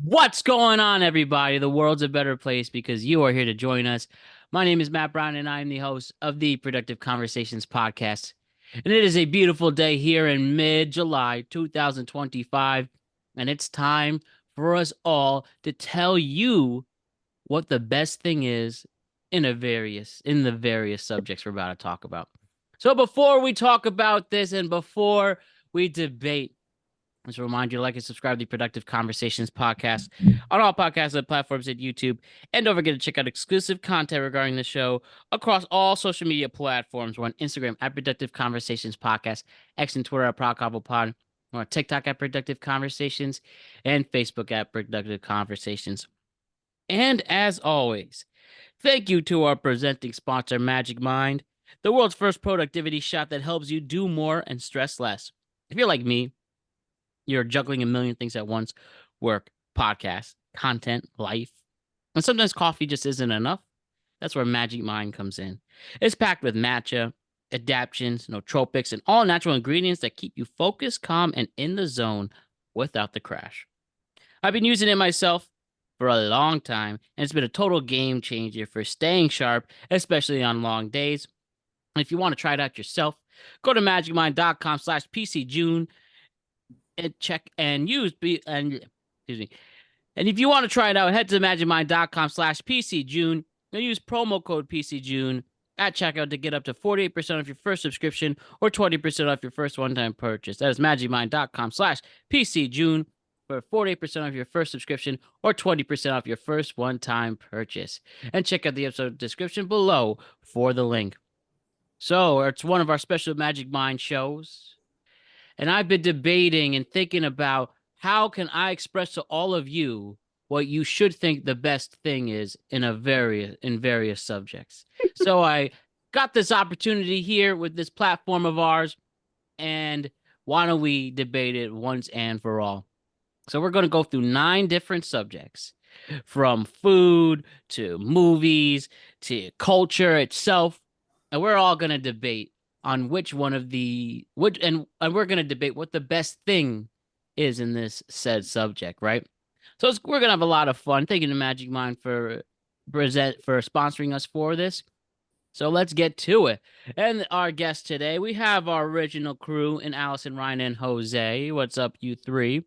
What's going on, everybody? The world's a better place because you are here to join us. My name is Matt Brown, and I am the host of the Productive Conversations podcast. And it is a beautiful day here in mid-July 2025, and it's time for us all to tell you what the best thing is in the various subjects we're about to talk about. So before we talk about this and before we debate, just a reminder, like and subscribe to the Productive Conversations podcast on all podcast platforms and YouTube. And don't forget to check out exclusive content regarding the show across all social media platforms. We're on Instagram at Productive Conversations Podcast, X and Twitter at ProdCobblePod. We're on TikTok at Productive Conversations, and Facebook at Productive Conversations. And as always, thank you to our presenting sponsor, Magic Mind, the world's first productivity shot that helps you do more and stress less. If you're like me, you're juggling a million things at once: work, podcast, content, life. And sometimes coffee just isn't enough. That's where Magic Mind comes in. It's packed with matcha, adaptogens, nootropics, and all natural ingredients that keep you focused, calm, and in the zone without the crash. I've been using it myself for a long time, and it's been a total game changer for staying sharp, especially on long days. And if you want to try it out yourself, go to magicmind.com/PCJune and check and use and excuse me. And if you want to try it out, head to magicmind.com/PCJune and use promo code PCJune at checkout to get up to 48% off your first subscription or 20% off your first one-time purchase. That is magicmind.com/PCJune for 48% off your first subscription or 20% off your first one-time purchase. And check out the episode description below for the link. So it's one of our special Magic Mind shows. And I've been debating and thinking about how can I express to all of you what you should think the best thing is in various subjects. So I got this opportunity here with this platform of ours, and why don't we debate it once and for all? So we're going to go through 9 different subjects, from food to movies to culture itself, and we're all going to debate on which one of the which and we're going to debate what the best thing is in this said subject, right? So we're going to have a lot of fun. Thank you to Magic Mind for sponsoring us for this. So let's get to it. And our guests today, we have our original crew in Allison, Ryan, and Jose. What's up, you three?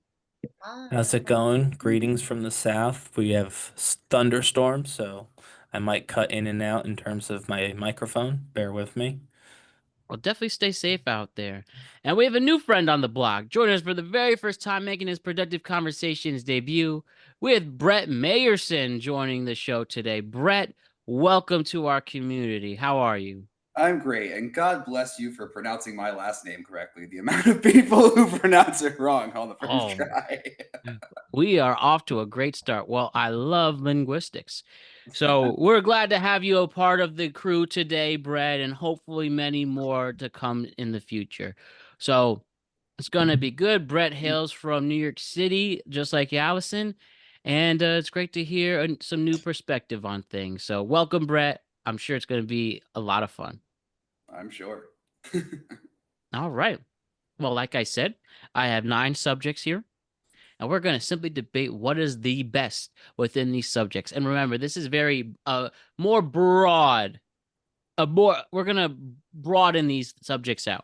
How's it going? Greetings from the south. We have thunderstorms, so I might cut in and out in terms of my microphone. Bear with me. Well, definitely stay safe out there. And we have a new friend on the block. Joining us for the very first time making his Productive Conversations debut with Brett Mayerson joining the show today. Brett, welcome to our community. How are you? I'm great, and God bless you for pronouncing my last name correctly. The amount of people who pronounce it wrong on the first Oh, try. we are off to a great start. Well, I love linguistics. So we're glad to have you a part of the crew today, Brett, and hopefully many more to come in the future. So it's going to be good. Brett hails from New York City, just like Allison. And it's great to hear some new perspective on things. So welcome, Brett. I'm sure it's going to be a lot of fun. I'm sure. All right. Well, like I said, I have 9 subjects here, and we're going to simply debate what is the best within these subjects. And remember, this is very more broad. We're going to broaden these subjects out.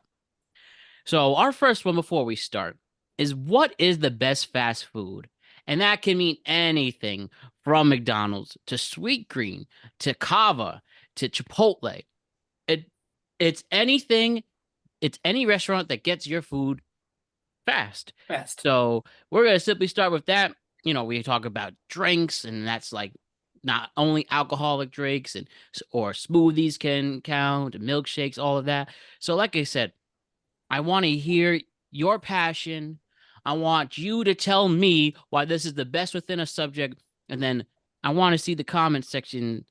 So our first one before we start is, what is the best fast food? And that can mean anything from McDonald's to Sweet Green to Kava to Chipotle. It it's anything, it's any restaurant that gets your food fast. Fast. So we're gonna simply start with that. We talk about drinks, and that's like not only alcoholic drinks and or smoothies can count, milkshakes, all of that. So like I said, I want to hear your passion. I want you to tell me why this is the best within a subject. And then I want to see the comment section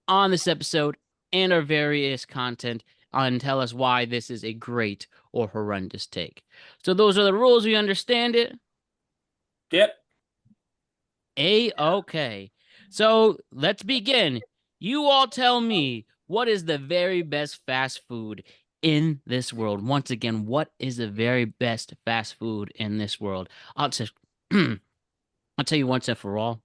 on this episode and our various content and tell us why this is a great or horrendous take. So those are the rules. We understand it. Yep. A-okay. So let's begin. You all tell me, what is the very best fast food in this world? Once again, what is the very best fast food in this world? I'll just I'll tell you once and for all.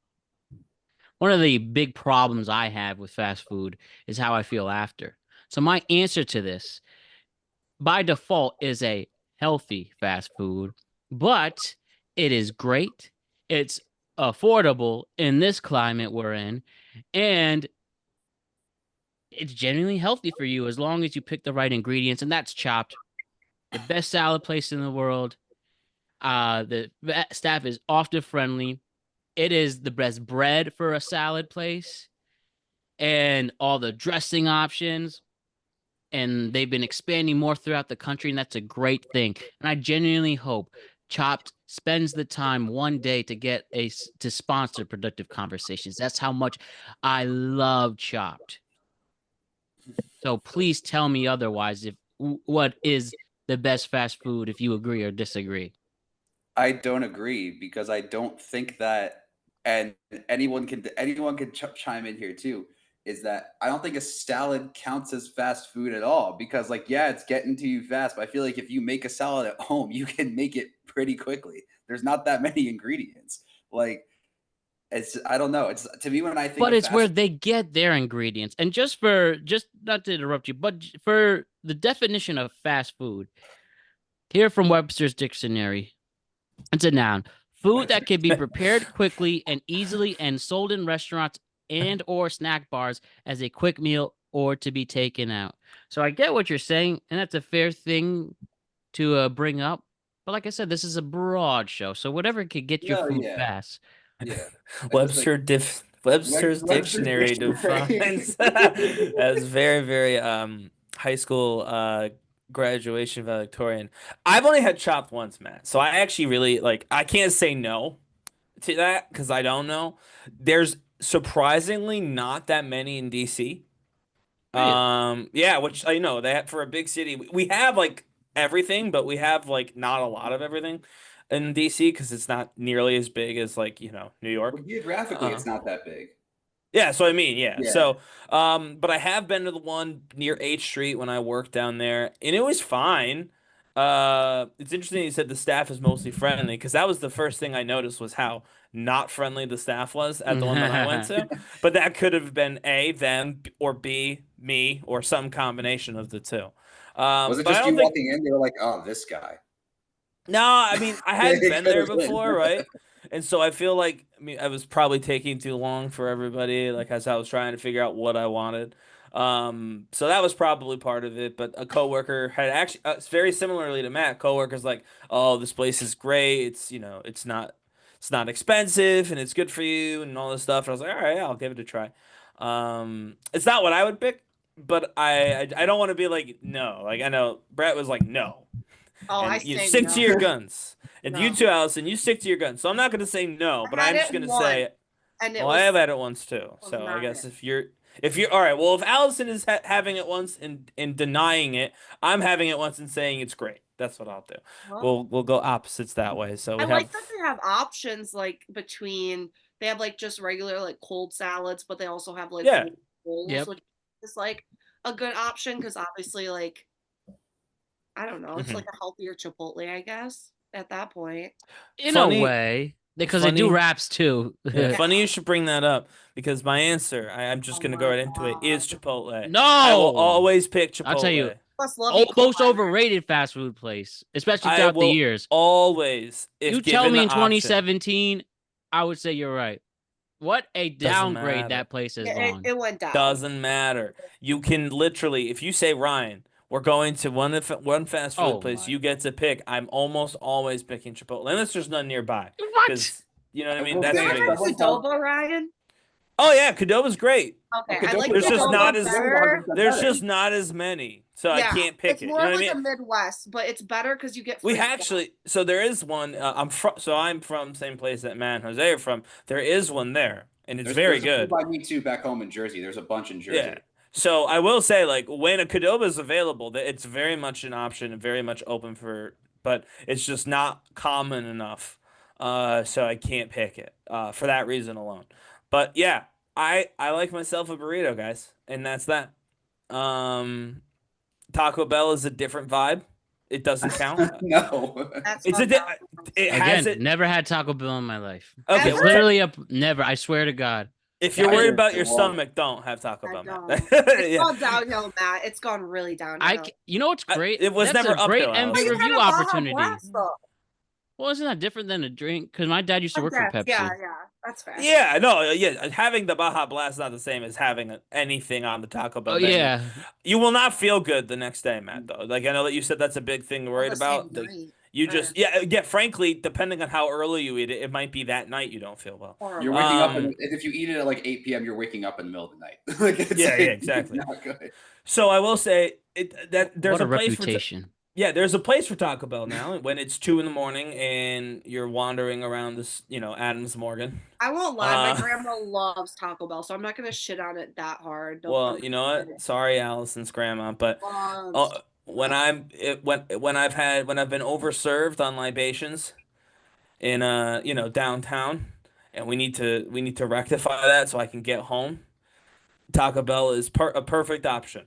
One of the big problems I have with fast food is how I feel after. So my answer to this, by default, is a healthy fast food, but it is great. It's affordable in this climate we're in, and it's genuinely healthy for you as long as you pick the right ingredients, and that's Chopped, the best salad place in the world. The staff is often friendly. It is the best bread for a salad place, and all the dressing options. And they've been expanding more throughout the country, and that's a great thing. And I genuinely hope Chopped spends the time one day to to sponsor Productive Conversations. That's how much I love Chopped. So please tell me otherwise if what is the best fast food if you agree or disagree. I don't agree because I don't think that, and anyone can chime in here too. Is that I don't think a salad counts as fast food at all because, like, yeah, it's getting to you fast, but I feel like if you make a salad at home, you can make it pretty quickly. There's not that many ingredients. Like, it's I don't know. It's to me when I think But of it's where fast. they get their ingredients. And just not to interrupt you, but for the definition of fast food, here from Webster's Dictionary, it's a noun. Food that can be prepared quickly and easily and sold in restaurants and or snack bars as a quick meal or to be taken out. So I get what you're saying, and that's a fair thing to bring up. But like I said, this is a broad show, so whatever could get your No, food yeah, fast. yeah. I just like Webster's Webster's dictionary dictionary. defines as very, very high school graduation valedictorian. I've only had Chopped once, Matt. So I actually really like I can't say no to that because I don't know. There's surprisingly not that many in DC. Really? Yeah, which I know that for a big city, we have like everything, but we have like not a lot of everything in DC because it's not nearly as big as like, New York. Well, geographically, Uh, it's not that big. yeah, so I mean, yeah. Yeah. So, but I have been to the one near H Street when I worked down there, and it was fine. It's interesting you said the staff is mostly friendly because that was the first thing I noticed was how not friendly the staff was at the one that I went to. But that could have been A, them, or B, me, or some combination of the two. Was it But I just don't you think walking in? They were like, "Oh, this guy." no, I mean, I hadn't It been could there have been. before, right? And so I feel like, I mean, I was probably taking too long for everybody, like as I was trying to figure out what I wanted. So that was probably part of it. But a coworker had actually, it's very similarly to Matt. Coworker's like, "Oh, this place is great. It's not expensive and it's good for you and all this stuff." And I was like, "All right, I'll give it a try." It's not what I would pick, but I don't want to be like no. Like I know Brett was like no. Oh, I And you say stick to no. your guns. And you No. too, Allison, you stick to your guns. So I'm not going to say no, but I had I'm it just going to once, say, and it well, I have was had it once too. was So I not guess it. if you're all right, well, if Allison is having it once and denying it, I'm having it once and saying it's great. That's what I'll do. Well, We'll go opposites that way. So I we like have that they have options like between they have like just regular like cold salads, but they also have like yeah. rolls, Yep. which is like a good option because obviously like I don't know, it's Mhm. like a healthier Chipotle, I guess, at that point. In a Funny way, because they do funny wraps too. Yeah, Yeah. funny you should bring that up because my answer, I'm Oh just gonna go my right into it, is god. Chipotle. I will No, always pick I'll tell you, Chipotle. Must love you, most co-worker. overrated fast food place, especially I throughout the will years. always, if You tell given me the in option, 2017, I would say you're right. What a doesn't downgrade matter. that place has Yeah, gone. it went down. Doesn't matter. You can literally, if you say, Ryan, we're going to one fast food Oh place, my. you get to pick. I'm almost always picking Chipotle, unless there's none nearby. What? Because, you know what I I mean? will Have you That's ever say, me. had Qdoba, Ryan? Oh, yeah, Qdoba's great. Okay, I like There's just Qdoba not as, better. there's just not as many. So I Yeah, can't pick it's it. You more know of what I like a mean? Midwest, but it's better because you get We free stuff. actually, so there is one. I'm from same place that Matt and Jose are from. There is one there, and it's very there's a few good. by me too back home in Jersey. There's a bunch in Yeah. Jersey. So I will say, like, when a Qdoba is available, that it's very much an option and very much open but it's just not common enough. So I can't pick it for that reason alone. But yeah, I like myself a burrito, guys, and that's that. Um, Taco Bell is a different vibe. It doesn't count. No. That's It's not a di- valid. it has Again, it. never had Taco Bell in my life. Okay, It's well, literally never. I swear to God. if you're I worried didn't about feel your wrong. stomach, don't have Taco I Bell, don't. Matt. It's Yeah. gone downhill, Matt. It's gone really downhill. You know what's great? It was That's never a great uphill, end Allison. You review had a Baja opportunity. Blast, though. Well, isn't that different than a drink? Because my dad used to work for Yes, Pepsi. yeah, that's fair. Yeah, no, yeah. Having the Baja Blast is not the same as having anything on the Taco Bell Oh menu. yeah. You will not feel good the next day, Matt. Though, like I know that you said that's a big thing you're worried the same about. Like, night. you just, yeah. Frankly, depending on how early you eat it, it might be that night you don't feel well. Horrible. You're waking up, and if you eat it at like 8 p.m., you're waking up in the middle of the night. Like Yeah, exactly. Not good. So I will say that there's What a place reputation. there's a place for Taco Bell now when it's 2 a.m. and you're wandering around this, Adams Morgan. I won't lie, Uh, my grandma loves Taco Bell, so I'm not gonna shit on it that hard. Don't Well, get you know what? Sorry, Allison's grandma, but loves. when I've been overserved on libations in downtown, and we need to rectify that so I can get home. Taco Bell is a perfect option.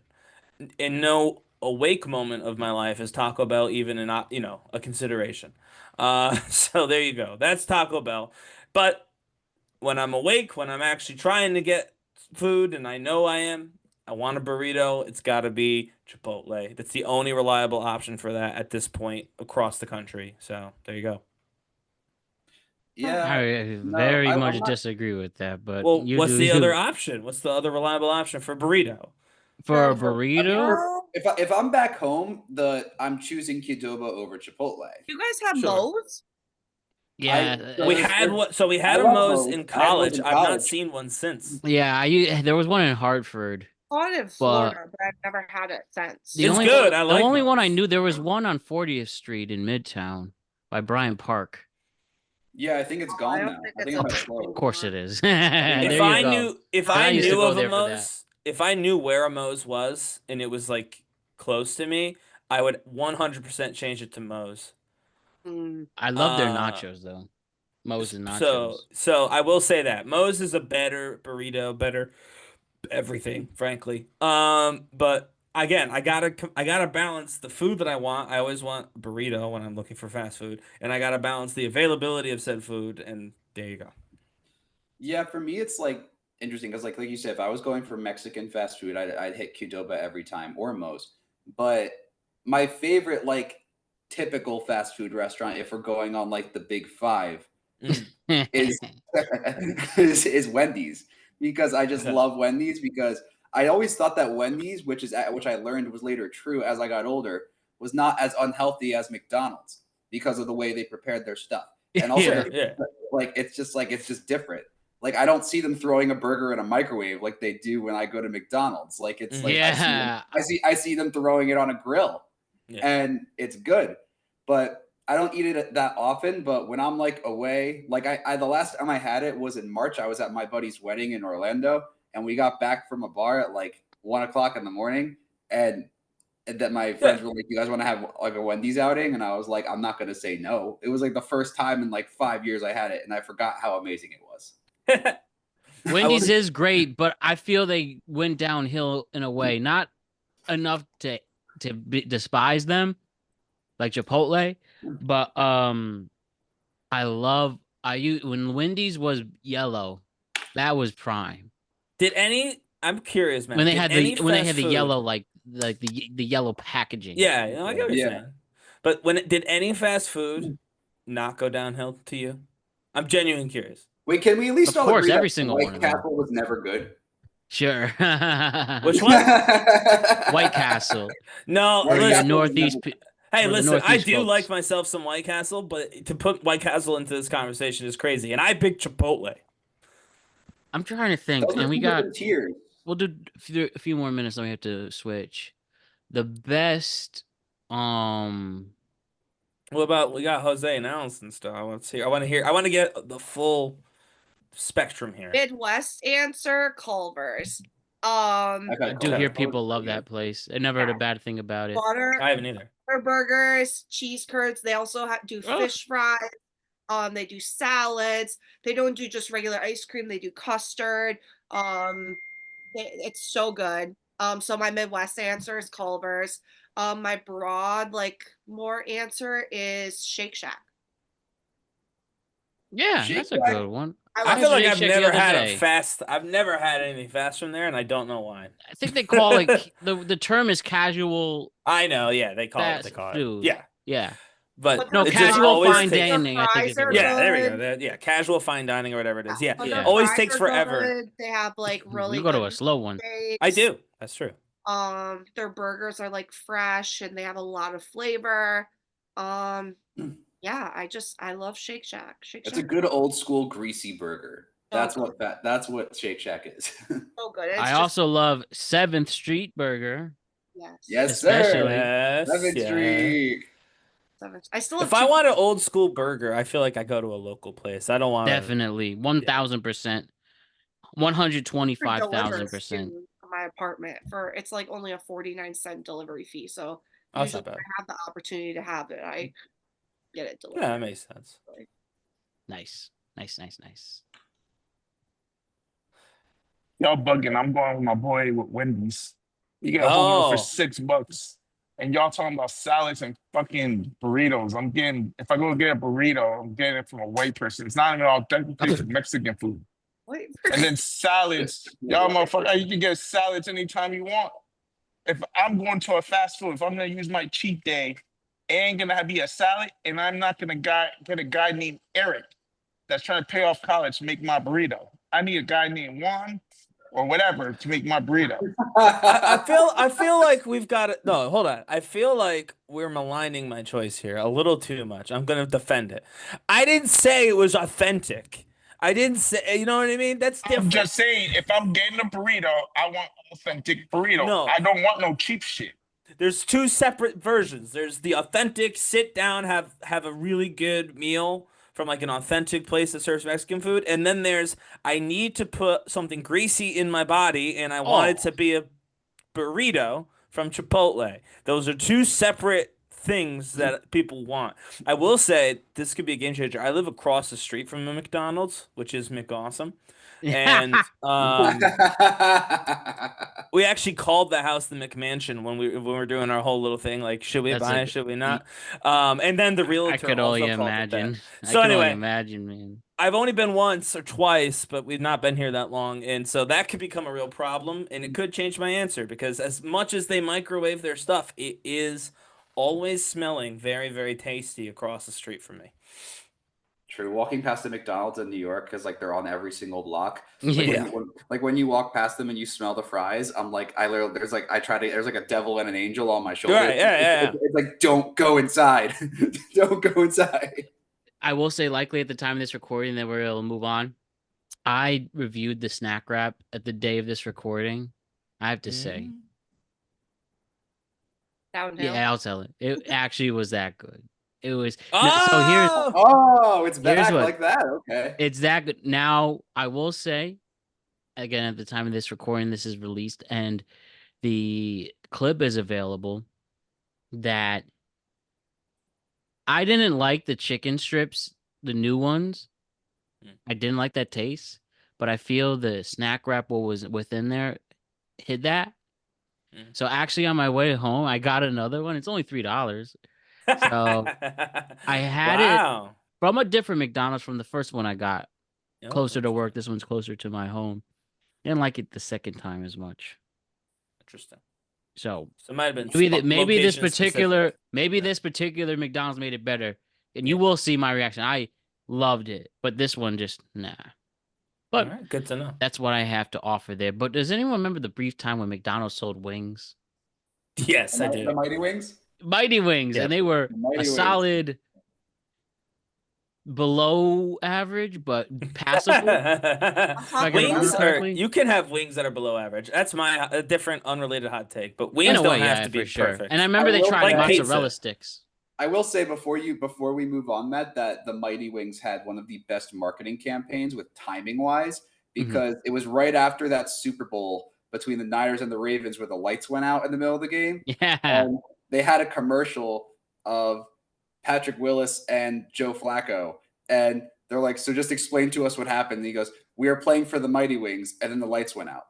In no awake moment of my life is Taco Bell even a consideration. So there you go. That's Taco Bell. But when I'm awake, when I'm actually trying to get food, and I know I want a burrito, it's got to be Chipotle. That's the only reliable option for that at this point across the country. So there you go. Yeah. I No, very much I'm not- disagree with that, but Well, you what's do the you. other option? What's the other reliable option for burrito? For a I mean, burrito? if I'm back home, I'm choosing Qdoba over Chipotle. You guys have Sure. Moe's? Yeah. We there's- had there's- we had I a love Moe's Moe's. in I had Moe's college. in I've not college. seen one since. Yeah, there was one in Hartford. Bought it in Florida, but I've never had it since. The It's only good. one, I like the only one I Moe's. knew, there was one on 40th Street in Midtown by Bryant Park. Yeah, I think it's I gone don't now. think I think it's it might open. close. Of course it is. If There If you I go. knew if I I used to knew go of a there for that. Moe's, if I knew where a Moe's was and it was like close to me, I would 100% change it to Moe's. Mm. I love their Uh, nachos though. Moe's and nachos. So I will say that Moe's is a better burrito, better everything, frankly. But again, I gotta balance the food that I want. I always want a burrito when I'm looking for fast food, and I gotta balance the availability of said food. And there you go. Yeah, for me, it's like interesting because, like you said, if I was going for Mexican fast food, I'd hit Qdoba every time or Moe's. But my favorite, like, typical fast food restaurant, if we're going on like the big five, is is Wendy's, because I just Okay. love Wendy's, because I always thought that Wendy's, which I learned was later true as I got older, was not as unhealthy as McDonald's because of the way they prepared their stuff. And also, Yeah. Yeah. it's just different. Like, I don't see them throwing a burger in a microwave like they do when I go to McDonald's. Like, it's like Yeah. I see them throwing it on a grill, Yeah. and it's good. But I don't eat it that often. But when I'm like away, like I the last time I had it was in March. I was at my buddy's wedding in Orlando, and we got back from a bar at like 1 o'clock in the morning, and that my friends were like, "You guys want to have like a Wendy's outing?" And I was like, "I'm not gonna say no." It was like the first time in like 5 years I had it, and I forgot how amazing it was. Wendy's is great, but I feel they went downhill in a way, not enough to despise them like Chipotle, but when Wendy's was yellow, that was prime. I'm curious, man. When they did had any the fast food- yellow like the yellow packaging. Yeah, I get what you're Yeah. saying. But did any fast food not go downhill to you? I'm genuinely curious. Wait, can we at least Of all course, agree every that single White one of them. Castle was never good? Sure. Which one? White Castle. No, White The listen. Castle Northeast. Hey, for the listen. I Northeast do folks. like myself some White Castle, but to put White Castle into this conversation is crazy. And I picked Chipotle. I'm trying to think, Those are and we two got. different tiers. We'll do a few more minutes, then we have to switch. The best, What about we got Jose and Allison stuff? I want to hear. I want to get the full spectrum here. Midwest answer, Culver's. I've I had do Okay. hear Culver's. people love that place. I never heard a bad thing about it. Butter I haven't either. burgers, cheese curds. They also do Ugh. fish fries. They do salads. They don't do just regular ice cream. They do custard. It's so good. So my Midwest answer is Culver's. My broad, like, more answer is Shake Shack. Yeah, Shake that's a Shack. good one. I I love feel like Shake I've Shack the never other had day. I've never had anything fast from there, and I don't know why. I think they call it the term is casual I know, yeah, they call it what they fast call it. food. Yeah, Yeah. but No, it just casual always fine takes. dining, I think is a Their good Yeah, one. there we go. good. Yeah, casual fine dining or whatever it is. Yeah, But Yeah. their always fries takes are forever. good. They have like really You go to good a slow one. I steaks. do. That's true. Their burgers are like fresh and they have a lot of flavor. Yeah, I love Shake Shack. Shake It's a Shack, good old school greasy burger. so That's good. that's what Shake Shack is. So good. It's I just also love 7th Street Burger, yes. Yes, sir. especially. Yes. 7th Yeah. Street. I still have If I two. want an old school burger, I feel like I go to a local place. I don't want to. Definitely 1000%. For delivered 125,000%. to my apartment for it's like only a 49-cent delivery fee. So Oh, that's usually not bad. when I have the opportunity to have it, I get it delivered. Yeah, that makes sense. Nice. Nice, nice, nice. Y'all bugging. I'm going with my boy with Wendy's. You get a whole meal for Oh, $6. And y'all talking about salads and fucking burritos. I'm getting, if I go get a burrito, I'm getting it from a white person. It's not even authentic Mexican food. Wait, And then salads. Y'all motherfucker, you can get salads anytime you want. If I'm going to a fast food, if I'm gonna use my cheat day, it ain't gonna be a salad, and I'm not gonna get a guy named Eric that's trying to pay off college to make my burrito. I need a guy named Juan or whatever to make my burrito. I feel like we've got it. No, hold on. I feel like we're maligning my choice here a little too much. I'm gonna defend it. I didn't say it was authentic. I didn't say. You know what I mean? That's I'm different. just saying, if I'm getting a burrito, I want authentic burrito. No. I don't want no cheap shit. There's two separate versions. There's the authentic sit down, have a really good meal from like an authentic place that serves Mexican food, and then there's I need to put something greasy in my body, and I want it to be a burrito from Chipotle. Those are two separate things that people want. I will say this could be a game changer. I live across the street from a McDonald's, which is McAwesome. And we actually called the house the McMansion when we were doing our whole little thing, like should we That's buy a- it, should we not? And then the I realtor could also only called it that. imagine. So I could only anyway, imagine, man. I've only been once or twice, but we've not been here that long, and so that could become a real problem, and it could change my answer because as much as they microwave their stuff, it is always smelling very, very tasty across the street from me. True. Walking past the McDonald's in New York, because like they're on every single block. Yeah. When you walk past them and you smell the fries, I'm like, there's like a devil and an angel on my shoulder. Right, yeah. It's like, don't go inside. Don't go inside. I will say, likely at the time of this recording that we're able to move on, I reviewed the snack wrap at the day of this recording. I have to say, downhill. yeah, I'll tell it. It actually was that good. It was. Oh! So here's Oh, it's Here's back what- like that. Okay. it's that good. Now I will say, again, at the time of this recording, this is released and the clip is available. That I didn't like the chicken strips, the new ones. I didn't like that taste, but I feel the snack wrap what was within there hid that. So actually, on my way home, I got another one. It's only $3. So I had it from a different McDonald's from the first one I got closer to work. This one's closer to my home. Didn't like it the second time as much. Interesting. So it might have been maybe this location particular specific. this particular McDonald's made it better, and you will see my reaction. I loved it, but this one just nah. But All right, good to know. that's what I have to offer there. But does anyone remember the brief time when McDonald's sold wings? Yes, I do. The Mighty Wings. Mighty Wings, Yep. and they were Mighty a Wings. solid below average, but passable. I can remember Wings are correctly. you can have wings that are below average. That's my a different unrelated hot take. But In wings a don't way, have yeah, to be for sure. perfect. And I remember I they will tried like mozzarella pizza. sticks. I will say before we move on, Matt, that the Mighty Wings had one of the best marketing campaigns with timing wise, because it was right after that Super Bowl between the Niners and the Ravens where the lights went out in the middle of the game. Yeah. And they had a commercial of Patrick Willis and Joe Flacco. And they're like, so just explain to us what happened. And he goes, we are playing for the Mighty Wings. And then the lights went out.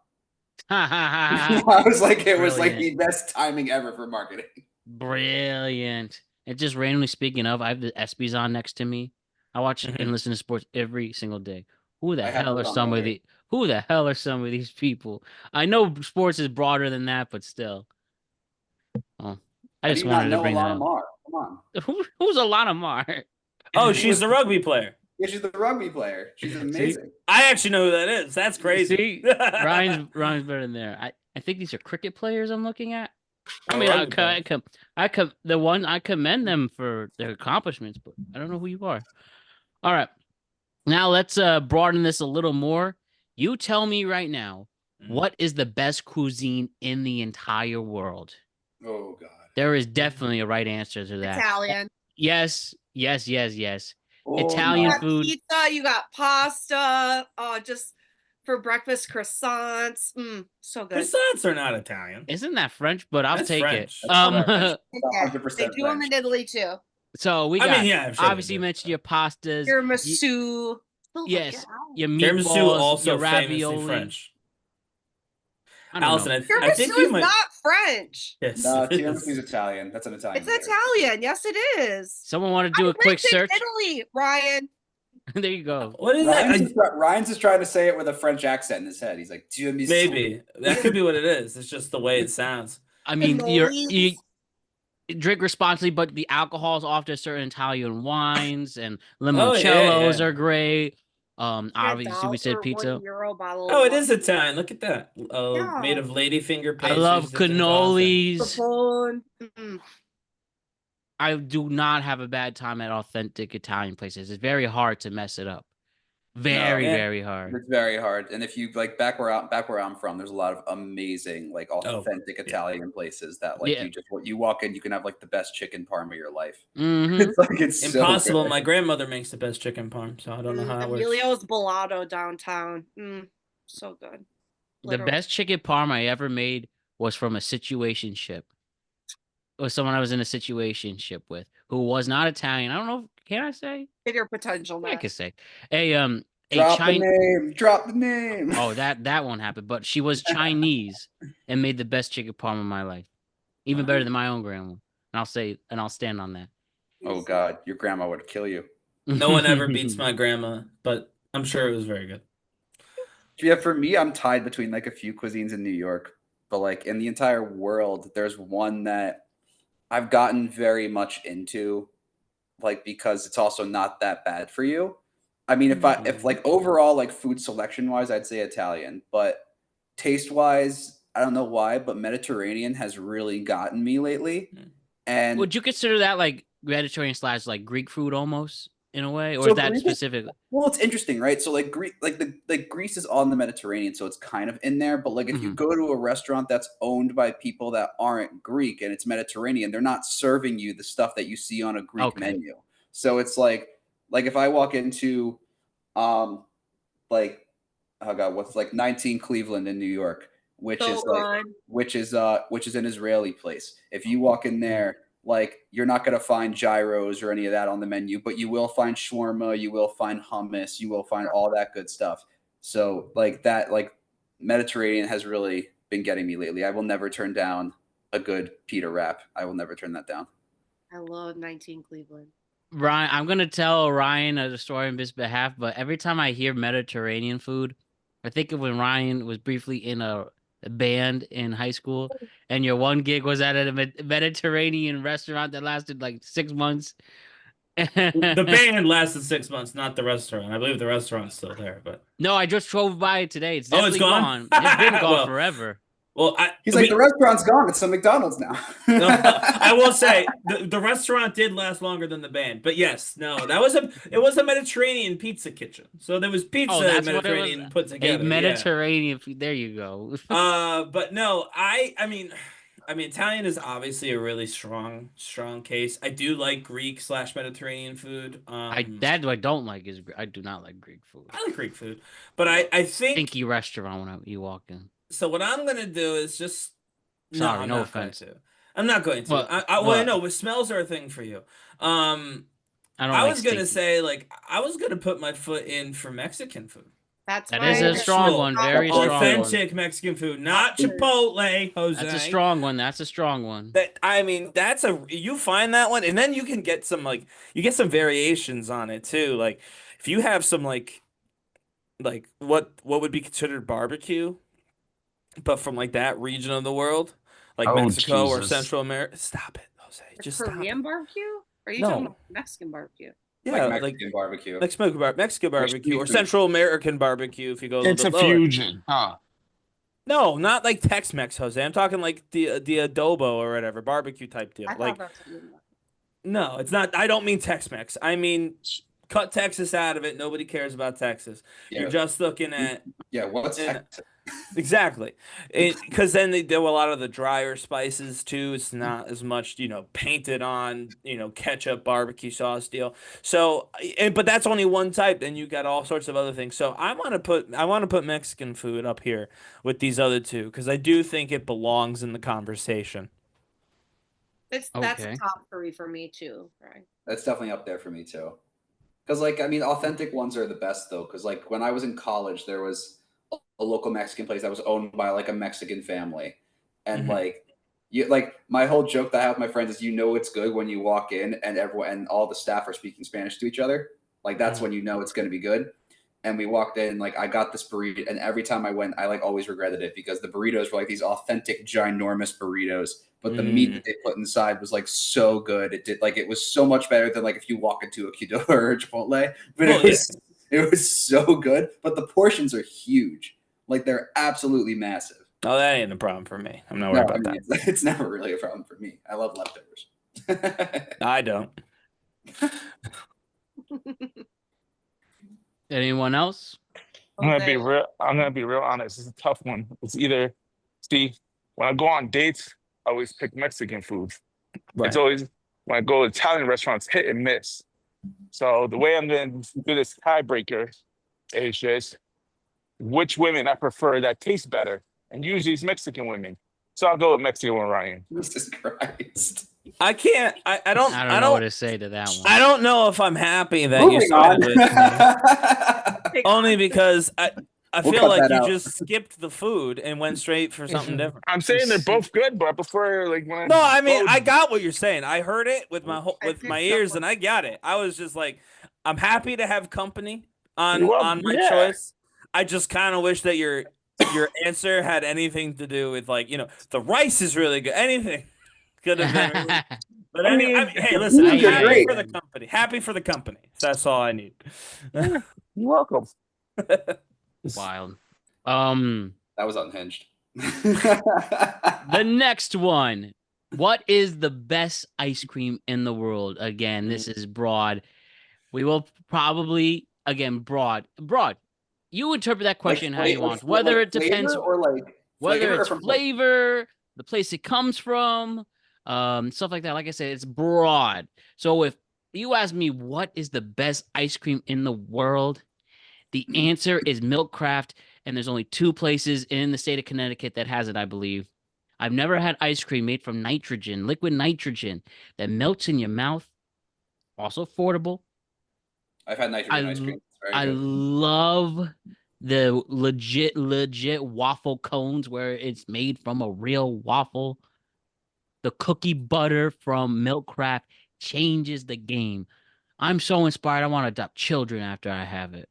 I was like, it was like the best timing ever for marketing. Brilliant. And just randomly speaking of, I have the ESPYs on next to me. I watch Mhm. and listen to sports every single day. Who the I have hell are those on some of earlier. the who the hell are some of these people? I know sports is broader than that, but still. Oh, I How do just you not wanted to know bring that Alana up. Mar? Come on. Who's Alana Mar? Oh, She she's was the rugby player. Yeah, she's the rugby player. She's See, amazing. I actually know who that is. That's crazy. see, Ryan's better than there. I think these are cricket players I'm looking at. I Oh, mean, rugby players. the one I commend them for their accomplishments, but I don't know who you are. All right, now let's broaden this a little more. You tell me right now, what is the best cuisine in the entire world? Oh God. There is definitely a right answer to that. Italian. Yes, yes, yes, yes. Oh You Italian no. got food. pizza, you got pasta, just for breakfast croissants. So good. Croissants are not Italian. Isn't that French? But I'll That's take French. it. French. Yeah, 100% they do them French. in Italy too. So we I got mean, yeah, I'm sure they obviously you do. mentioned your pastas. Tiramisu. Still look Yes, it out. your Tiramisu meatballs, also your famously ravioli. French. I don't Allison, know. I Tiramisu think you is might. not French. Yes, No, it tiramisu is is. Italian. That's an Italian. It's dessert. Italian. Yes, it is. Someone want to do I a quick lived in search? Italy, Ryan. There you go. What is that? Ryan's just trying to say it with a French accent in his head. He's like, tiramisu. Maybe that could be what it is. It's just the way it sounds. I mean, you Cannolis. drink responsibly, but the alcohols often certain Italian wines and Oh, yeah, limoncellos yeah. are great. Yeah, Obviously we said or pizza. €1 bottle. Oh, of it is Italian. Look at that. Yeah. Made of ladyfinger I pastries. love dipped in frosting. cannolis. Capone. I do not have a bad time at authentic Italian places. It's very hard to mess it up. Very, Yeah. very hard. It's very hard. And if you like back where I'm from, there's a lot of amazing, like authentic yeah. Italian places that like Yeah. you walk in, you can have like the best chicken parm of your life. Mm-hmm. It's like it's Impossible. So good. My grandmother makes the best chicken parm, so I don't know how that works. Emilio's Bellato downtown. So good. The Literally. best chicken parm I ever made was from a situationship. It was someone I was in a situationship with who was not Italian. I don't know. Can I say? Hit your potential, I man. could say a Drop the Chinese. name. Drop the name. Oh, that won't happen. But she was Chinese and made the best chicken parm of my life, even better than my own grandma. And I'll stand on that. Oh God, your grandma would kill you. No one ever beats my grandma, but I'm sure it was very good. Yeah, for me, I'm tied between like a few cuisines in New York, but like in the entire world, there's one that I've gotten very much into, like because it's also not that bad for you. I mean, if like overall like food selection wise, I'd say Italian, but taste wise, I don't know why, but Mediterranean has really gotten me lately. And Would you consider that like Mediterranean / like Greek food almost in a way, or So is that Greek is- specific? well, it's interesting, right? So like Greece is on the Mediterranean, so it's kind of in there. But like if you go to a restaurant that's owned by people that aren't Greek and it's Mediterranean, they're not serving you the stuff that you see on a Greek menu. So it's like if I walk into like oh God, what's like 19 Cleveland in New York, which is an Israeli place. If you walk in there, like you're not gonna find gyros or any of that on the menu, but you will find shawarma, you will find hummus, you will find all that good stuff. So like that, like Mediterranean has really been getting me lately. I will never turn down a good pita wrap. I will never turn that down. I love 19 Cleveland. Ryan, I'm gonna tell Ryan a story on his behalf, but every time I hear Mediterranean food, I think of when Ryan was briefly in a band in high school, and your one gig was at a Mediterranean restaurant that lasted like 6 months. The band lasted 6 months, not the restaurant. I believe the restaurant's still there, but No, I just drove by it today. It's Oh, definitely it's gone? It's been gone Well, forever. well, He's like, the restaurant's gone. It's a McDonald's now. No, I will say the restaurant did last longer than the band, but yes, no, it was a Mediterranean pizza kitchen. So there was pizza and That's what it Mediterranean was. put A together. Mediterranean food. There you go. But no, I mean, Italian is obviously a really strong case. I do like Greek / Mediterranean food. I don't like is I do not like Greek food. I like Greek food, but I think Stinky restaurant when you walk in. So what I'm gonna do is just Sorry, I'm no not offense. going to. I'm not going to. Well, I know, but smells are a thing for you. I don't I like was gonna stinky. say, like, I was gonna put my foot in for Mexican food. That's That my is a strong one, very Actual strong one. authentic Mexican food, not Chipotle, Jose. That's a strong one. That's a strong one. That I mean, that's a you find that one, and then you can get some you get some variations on it too. Like if you have some what would be considered barbecue, but from like that region of the world, like Oh, Mexico or Jesus. Central America. Stop it, Jose. Just stop Korean it. barbecue? Or are you No. talking about Mexican barbecue? Yeah, like Mexican barbecue. Mexican barbecue or seafood. Central American barbecue if you go a little It's a bit lower. fusion, huh? No, not like Tex-Mex, Jose. I'm talking like the adobo or whatever, barbecue type deal. I Like thought that's what you meant. no, it's not. I don't mean Tex-Mex. I mean cut Texas out of it. Nobody cares about Texas. You're Yeah. just looking at Yeah, what's and- exactly because then they do a lot of the drier spices too. It's not as much painted on ketchup barbecue sauce deal. So but that's only one type. Then you got all sorts of other things. So I want to put Mexican food up here with these other two because I do think it belongs in the conversation. That's Okay. a top 3 for me too, right? That's definitely up there for me too. Because I mean, authentic ones are the best though. Because when I was in college, there was a local Mexican place that was owned by a Mexican family, and my whole joke that I have with my friends is it's good when you walk in and everyone and all the staff are speaking Spanish to each other. That's when it's going to be good. And we walked in, I got this burrito, and every time I went, I always regretted it because the burritos were these authentic, ginormous burritos, but the meat that they put inside was so good. It was so much better than if you walk into a Qdoba or a Chipotle, but it was so good. But the portions are huge, they're absolutely massive. Oh, that ain't a problem for me. I'm not worried about that. It's never really a problem for me. I love leftovers. I don't. Anyone else? I'm gonna be Jose. real. I'm gonna be real honest. It's a tough one. It's either see when I go on dates, I always pick Mexican food. Right. It's always when I go to Italian restaurants, hit and miss. So the way I'm gonna do this tiebreaker is just which women I prefer that taste better, and usually it's Mexican women. So I'll go with Mexican with Ryan. Jesus Christ. I can't. I don't know what to say to that one. I don't know if I'm happy that you Moving started with me. on. Only because I We'll feel cut like that you out. just skipped the food and went straight for something different. I'm saying they're both good, but I prefer when I No, I mean both- I got what you're saying. I heard it with my I with my picked up ears, on and I got it. I was just I'm happy to have company on Well, my yeah. choice. I just kind of wish that your answer had anything to do with the rice is really good. Anything could have been. Really, but I anyway, mean, hey, listen, I'm you're happy great. for the company. Happy for the company. That's all I need. You're welcome. Wild. That was unhinged. The next one. What is the best ice cream in the world? Again, this is broad. We will probably broad. You interpret that question how you want. Whether it depends, whether it's flavor, the place it comes from, stuff like that. Like I said, it's broad. So if you ask me what is the best ice cream in the world, the answer is Milkcraft, and there's only 2 places in the state of Connecticut that has it, I believe. I've never had ice cream made from nitrogen, liquid nitrogen, that melts in your mouth. Also affordable. I've had nitrogen ice cream. It's very I good. love the legit waffle cones where it's made from a real waffle. The cookie butter from Milkcraft changes the game. I'm so inspired. I want to adopt children after I have it.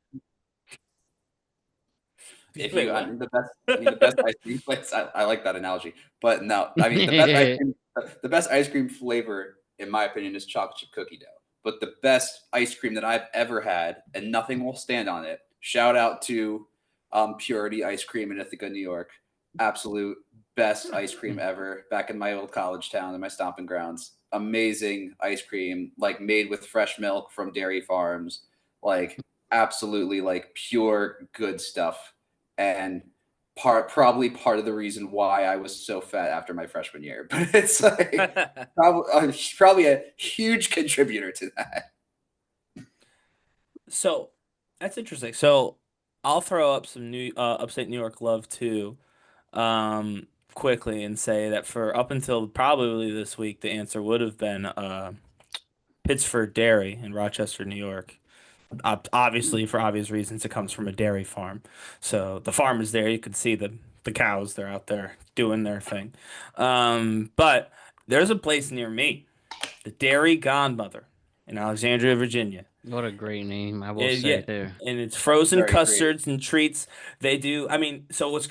If Wait, you, what? the best ice cream place. I like that analogy, but no, I mean the best ice cream flavor, in my opinion, is chocolate chip cookie dough. But the best ice cream that I've ever had, and nothing will stand on it. Shout out to Purity Ice Cream in Ithaca, New York. Absolute best ice cream ever. Back in my old college town, in my stomping grounds. Amazing ice cream, made with fresh milk from dairy farms. Absolutely pure good stuff. And probably part of the reason why I was so fat after my freshman year. But it's probably a huge contributor to that. So that's interesting. So I'll throw up some new upstate New York love too, quickly and say that for up until probably this week, the answer would have been Pittsford Dairy in Rochester, New York. Obviously, for obvious reasons, it comes from a dairy farm. So the farm is there. You can see the cows. They're out there doing their thing. But there's a place near me, the Dairy Godmother in Alexandria, Virginia. What a great name, I will Yeah, say there. and it's frozen Very creative. custards and treats. They do. I mean, so what's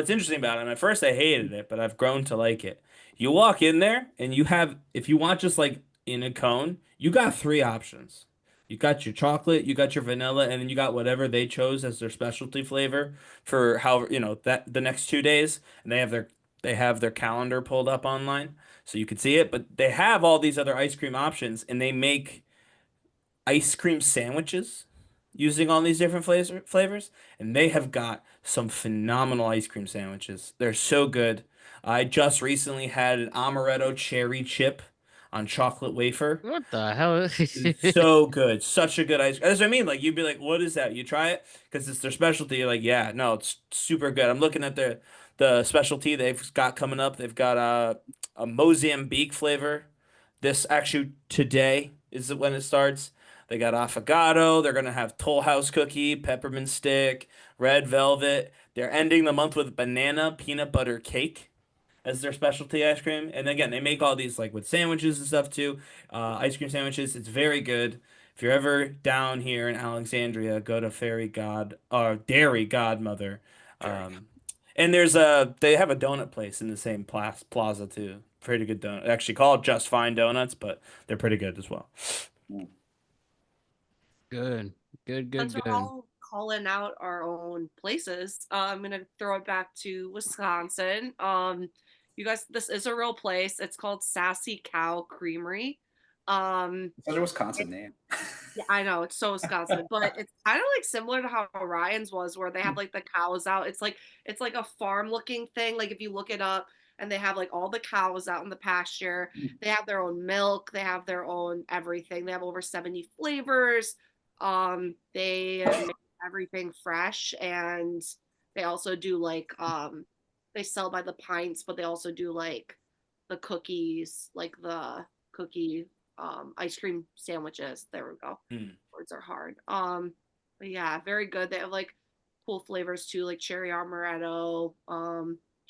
interesting about it, and at first I hated it, but I've grown to like it. You walk in there and you have, if you want just like in a cone, you got three options. You got your chocolate, you got your vanilla, and then you got whatever they chose as their specialty flavor for however, that the next 2 days. And they have their calendar pulled up online so you can see it, but they have all these other ice cream options and they make ice cream sandwiches using all these different flavors, and they have got some phenomenal ice cream sandwiches. They're so good. I just recently had an amaretto cherry chip on chocolate wafer. What the hell? So good. Such a good ice cream. That's what I mean. Like, you'd be like, what is that? You try it because it's their specialty. You're like, yeah, no, it's super good. I'm looking at the specialty they've got coming up. They've got a Mozambique flavor. This actually today is when it starts. They got affogato. They're gonna have Toll House cookie, peppermint stick, red velvet. They're ending the month with banana peanut butter cake as their specialty ice cream. And again, they make all these like with sandwiches and stuff too. Ice cream sandwiches. It's very good. If you're ever down here in Alexandria, go to Fairy God or Dairy Godmother. Um, and they have a donut place in the same plaza too. Pretty good donut. Actually called Just Fine Donuts, but they're pretty good as well. Good, good, Since good, we're good. all calling out our own places, I'm gonna throw it back to Wisconsin. You guys, this is a real place. It's called Sassy Cow Creamery. Such a Wisconsin name. Yeah, I know it's so Wisconsin, but it's kind of like similar to how Ryan's was, where they have like the cows out. It's like a farm looking thing. Like if you look it up, and they have like all the cows out in the pasture. They have their own milk. They have their own everything. They have over 70 flavors. They make everything fresh, and they also do like they sell by the pints, but they also do like the cookies, like the cookie ice cream sandwiches. There we go. Mm. Words are hard. But yeah, very good. They have like cool flavors too, like cherry amaretto.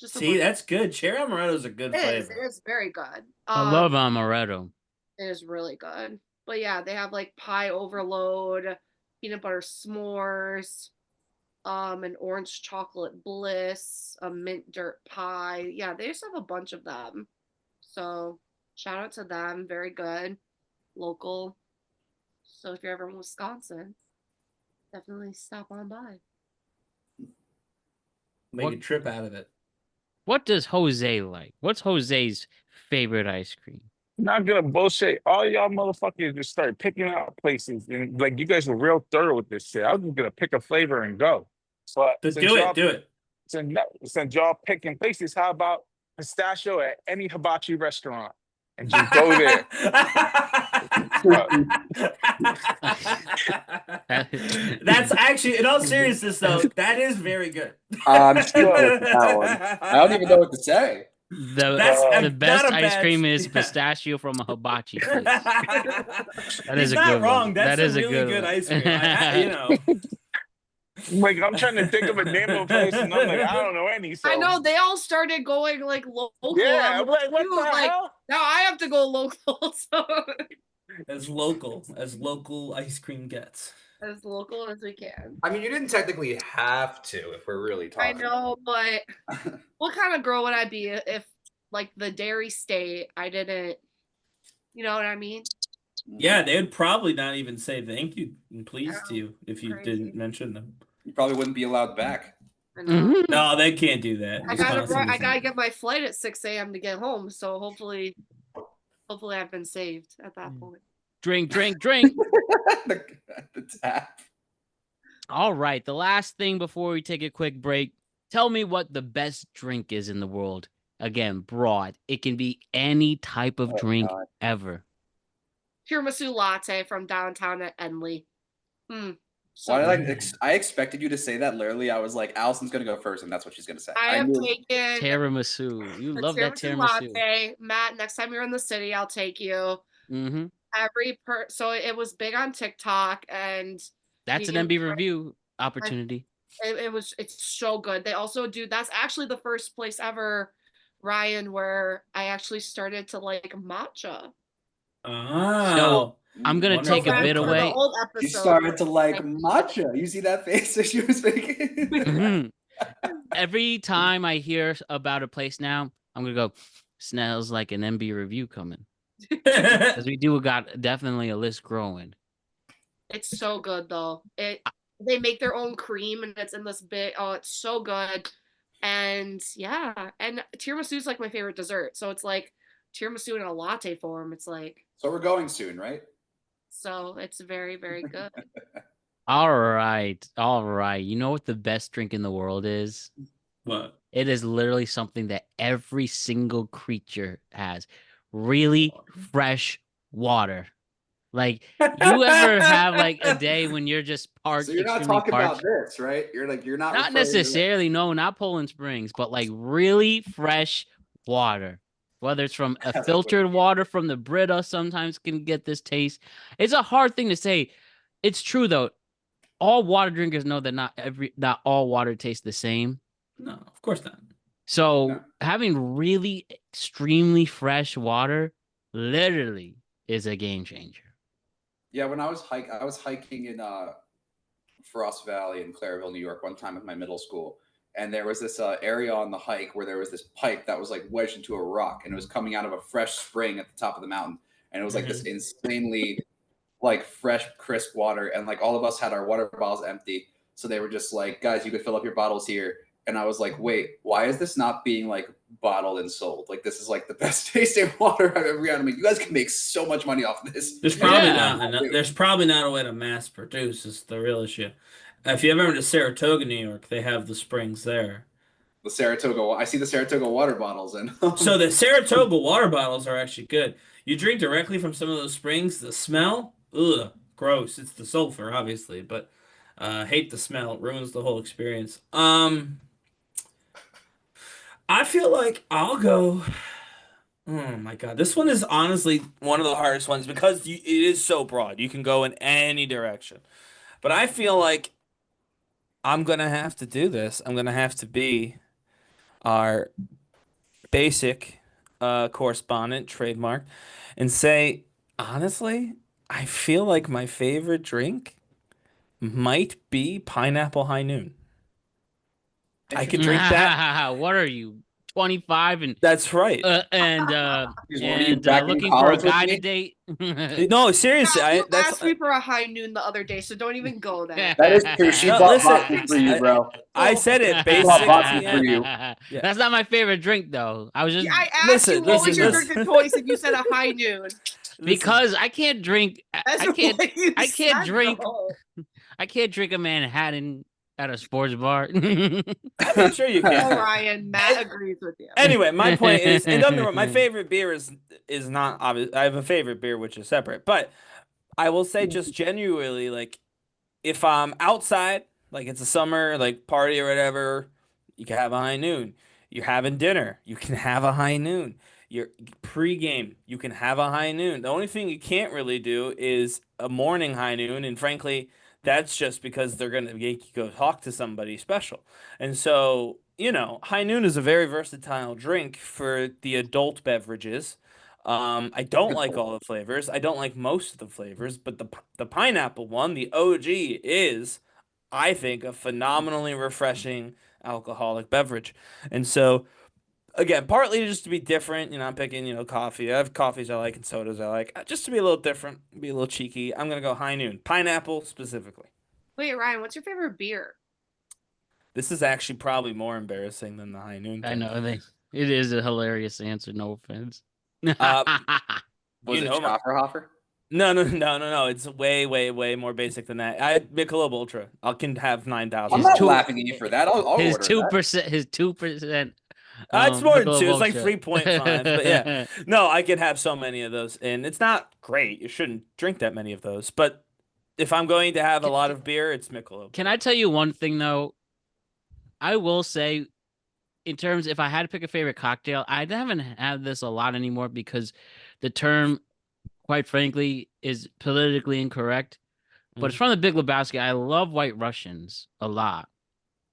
Just a See, bunch. that's good. Cherry amaretto is a good It flavor. is very good. I love amaretto. It is really good. But yeah, they have like pie overload, peanut butter s'mores, an orange chocolate bliss, a mint dirt pie. Yeah, they just have a bunch of them. So shout out to them. Very good. Local. So if you're ever in Wisconsin, definitely stop on by. Make What- a trip out of it. What does Jose like? What's Jose's favorite ice cream? Not gonna bullshit. All y'all motherfuckers just start picking out places, and like you guys were real thorough with this shit. I was just gonna pick a flavor and go. But Just since do y'all, it. Do it. since y'all picking places, how about pistachio at any hibachi restaurant and just go there? That's actually, in all seriousness, though, that is very good. I'm sure with that one. I don't even know what to say. The best not a ice bad- cream is yeah. pistachio from a hibachi place. That He's is a not good wrong. one. That's That is a a really good good one. ice cream. Like I'm trying to think of a name of a place, and I'm like, I don't know any. So I know they all started going like local. yeah, I'm I'm like, what dude, the like, hell? now I have to go local. So as local ice cream gets. as local as we can. I mean, you didn't technically have to if we're really I talking. know, but what kind of girl would I be if like the dairy state I didn't, you know what I mean? Yeah, they would probably not even say thank you and please Oh, to you if you crazy. didn't mention them. You probably wouldn't be allowed back. I know. Mhm. No, they can't do that. I gotta Wisconsin I is gotta not. get my flight at 6 a.m. to get home, so hopefully I've been saved at that point. Drink. the tap. All right. The last thing before we take a quick break, tell me what the best drink is in the world. Again, broad. It can be any type of Oh, drink God. ever. Tiramisu latte from downtown at Enley. So Why good. did I expected you to say that literally. I was like, Allison's gonna go first, and that's what she's gonna say. I have knew. taken Tiramisu. You the love that tiramisu tiramisu. latte. Matt, next time you're in the city, I'll take you. Mm-hmm. So it was big on TikTok, and That's an me and MB review opportunity. it's so good. They also do, that's actually the first place ever, Ryan, where I actually started to like matcha. Oh, I'm gonna Go take a back bit to the away. old You episode. started to like matcha. You see that face that she was making? Mhm. Every time I hear about a place now, I'm gonna go, smells like an MB review coming. Because we do got definitely a list growing. It's so good though. They make their own cream and it's in this big, oh, it's so good. And yeah, and tiramisu is like my favorite dessert. So it's like tiramisu in a latte form. It's like, So we're going soon, right? so it's very, very good. All right. All right. You know what the best drink in the world is? what? It is literally something that every single creature has. Really fresh water. Like, you ever have like a day when you're just So parched, you're not extremely talking parched? about this, right? You're not Not referring to necessarily, no, not Poland Springs, but like really fresh water. Whether it's from a Like what- filtered water from the Brita, sometimes can get this taste. It's a hard thing to say. It's true though. All water drinkers know that not all water tastes the same. No, of course not. So No. having really extremely fresh water literally is a game changer. Yeah, when I was hiking in Frost Valley in Clareville, New York, one time with my middle school, and there was this area on the hike where there was this pipe that was like wedged into a rock, and it was coming out of a fresh spring at the top of the mountain, and it was like this insanely like fresh, crisp water, and like all of us had our water bottles empty, so they were just like, guys, you could fill up your bottles here. And I was like, wait, why is this not being like bottled and sold? Like this is like the best tasting water I've ever had. I mean, you guys can make so much money off of this. There's probably Yeah. there's probably not a way to mass produce. Is the real issue. If you ever been to Saratoga, New York, they have the springs there. The Saratoga. I see the Saratoga water bottles, and So the Saratoga water bottles are actually good. You drink directly from some of those springs. The smell, ugh, gross. It's the sulfur, obviously, but hate the smell. It ruins the whole experience. I feel like I'll go. Oh my God, this one is honestly one of the hardest ones because it is so broad. You can go in any direction. But I feel like I'm gonna have to do this. I'm gonna have to be our basic correspondent trademark and say, honestly, I feel like my favorite drink might be pineapple high noon. I could drink that. What are you, 25 That's right. and What are you back in looking for a college with guy me? to date? No, seriously, Yeah, you that's asked me for a high noon the other day, so don't even go there. That is true. She No, bought listen, vodka for you, bro. I said it She bought vodka basically. for you. Yeah. That's not my favorite drink though. I was just I asked Listen, you what was listen, your listen. drink of choice, and you said a high noon. because I can't drink. That's I can't. what you I can't said, drink. though. I can't drink a Manhattan at a sports bar. I'm sure you Oh, can. Ryan, Matt agrees with you. Anyway, my point is, and don't get me wrong, my favorite beer is not obvious. I have a favorite beer which is separate, but I will say just genuinely, like, if I'm outside, like it's a summer like party or whatever, you can have a high noon. You're having dinner, you can have a high noon. Your pregame, you can have a high noon. The only thing you can't really do is a morning high noon, and frankly, that's just because they're gonna make you go talk to somebody special. And so, high noon is a very versatile drink for the adult beverages. I don't like all the flavors. I don't like most of the flavors, but the pineapple one, the OG, is, I think, a phenomenally refreshing alcoholic beverage. And so, again, partly just to be different, I'm picking, coffee. I have coffees I like and sodas I like. Just to be a little different, be a little cheeky. I'm gonna go high noon, pineapple specifically. Wait, Ryan, what's your favorite beer? This is actually probably more embarrassing than the high noon I thing. know it is a hilarious answer. No offense. Was You it know my- Schafferhofer? No. It's way, way, way more basic than that. I Michelob Ultra. I can have 9,000. I'm His not two- laughing at you for that. I'll his order 2%. His 2%. It's more than 2. It's like Michelob 3.5. But yeah, no, I can have so many of those, and it's not great. You shouldn't drink that many of those. But if I'm going to have a lot of beer, it's Michelob. Can I tell you one thing though? I will say, in terms, if I had to pick a favorite cocktail, I haven't had this a lot anymore because the term quite frankly, is politically incorrect. But it's from the Big Lebowski. I love White Russians a lot,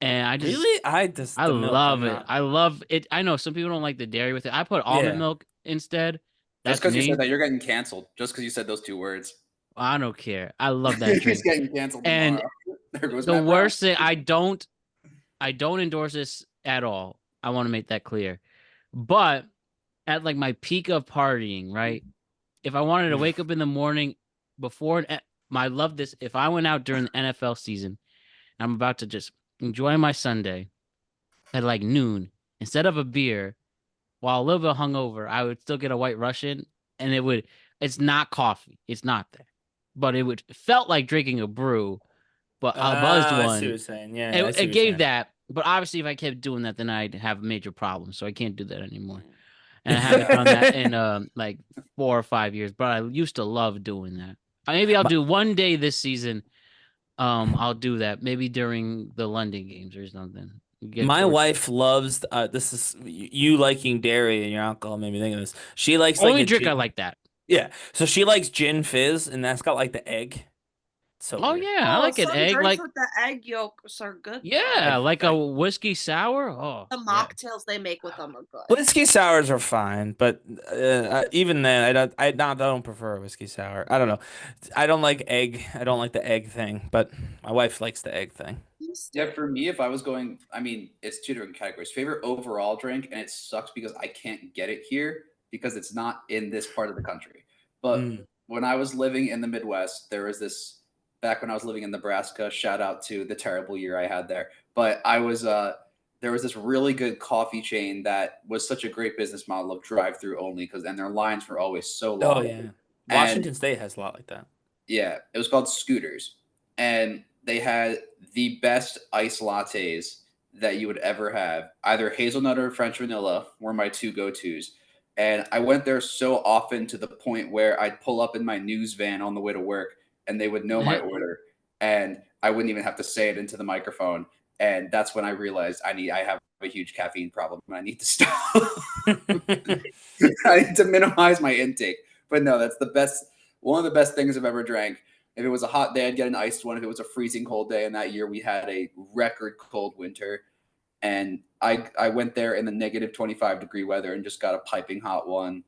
and Really? I The milk. love I'm it. not. I love it. I know some people don't like the dairy with it. I put almond Yeah. milk instead. Just That's because you me. said that, you're getting canceled. Just because you said those 2 words. I don't care. I love that He's drink. getting canceled And tomorrow. There goes the Matt Brown. worst thing, I don't endorse this at all. I want to make that clear. But at like my peak of partying, right? If I wanted to wake up in the morning before I love this. If I went out during the NFL season, I'm about to just enjoy my Sunday at like noon, instead of a beer, while a little bit hungover, I would still get a White Russian, and it's not coffee. It's not that. But it felt like drinking a brew, but a buzzed I see what one. you're saying. Yeah, I It see what you're gave saying. that, but obviously if I kept doing that, then I'd have major problems. So I can't do that anymore. And I haven't done that in like 4 or 5 years, but I used to love doing that. Maybe I'll do one day this season. I'll do that maybe during the London games or something. My wife loves this is you liking dairy and your alcohol made me think of this. She likes like Only a drink I gin. like that. Yeah. So she likes gin fizz and that's got like the egg. So Oh weird. yeah, I Oh, like an some egg. drinks Like with the egg yolks are good. yeah, like I- a whiskey sour. Oh, The yeah. mocktails they make with them are good. Whiskey sours are fine, but even then, I don't prefer a whiskey sour. I don't know. I don't like egg. I don't like the egg thing, but my wife likes the egg thing. Yeah, for me, if I was going, I mean, it's 2 different categories. Favorite overall drink, and it sucks because I can't get it here because it's not in this part of the country. But when I was living in the Midwest, there was this, back when I was living in Nebraska, shout out to the terrible year I had there. But there was this really good coffee chain that was such a great business model of drive-through only and their lines were always so long. Oh yeah, Washington State has a lot like that. Yeah, it was called Scooters, and they had the best iced lattes that you would ever have. Either hazelnut or French vanilla were my 2 go-tos. And I went there so often to the point where I'd pull up in my news van on the way to work and they would know my order and I wouldn't even have to say it into the microphone. And that's when I realized I have a huge caffeine problem and I need to stop. I need to minimize my intake. But no, that's one of the best things I've ever drank. If it was a hot day, I'd get an iced one. If it was a freezing cold day, and that year we had a record cold winter, and I went there in the negative 25-degree weather and just got a piping hot one.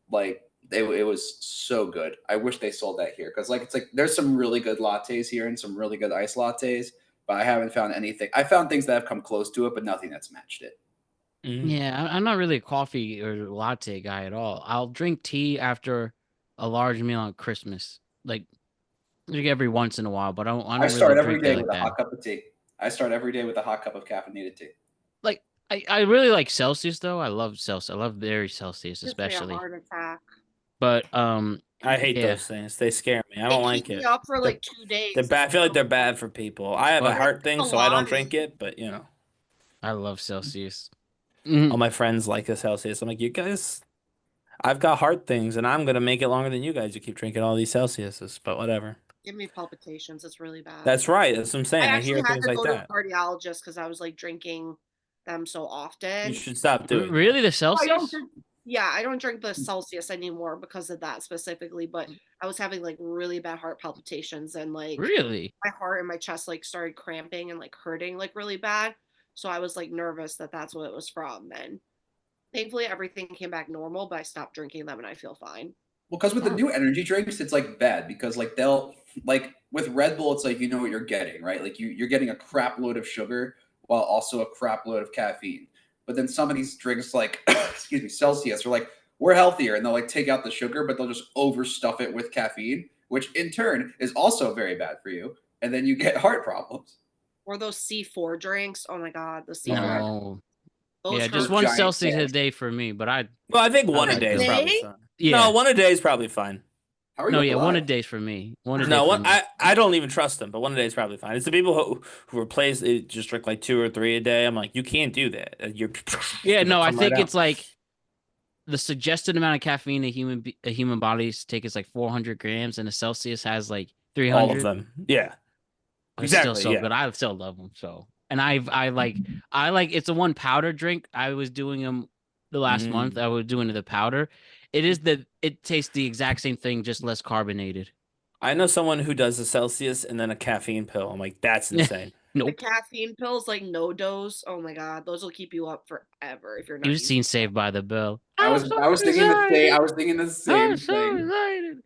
Like it was so good. I wish they sold that here because it's like there's some really good lattes here and some really good iced lattes, but I haven't found anything. I found things that have come close to it, but nothing that's matched it. Yeah, I'm not really a coffee or latte guy at all. I'll drink tea after a large meal on Christmas, like every once in a while. But I don't start really every drink day it like with a that. hot cup of tea. I start every day with a hot cup of caffeinated tea. Like I really like Celsius though. I love Celsius. I love berry Celsius Gives me a especially. heart attack. But I hate yeah. those things. They scare me. I They don't keep like me it. up for like 2 days. They're bad. I feel like they're bad for people. I have a But heart thing, so I don't drink it. But I love Celsius. all my friends like the Celsius. I'm like, you guys, I've got heart things, and I'm gonna make it longer than you guys. You keep drinking all these Celsiuses, but whatever. Give me palpitations. It's really bad. That's right. That's what I'm I saying. I actually hear had things to like go to a that. cardiologist because I was like drinking them so often. You should stop doing that. Really, the I don't Celsius? drink, yeah, I don't drink the Celsius anymore because of that specifically, but I was having like really bad heart palpitations and like Really? my heart and my chest like started cramping and like hurting like really bad. So I was like nervous that that's what it was from. And thankfully everything came back normal, but I stopped drinking them and I feel fine. Well, because with the new energy drinks, it's like bad because like they'll like with Red Bull, it's like you know what you're getting, right? Like you're getting a crap load of sugar while also a crap load of caffeine. But then some of these drinks, like excuse me, Celsius, are like we're healthier, and they'll like take out the sugar, but they'll just overstuff it with caffeine, which in turn is also very bad for you, and then you get heart problems. Or those C4 drinks. Oh my god, the C4. No. Those Yeah, just hurt. one giant Celsius a cans. day for me, but Well, I think one a like day is them. probably Day? fine. Yeah. No, one a day is probably fine. How are you No, yeah, one a alive? day's for me. One a day No, for one, me. I don't even trust them, but one a day is probably fine. It's the people who replace it, just drink like 2 or 3 a day. I'm like, you can't do that. You're Yeah, no, I come think right it's like the suggested amount of caffeine a human bodies take is like 400 grams, and a Celsius has like out. 300. All of them. Yeah. It's Exactly, still so yeah. good. I still love them so. And I like it's a one powder drink. I was doing them the last month. I was doing the powder. It tastes the exact same thing, just less carbonated. I know someone who does a Celsius and then a caffeine pill. I'm like, that's insane. The Nope. caffeine pills, like no dose. Oh my god, those will keep you up forever if you're not. You've using seen them. Saved by the Bell. I was thinking the same. I was thinking the same I'm so thing. excited.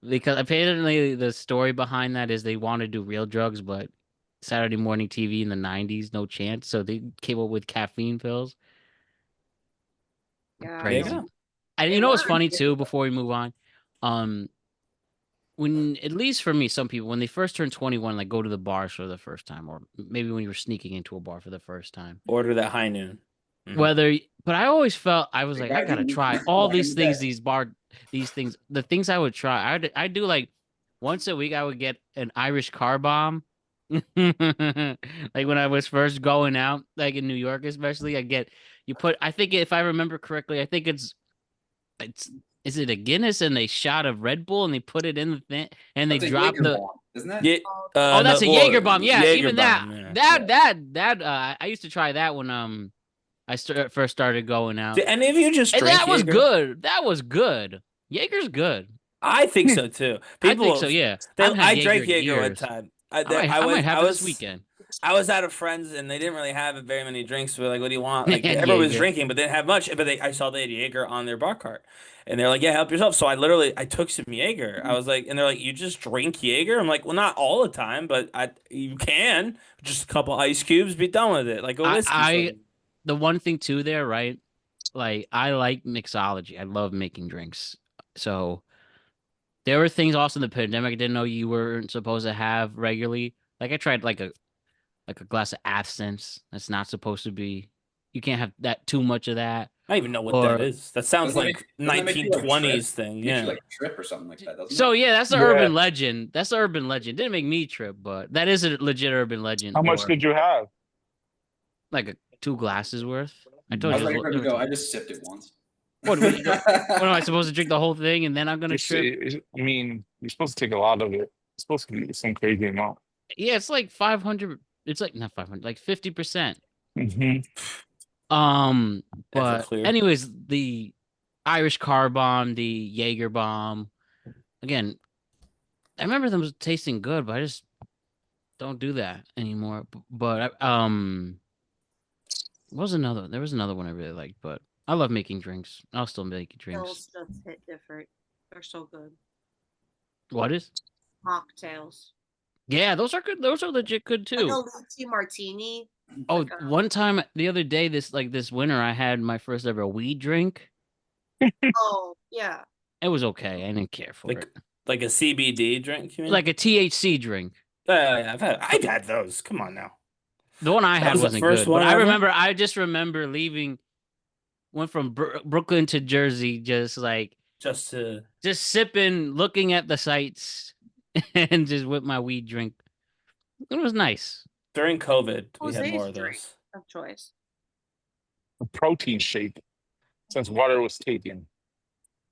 Because apparently the story behind that is they want to do real drugs, but Saturday morning TV in the 90s, no chance. So they came up with caffeine pills. Yeah, There you Crazy. go. And It you know what's works. funny too, before we move on? When, at least for me, some people, when they first turn 21, like go to the bars for the first time, or maybe when you were sneaking into a bar for the first time. Order that high noon. But I always felt, I was The like, guy I gotta who- try all why these is things, that? these things, the things I would try. I'd do like once a week, I would get an Irish car bomb. Like when I was first going out, like in New York, especially, I think if I remember correctly, I think it's, is it a Guinness and a shot of Red Bull and they put it in the thing and they That's a drop Jaeger the. bomb, isn't it? Yeah. Oh, that's a Jaeger bomb. Yeah, Jaeger even bomb, that. I used to try that when I first started going out. Do any of you just And drink that was Jaeger? good. That was good. Jaeger's good. I think so too. I think so. Yeah. I've had I Jaeger drank in Jaeger one years. time. I might have it this weekend. I was out of friends and they didn't really have very many drinks. We were like, "What do you want?" Like everyone was Jaeger. drinking, but they didn't have much. But I saw they had Jaeger on their bar cart, and they're like, "Yeah, help yourself." So I took some Jaeger. I was like, and they're like, "You just drink Jaeger?" I'm like, "Well, not all the time, but you can just a couple ice cubes, be done with it, like a whiskey." The one thing too there, right? Like I like mixology. I love making drinks. So there were things also in the pandemic I didn't know you weren't supposed to have regularly. Like I tried like a glass of absinthe. That's not supposed to be. You can't have that too much of that. I don't even know what that is. That sounds Doesn't like that make you, like, 1920s trip? thing. Makes you, Yeah. like trip or something like that, doesn't So it? yeah, that's the Yeah. urban legend. That's the urban legend. Didn't make me trip, but that is a legit urban legend. How much Or did you have? like 2 glasses worth? I I told was you. like, to go. I just sipped it once. What am I supposed to drink the whole thing and then I'm gonna trip? I mean, you're supposed to take a lot of it. It's supposed to be some crazy amount. Yeah, it's like 500. It's like not 500, like 50%. Mm-hmm. But clear. anyways, the Irish car bomb, the Jaeger bomb. Again, I remember them tasting good, but I just don't do that anymore. But there was another one I really liked, but I love making drinks. I'll still make drinks. Pills just hit different. They're so good. What is? Mocktails. Yeah, those are good. Those are legit good too. Like a lychee martini. Oh, Like one time the other day, this winter, I had my first ever weed drink. oh yeah. It was okay. I didn't care for it. Like a CBD drink, you mean? Like a THC drink. Yeah, I've had those. Come on now. The one I That had was the wasn't first good. one But ever? I just remember leaving, went from Brooklyn to Jersey, just sipping, looking at the sights, and just with my weed drink. It was nice. During COVID, we had Jose's more of drink those. of choice. A protein shake, since water was taken.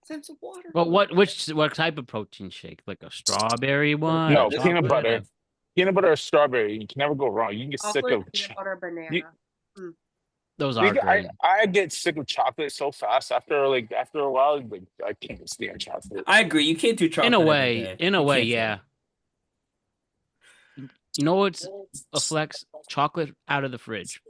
Sense of water. But what type of protein shake? Like a strawberry one? No, A peanut chocolate? butter. Peanut butter or strawberry. You can never go wrong. You can get sick Chocolate, of. peanut butter, banana. You- Those are great. I get sick of chocolate so fast after a while. Like, I can't stand chocolate. I agree. You can't do chocolate In a every way, day. in a You way, can't do yeah. You know what's a flex? Chocolate out of the fridge.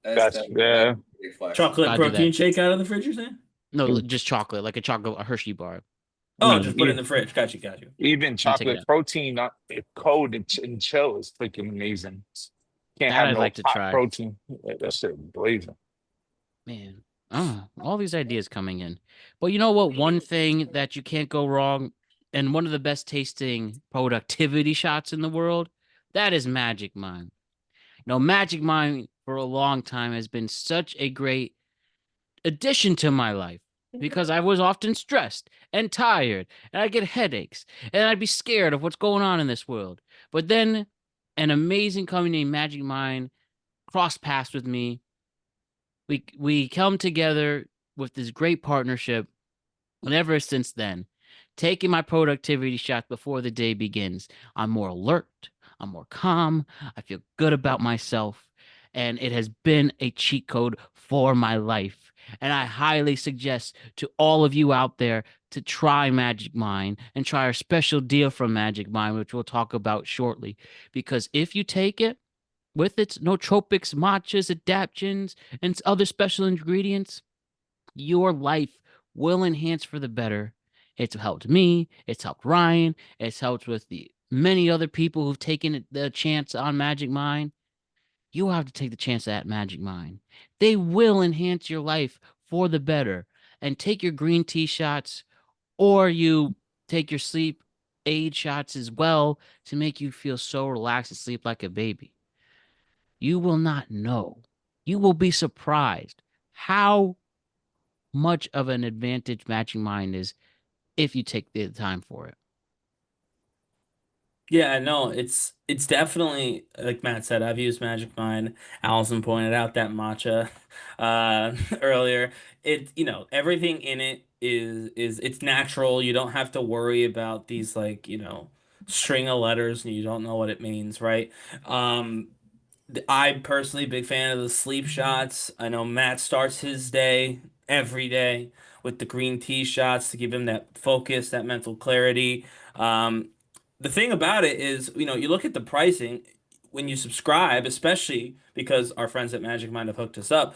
That's yeah. a big flex. Chocolate Gotta do protein that. shake out of the fridge, you're saying? No, just chocolate, like a Hershey bar. Oh, just put it in the fridge. Got you. Even take it chocolate out. protein, cold and chill is freaking amazing. Can't That have I'd no like to hot try. protein. Yeah, that shit blazing. Man, all these ideas coming in. But you know what? One thing that you can't go wrong, and one of the best tasting productivity shots in the world, that is Magic Mind. Magic Mind for a long time has been such a great addition to my life because I was often stressed and tired, and I'd get headaches, and I'd be scared of what's going on in this world. But then an amazing company named Magic Mind crossed paths with me. We come together with this great partnership, and ever since then, taking my productivity shot before the day begins, I'm more alert, I'm more calm, I feel good about myself, and it has been a cheat code for my life. And I highly suggest to all of you out there to try Magic Mind and try our special deal from Magic Mind, which we'll talk about shortly. Because if you take it with its nootropics, matchas, adaptogens, and other special ingredients, your life will enhance for the better. It's helped me. It's helped Ryan. It's helped with the many other people who've taken the chance on Magic Mind. You have to take the chance at Magic Mind. They will enhance your life for the better. And take your green tea shots, or you take your sleep aid shots as well to make you feel so relaxed and sleep like a baby. You will not know. You will be surprised how much of an advantage Magic Mind is if you take the time for it. Yeah, no, it's definitely like Matt said. I've used Magic Mind. Allison pointed out that matcha earlier. Everything in it is it's natural. You don't have to worry about these like string of letters and you don't know what it means, right? Um, I'm personally a big fan of the sleep shots. I know Matt starts his day every day with the green tea shots to give him that focus, that mental clarity. Um, the thing about it is, you look at the pricing when you subscribe, especially because our friends at Magic Mind have hooked us up.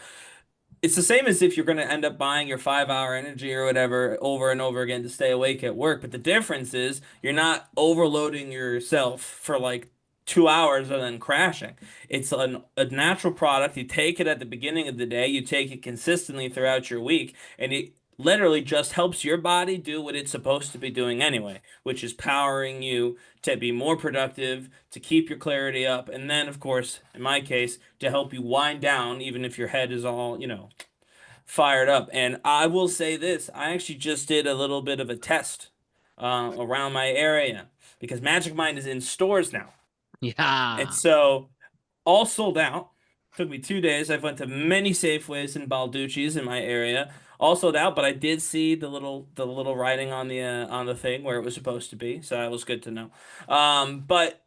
It's the same as if you're going to end up buying your 5 hour energy or whatever over and over again to stay awake at work. But the difference is you're not overloading yourself for like 2 hours and then crashing. It's a natural product. You take it at the beginning of the day, you take it consistently throughout your week, and it literally just helps your body do what it's supposed to be doing anyway, which is powering you to be more productive, to keep your clarity up, and then, of course, in my case, to help you wind down, even if your head is all, fired up. And I will say this, I actually just did a little bit of a test around my area because Magic Mind is in stores now. And Yeah. so all sold out. Took me 2 days. I've went to many Safeways and Balducci's in my area. All sold out, but I did see the little writing on the thing where it was supposed to be, so that was good to know. But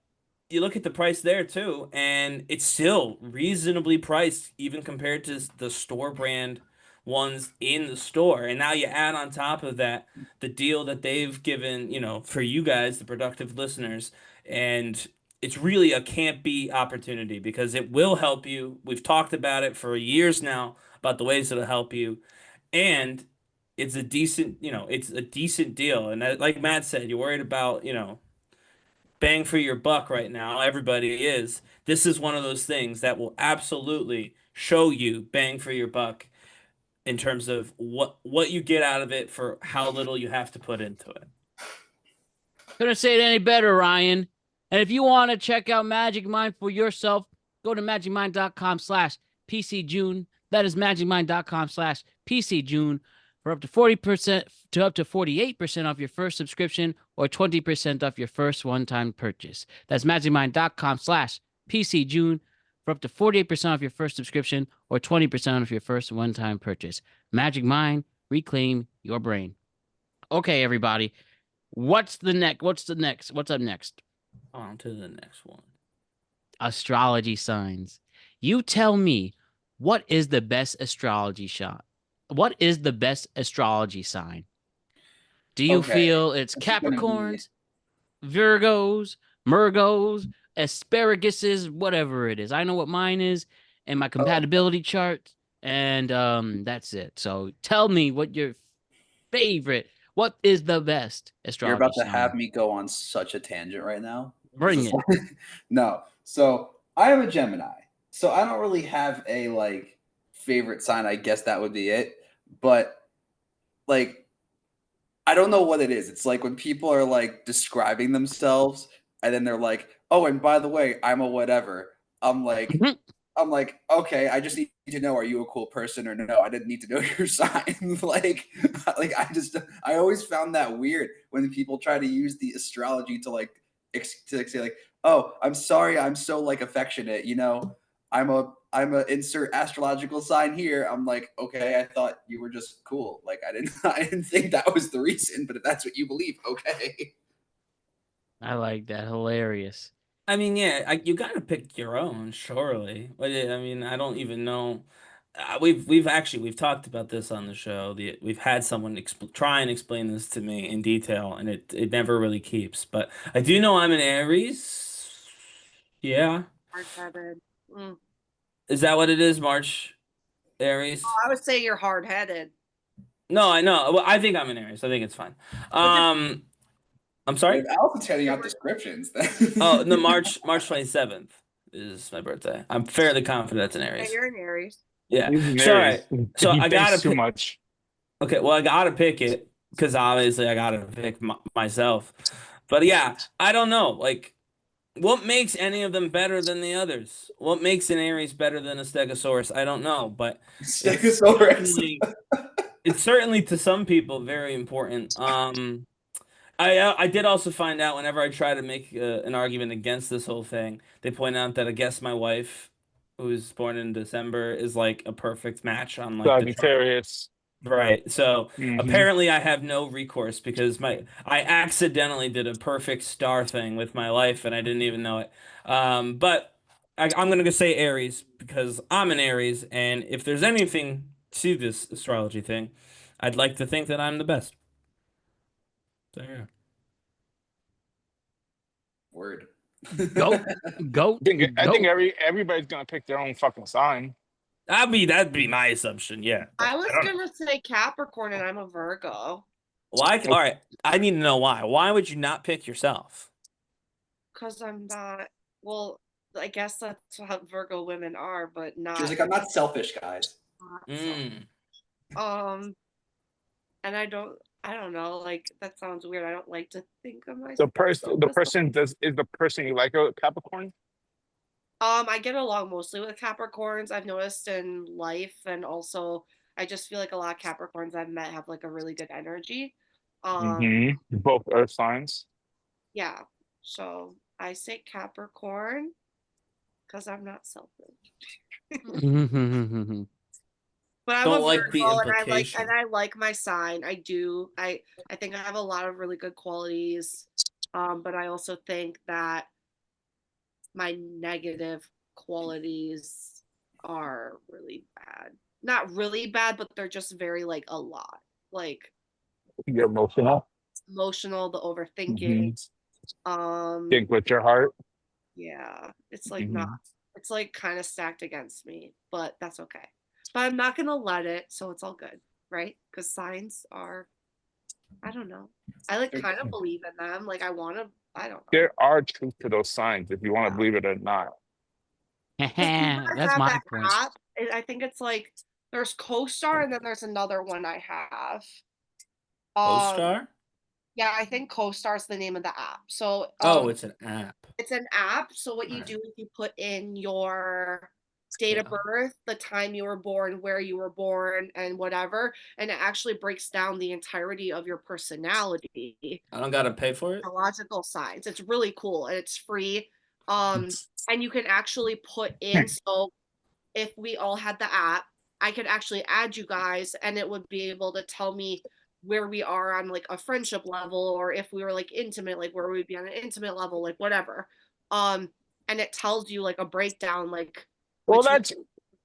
you look at the price there too, and it's still reasonably priced even compared to the store brand ones in the store. And now you add on top of that the deal that they've given, for you guys, the productive listeners, and it's really a can't beat opportunity because it will help you. We've talked about it for years now about the ways it'll help you, and it's a decent deal. And like Matt said, you're worried about, bang for your buck right now. Everybody is. This is one of those things that will absolutely show you bang for your buck in terms of what you get out of it for how little you have to put into it. Couldn't say it any better, Ryan. And if you want to check out Magic Mind for yourself, go to magicmind.com/PCJune. That is magicmind.com/PCJune for up to 40% to up to 48% off your first subscription or 20% off your first one-time purchase. That's magicmind.com/PCJune for up to 48% off your first subscription or 20% off your first one-time purchase. Magic Mind, reclaim your brain. Okay, everybody. What's the next? What's up next? On to the next one. Astrology signs. You tell me, what is the best astrology shot? What is the best astrology sign? Do you Okay, feel it's this is gonna be- Capricorns, Virgos, Mergos, asparaguses, whatever it is? I know what mine is and my compatibility chart, and that's it. So tell me what your favorite. What is the best You're astrology about to have sign? me go on such a tangent right now. Bring it. No. So I am a Gemini. So I don't really have a like favorite sign. I guess that would be it. But like I don't know what it is. It's like when people are like describing themselves and then they're like, "Oh, and by the way, I'm a whatever." I'm like I'm like, "Okay, I just need to know, are you a cool person or no? I didn't need to know your sign." like I always found that weird when people try to use the astrology to like to say like, "Oh, I'm sorry, I'm so like affectionate, I'm a insert astrological sign here." I'm like, "Okay, I thought you were just cool." Like I didn't think that was the reason, but if that's what you believe, okay. I like that. Hilarious. I mean, yeah, you gotta pick your own, surely. But I mean, I don't even know. we've talked about this on the show. We've had someone try and explain this to me in detail, and it never really keeps. But I do know I'm an Aries. Yeah, Hard-headed. Mm. is that what it is, March? Aries? I would say you're hard-headed. No, I know. Well, I think I'm an Aries. I think it's fine. I'm sorry. If Alpha's handing out descriptions, then Oh, no, March 27th is my birthday. I'm fairly confident it's an Yeah, Aries. you're an Aries. Yeah. He's an So, all Aries. right. So He I thinks gotta too pick. much. Okay, well, I gotta pick it because obviously I gotta pick myself. But yeah, I don't know. Like, what makes any of them better than the others? What makes an Aries better than a Stegosaurus? I don't know, but it's Stegosaurus. certainly, it's certainly to some people very important. I did also find out whenever I try to make an argument against this whole thing, they point out that I guess my wife, who's born in December, is like a perfect match on like the chart. Sagittarius. Right. So Hmm. apparently I have no recourse because my I accidentally did a perfect star thing with my life and I didn't even know it. But I'm gonna go say Aries because I'm an Aries, and if there's anything to this astrology thing, I'd like to think that I'm the best. So yeah. Word. Goat, goat, I think goat. everybody's gonna pick their own fucking sign. That'd be my assumption, yeah. But I was I don't know. gonna say Capricorn, and I'm a Virgo. Why? All right, I need to know why. Why would you not pick yourself? Because I'm not. Well, I guess that's what Virgo women are, but She was not. like, I'm not selfish, guys. not so. Mm. And I don't know. Like that sounds weird. I don't like to think of The myself. person is the person you like a Capricorn. I get along mostly with Capricorns. I've noticed in life, and also I just feel like a lot of Capricorns I've met have like a really good energy. Both Earth signs. Yeah. So I say Capricorn because I'm not selfish. But I'm a Don't like the Virgo, and implication. I like my sign. I do. I think I have a lot of really good qualities. But I also think that my negative qualities are really bad. Not really bad, but they're just very like a lot. Like You're emotional. emotional, the overthinking. Think with your heart. Yeah. It's like not it's like kind of stacked against me, but that's okay. But I'm not gonna let it, so it's all good, right? Because signs are I don't know. I like kind of believe in them. Like I don't know. There are truth to those signs, if you want to believe it or not. If you ever That's have my that point. app, I think it's like there's CoStar and then there's another one I have. Co-star? Yeah, I think CoStar is the name of the app. So Oh, it's an app. it's an app. So what you Alright. do is you put in your date of birth, the time you were born, where you were born, and whatever, and it actually breaks down the entirety of your personality, I don't gotta pay for it. astrological signs. It's really cool and it's free. And you can actually put in, so if we all had the app, I could actually add you guys and it would be able to tell me where we are on like a friendship level, or if we were like intimate, like where we'd be on an intimate level, like whatever. And it tells you like a breakdown, like Well, between that's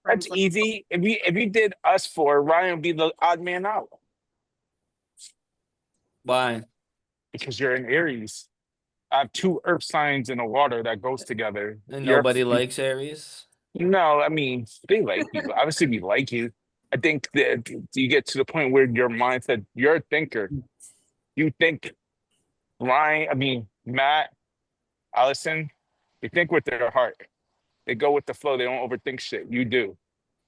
friends. Like, easy. If you did us four, Ryan would be the odd man out Why? because you're an Aries. I have two Earth signs in the water that goes together. And nobody likes Aries. No, I mean they like you. Obviously, we like you. I think that you get to the point where your mindset, you're a thinker. You think Ryan, I mean Matt, Allison, they think with their heart. They go with the flow. They don't overthink shit. You do.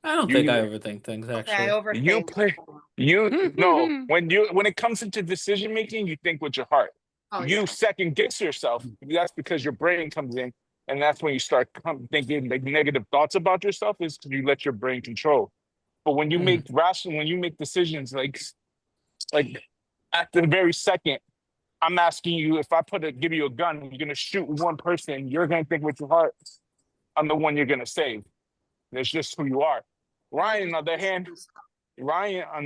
I don't think I overthink things okay, I actually. You overthink. play. You no. When it comes into decision making, you think with your heart. Oh, You yeah. second guess yourself. That's because your brain comes in, and that's when you start thinking like negative thoughts about yourself. Is because you let your brain control. But when you make rational, when you make decisions like at the very second, I'm asking you if I give you a gun, you're gonna shoot one person. You're gonna think with your heart. I'm the one you're gonna save. That's just who you are. Ryan, on the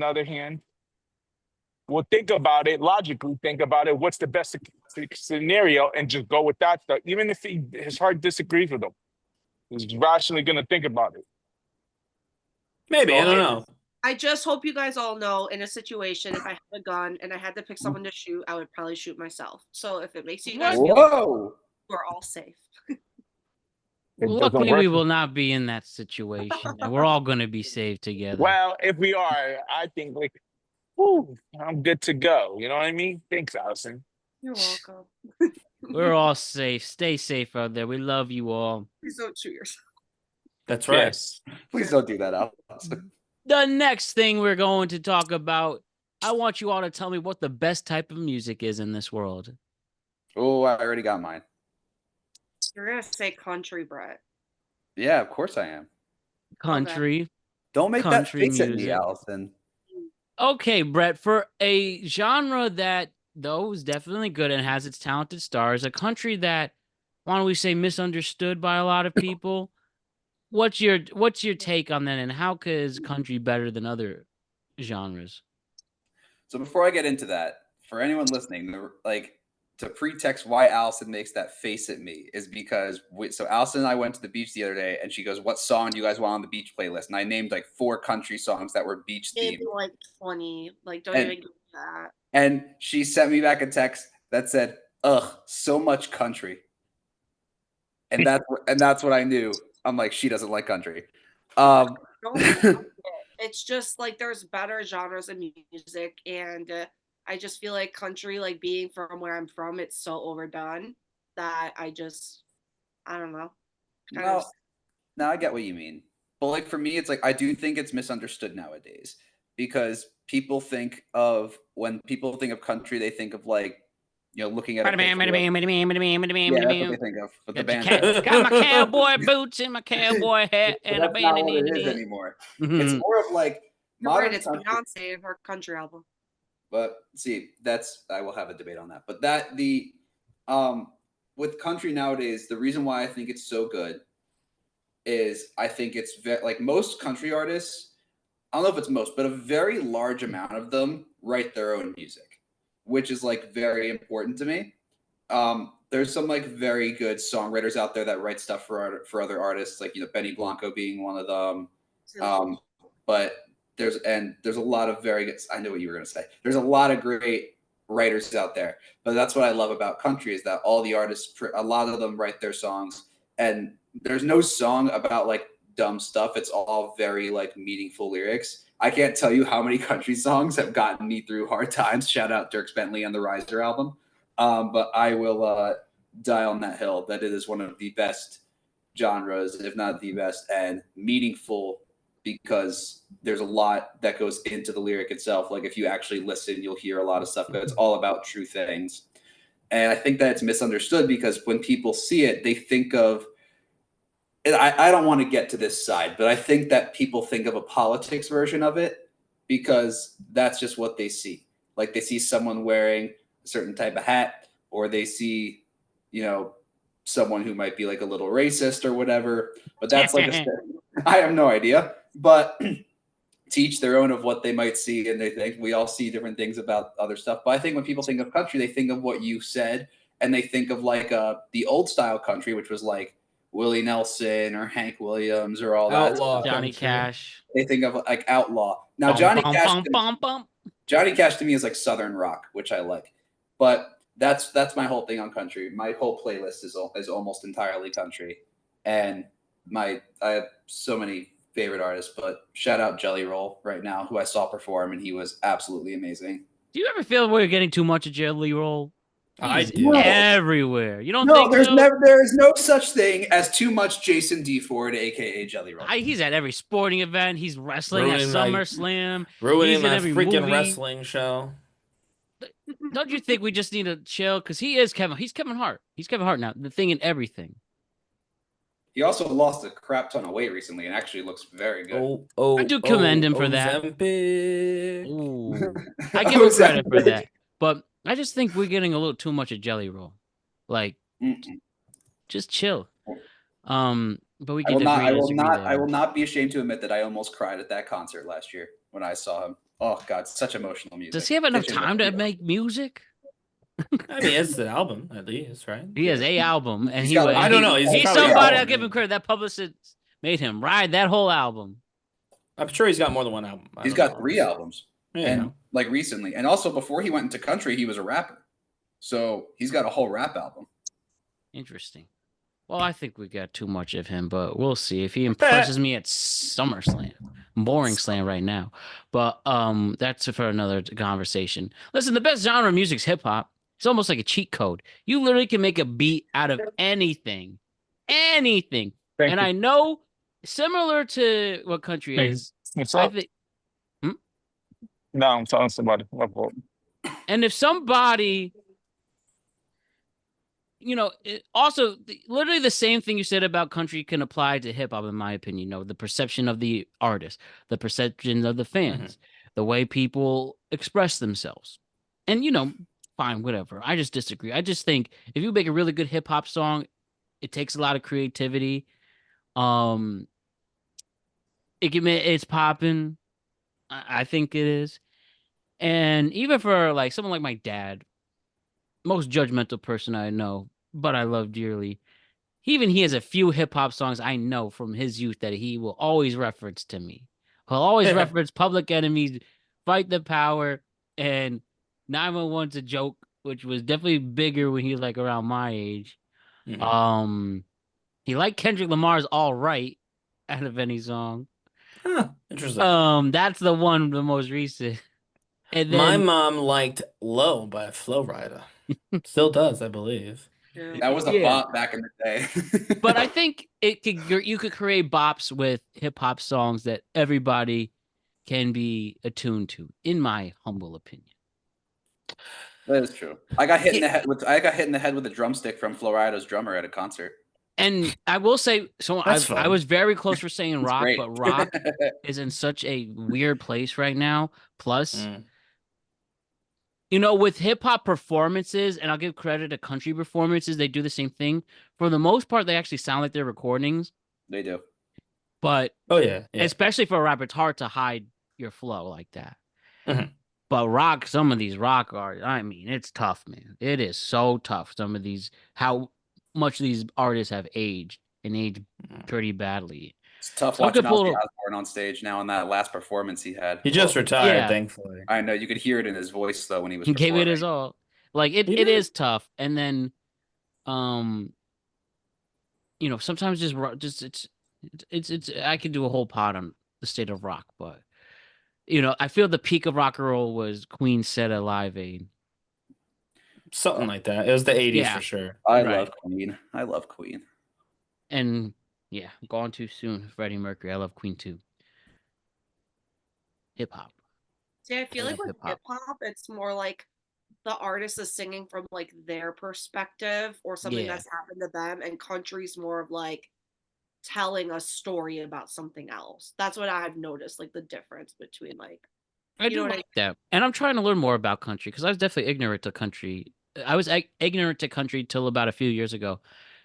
other hand, will think about it logically. Think about it. What's the best scenario, and just go with that stuff. Even if his heart disagrees with him, he's rationally gonna think about it. Maybe, I don't know. I just hope you guys all know, in a situation, if I had a gun and I had to pick someone to shoot, I would probably shoot myself. So if it makes you guys feel like Whoa. we're all safe. It doesn't Luckily, we work. will not be in that situation, and we're all going to be safe together. Well, if we are, I think like, whew, I'm good to go. You know what I mean? Thanks, Allison. You're welcome. We're all safe. Stay safe out there. We love you all. Please don't shoot yourself. That's right. Yes. Please don't do that, Allison. The next thing we're going to talk about, I want you all to tell me what the best type of music is in this world. Oh, I already got mine. You're gonna say country, Brett. Yeah, of course I am. Country. Don't make Country that face at me, music. Allison. Okay, Brett, for a genre that, though, is definitely good and has its talented stars, a country that, why don't we say, misunderstood by a lot of people, what's your take on that, and how is country better than other genres? So before I get into that, for anyone listening, to pretext why Allison makes that face at me is because so Allison and I went to the beach the other day, and she goes, "What song do you guys want on the beach playlist?" And I named like 4 country songs that were beach themed. Maybe like 20. Like, don't even do that. And she sent me back a text that said, "Ugh, so much country." And that's what I knew. I'm like, she doesn't like country. Don't like it. It's just like there's better genres of music, and I just feel like country, like being from where I'm from, it's so overdone that I don't know. No, I get what you mean. But like for me, it's like I do think it's misunderstood nowadays because when people think of country, they think of like, looking at a picture. Yeah, that's what they think of. But the band got my cowboy boots and my cowboy hat and a that's not what it is anymore. It's more of like modern It's country. Beyonce and her country album. But see, I will have a debate on that. But with country nowadays, the reason why I think it's so good is I think it's like most country artists. I don't know if it's most, but a very large amount of them write their own music, which is like very important to me. There's some like very good songwriters out there that write stuff for other artists, like Benny Blanco being one of them. But there's a lot of very good. I know what you were gonna say. There's a lot of great writers out there, but that's what I love about country is that all the artists, a lot of them write their songs, and there's no song about like dumb stuff. It's all very like meaningful lyrics. I can't tell you how many country songs have gotten me through hard times. Shout out Dierks Bentley and the Riser album. But I will die on that hill that it is one of the best genres, if not the best, and meaningful because there's a lot that goes into the lyric itself. Like if you actually listen, you'll hear a lot of stuff that's all about true things. And I think that it's misunderstood because when people see it, they think of, and I don't want to get to this side, but I think that people think of a politics version of it because that's just what they see. Like they see someone wearing a certain type of hat, or they see, someone who might be like a little racist or whatever. But that's like I have no idea. But teach their own of what they might see, and they think we all see different things about other stuff. But I think when people think of country, they think of what you said, and they think of like the old style country, which was like Willie Nelson or Hank Williams or all that. Outlaw Johnny country. Cash. They think of like outlaw. Now Johnny Cash to me is like Southern rock, which I like. But that's my whole thing on country. My whole playlist is almost entirely country, and I have so many favorite artists. But shout out Jelly Roll right now, who I saw perform, and he was absolutely amazing. Do you ever feel we're getting too much of Jelly Roll? I He's do. everywhere. You don't No, think there's so? there is no such thing as too much Jason D. Ford, aka Jelly Roll. He's at every sporting event. He's wrestling at Ruining my- SummerSlam. Ruining He's in my every freaking movie. wrestling show. Don't you think we just need to chill? Because he's Kevin Hart. He's Kevin Hart now. The thing in everything. He also lost a crap ton of weight recently and actually looks very good. I do commend him for that. Ozempic. Ooh. I give him credit for that. But I just think we're getting a little too much of Jelly Roll. Like, just chill. But we I can will not be ashamed to admit that I almost cried at that concert last year when I saw him. Oh God, such emotional music. Does he have enough time to make music? I mean, it's the album at least, right? He has a album, and I don't know. He's probably somebody. got I'll give him credit. That publicist made him ride that whole album. I'm sure he's got more than one album. He's got 3 albums. Yeah. And like recently. And also before he went into country, he was a rapper. So he's got a whole rap album. Interesting. Well, I think we got too much of him, but we'll see if he impresses me at SummerSlam. I'm boring slam right now, but that's for another conversation. Listen, the best genre of music is hip hop. It's almost like a cheat code. You literally can make a beat out of anything, anything. Thank And you. I know, similar to what country Thank you. is, What's I up? think. No, I'm telling somebody. My fault. And if somebody, also literally the same thing you said about country can apply to hip hop, in my opinion. The perception of the artist, the perception of the fans, the way people express themselves. And, fine, whatever. I just disagree. I just think if you make a really good hip hop song, it takes a lot of creativity. It's popping. I think it is. And even for like someone like my dad, most judgmental person I know, but I love dearly. He has a few hip hop songs I know from his youth that he will always reference to me. He'll always reference Public Enemy's Fight the Power and 911's a Joke, which was definitely bigger when he was like around my age. He liked Kendrick Lamar's All Right out of any song. Interesting. That's the most recent. And then, my mom liked Low by Flo Rida. Still does, I believe. Yeah. That was a bop back in the day. but I think you could create bops with hip hop songs that everybody can be attuned to, in my humble opinion. That is true. I got hit in the head with a drumstick from Florida's drummer at a concert. And I will say, I was very close for saying rock, great. but rock is in such a weird place right now. Plus, with hip hop performances, and I'll give credit to country performances, they do the same thing. For the most part, they actually sound like they're recordings. They do. But especially for a rapper, it's hard to hide your flow like that. But some of these rock artists, I mean, it's tough, man. It is so tough. Some of these, how much these artists have aged and aged pretty badly. It's tough watching Ozzy Osbourne on stage now in that last performance he had. He just retired, thankfully. I know, you could hear it in his voice though when he was He gave it his all. Like it is tough. And then sometimes it's I could do a whole pod on the state of rock, but I feel the peak of rock and roll was Queen said at Live Aid. Something like that. It was the 80s for sure. I love Queen. And Gone Too Soon, Freddie Mercury. I love Queen too. Hip hop. See, I feel like with hip hop, it's more like the artist is singing from like their perspective or something that's happened to them, and country's more of like telling a story about something else. That's what I've noticed, like the difference between like. I do like that, and I'm trying to learn more about country because I was definitely ignorant to country. I was ignorant to country till about a few years ago.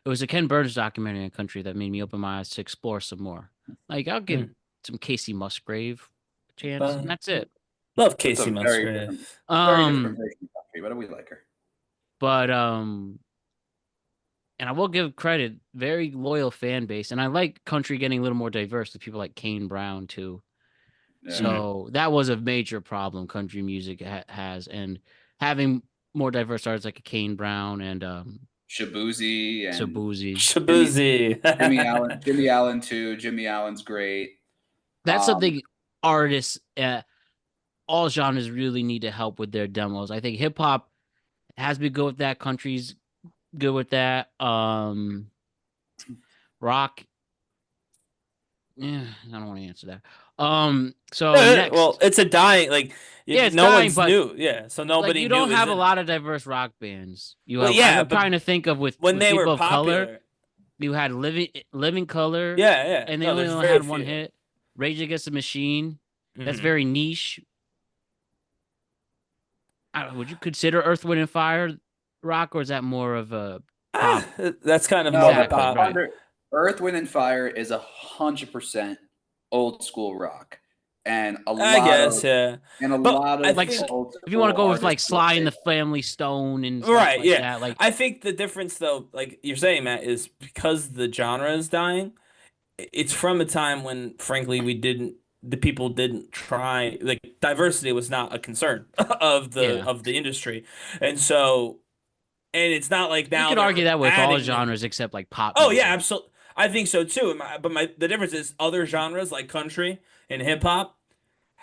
It was a Ken Burns documentary on country that made me open my eyes to explore some more. Like I'll give some Casey Musgrave a chance, and that's it. Love Casey Musgrave. But we like her. But and I will give credit, very loyal fan base, and I like country getting a little more diverse with people like Kane Brown too. Yeah. So that was a major problem country music has, and having more diverse artists like a Kane Brown and Shabuzi. Jimmy Allen too. Jimmy Allen's great. That's something artists, all genres really need to help with their demos. I think hip hop has been good with that. Country's good with that. Rock. Yeah, I don't want to answer that. So next, well, it's a dying it's no dying, one's new. Yeah, so nobody. You don't have a lot of diverse rock bands. You have. I'm trying to think of when they were popular. Color, you had Living Color. Yeah. And they only had one hit. Rage Against the Machine. That's very niche. Would you consider Earth, Wind, and Fire rock, or is that more of a pop? That's kind of more pop. Right. Earth, Wind, and Fire is 100% old school rock, and a lot of if you want to go with like Sly and the Family Stone and stuff like that, like I think the difference though, like you're saying, Matt, is because the genre is dying. It's from a time when, frankly, we didn't the people didn't try, like diversity was not a concern of Yeah. the industry. And so, and it's not like You now could they're argue that with all adding them. genres except like pop Oh yeah, music. absolutely. I think so too. But the difference is other genres like country and hip hop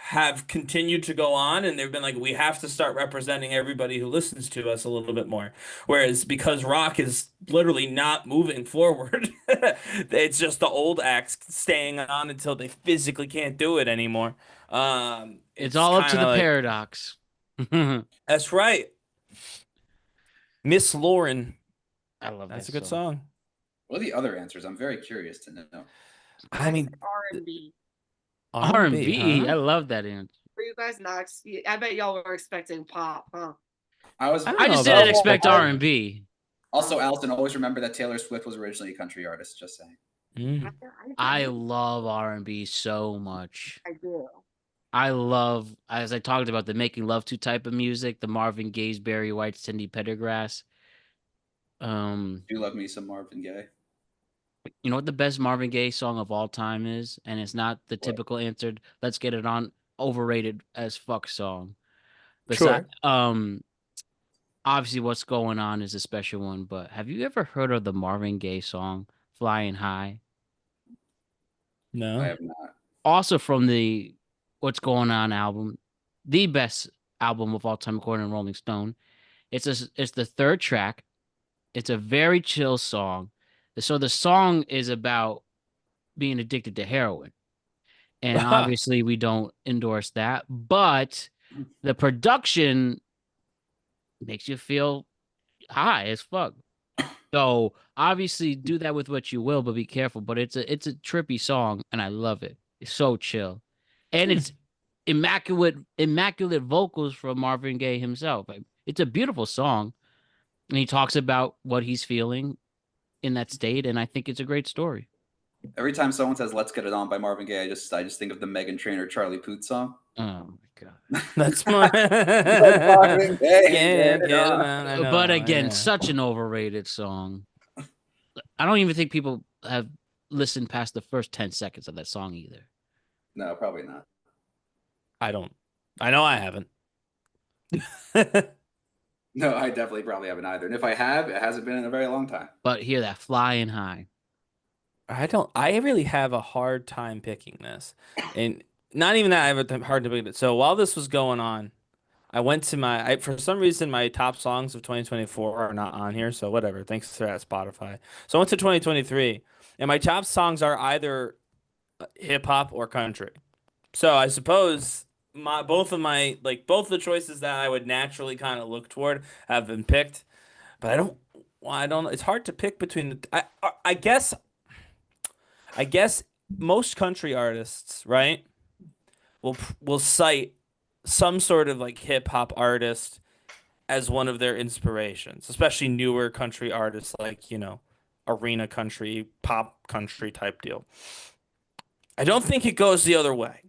have continued to go on, and they've been like, we have to start representing everybody who listens to us a little bit more. Whereas because rock is literally not moving forward, it's just the old acts staying on until they physically can't do it anymore. It's It's all up to kind the of like, paradox. that's right. Miss Lauren. I love That's that a good song. song. What are the other answers? I'm very curious to know. I mean, R&B. R&B. huh? I love that answer. Were you guys not? I bet y'all were expecting pop, huh? I was. I don't I know just about didn't that. expect R&B. Also, Allison, always remember that Taylor Swift was originally a country artist. Just saying. Mm. I love R&B so much. I do. I love, as I talked about, the making love to type of music, the Marvin Gaye's, Barry White, Cindy Pendergrass. Do love me some Marvin Gaye. You know what the best Marvin Gaye song of all time is? And it's not the typical answered, let's get it on, overrated as fuck song. Sure. Obviously What's Going On is a special one, but have you ever heard of the Marvin Gaye song, Flying High? I No. have not. Also from the What's Going On album, the best album of all time according to Rolling Stone. It's the third track. It's a very chill song. So the song is about being addicted to heroin. And obviously we don't endorse that, but the production makes you feel high as fuck. So obviously do that with what you will, but be careful. But it's a trippy song and I love it. It's so chill. And it's immaculate vocals from Marvin Gaye himself. It's a beautiful song. And he talks about what he's feeling in that state, and I think it's a great story. Every time someone says "Let's Get It On" by Marvin Gaye, I just think of the Megan Trainor Charlie Puth song. Oh my god. That's my Marvin Gaye, yeah, get it get it on. on. I know, But again, yeah. such an overrated song. I don't even think people have listened past the first 10 seconds of that song either. No, probably not. I don't. I know I haven't. No, I definitely probably haven't either. And if I have, it hasn't been in a very long time. But hear that flying high. I don't. I really have a hard time picking this, and not even that. I have a hard to pick it. So while this was going on, I went to for some reason my top songs of 2024 are not on here. So whatever. Thanks for that, Spotify. So I went to 2023, and my top songs are either hip hop or country. So I suppose both the choices that I would naturally kind of look toward have been picked, but I don't. Well, I don't. It's hard to pick between the. I guess most country artists, right, will cite some sort of like hip hop artist as one of their inspirations, especially newer country artists like, arena country, pop country type deal. I don't think it goes the other way.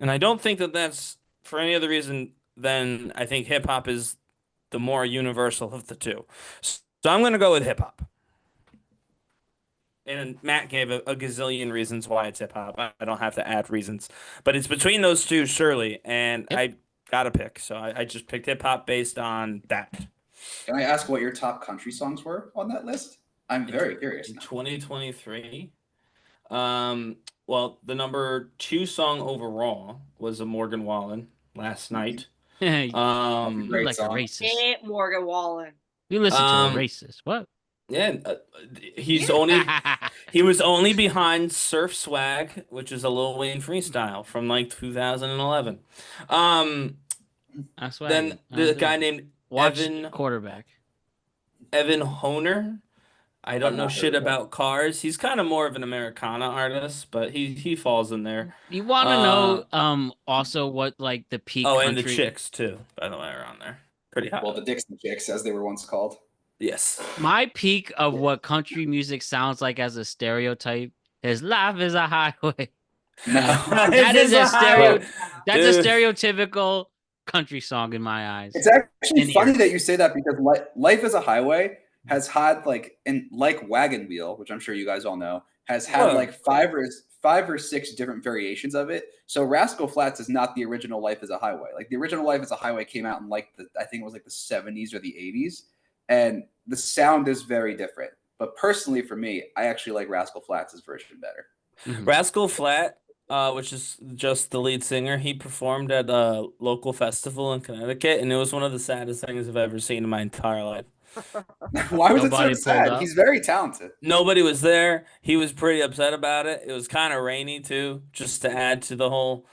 And I don't think that that's for any other reason than I think hip hop is the more universal of the two. So I'm going to go with hip hop. And Matt gave a gazillion reasons why it's hip hop. I don't have to add reasons. But it's between those two, surely. And I got to pick. So I just picked hip hop based on that. Can I ask what your top country songs were on that list? I'm very curious. In 2023. Well, the number 2 song overall was a Morgan Wallen, Last Night. You're like a song. racist. Morgan Wallen. You listen to a racist. What? Yeah, he was only behind Surf Swag, which is a Lil Wayne freestyle from like 2011. That's why. Then the guy named Evan quarterback. Evan Honer. I don't know not shit heard of about cars. He's kind of more of an Americana artist, but he falls in there. You want to know also what like the peak Oh, country... and the Chicks too, by the way, are on there. Pretty high. Well, the Dixon Chicks, as they were once called. Yes. My peak of what country music sounds like as a stereotype is "Life is a Highway." No. That is a highway. That's a stereotypical country song in my eyes. It's actually funny that you say that because Life is a Highway has had like Wagon Wheel, which I'm sure you guys all know, has had Whoa. like five or six different variations of it. So Rascal Flatts is not the original Life is a Highway. Like the original Life is a Highway came out in like I think it was like the 70s or the 80s, and the sound is very different. But personally, for me, I actually like Rascal Flatts' version better. Rascal Flat, which is just the lead singer, he performed at a local festival in Connecticut, and it was one of the saddest things I've ever seen in my entire life. Why was Nobody it so pulled sad? up? He's very talented. Nobody was there. He was pretty upset about it. It was kind of rainy too, just to add to the whole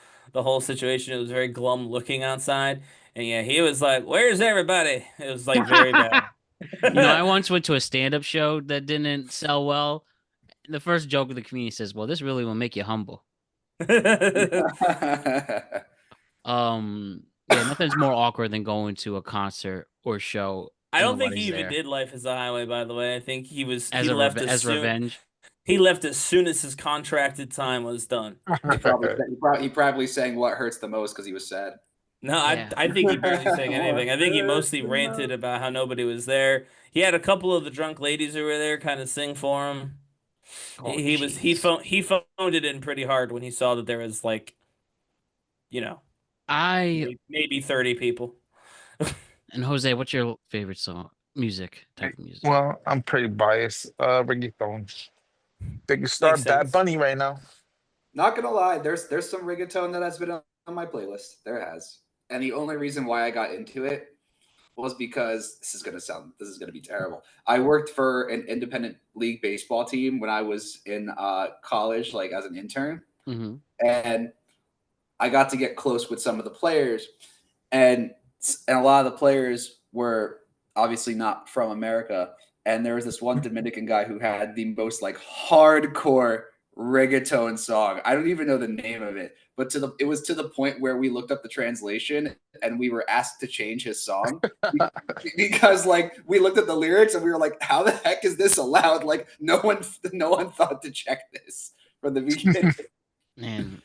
situation. It was very glum looking outside, and yeah, he was like, "Where's everybody?" It was like very bad. I once went to a stand-up show that didn't sell well. The first joke of the comedian says, "Well, this really will make you humble." Yeah, nothing's more awkward than going to a concert or show I and don't think he nobody's even there did Life is a Highway, by the way. I think he as revenge. he left as soon as his contracted time was done. He probably sang "What Hurts the Most" because he was sad. No, Yeah. I think he barely sang anything. I think he mostly ranted about how nobody was there. He had a couple of the drunk ladies who were there kind of sing for him. Oh, He phoned it in pretty hard when he saw that there was like, I maybe 30 people. and Jose, what's your favorite type of music? Well, I'm pretty biased. Reggaeton. They can start Makes Bad sense. Bunny right now. Not gonna lie, there's some reggaeton that has been on my playlist. There has, and the only reason why I got into it was because this is gonna be terrible. I worked for an independent league baseball team when I was in college, like as an intern, and I got to get close with some of the players, and a lot of the players were obviously not from America. And there was this one Dominican guy who had the most like hardcore reggaeton song. I don't even know the name of it, but it was to the point where we looked up the translation and we were asked to change his song because like we looked at the lyrics and we were like, how the heck is this allowed? Like no one thought to check this from the beginning. Man,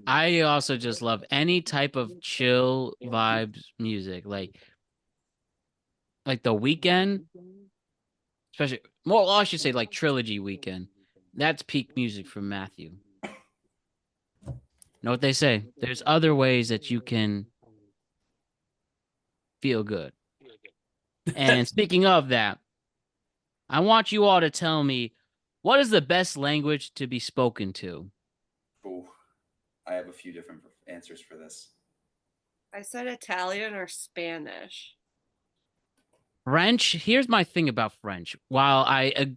I also just love any type of chill vibes music, like The Weekend, especially I should say like Trilogy Weekend. That's peak music from Matthew. Know what they say? There's other ways that you can feel good. And speaking of that, I want you all to tell me, what is the best language to be spoken to? Ooh, I have a few different answers for this. I said Italian or Spanish. French. Here's my thing about French. While I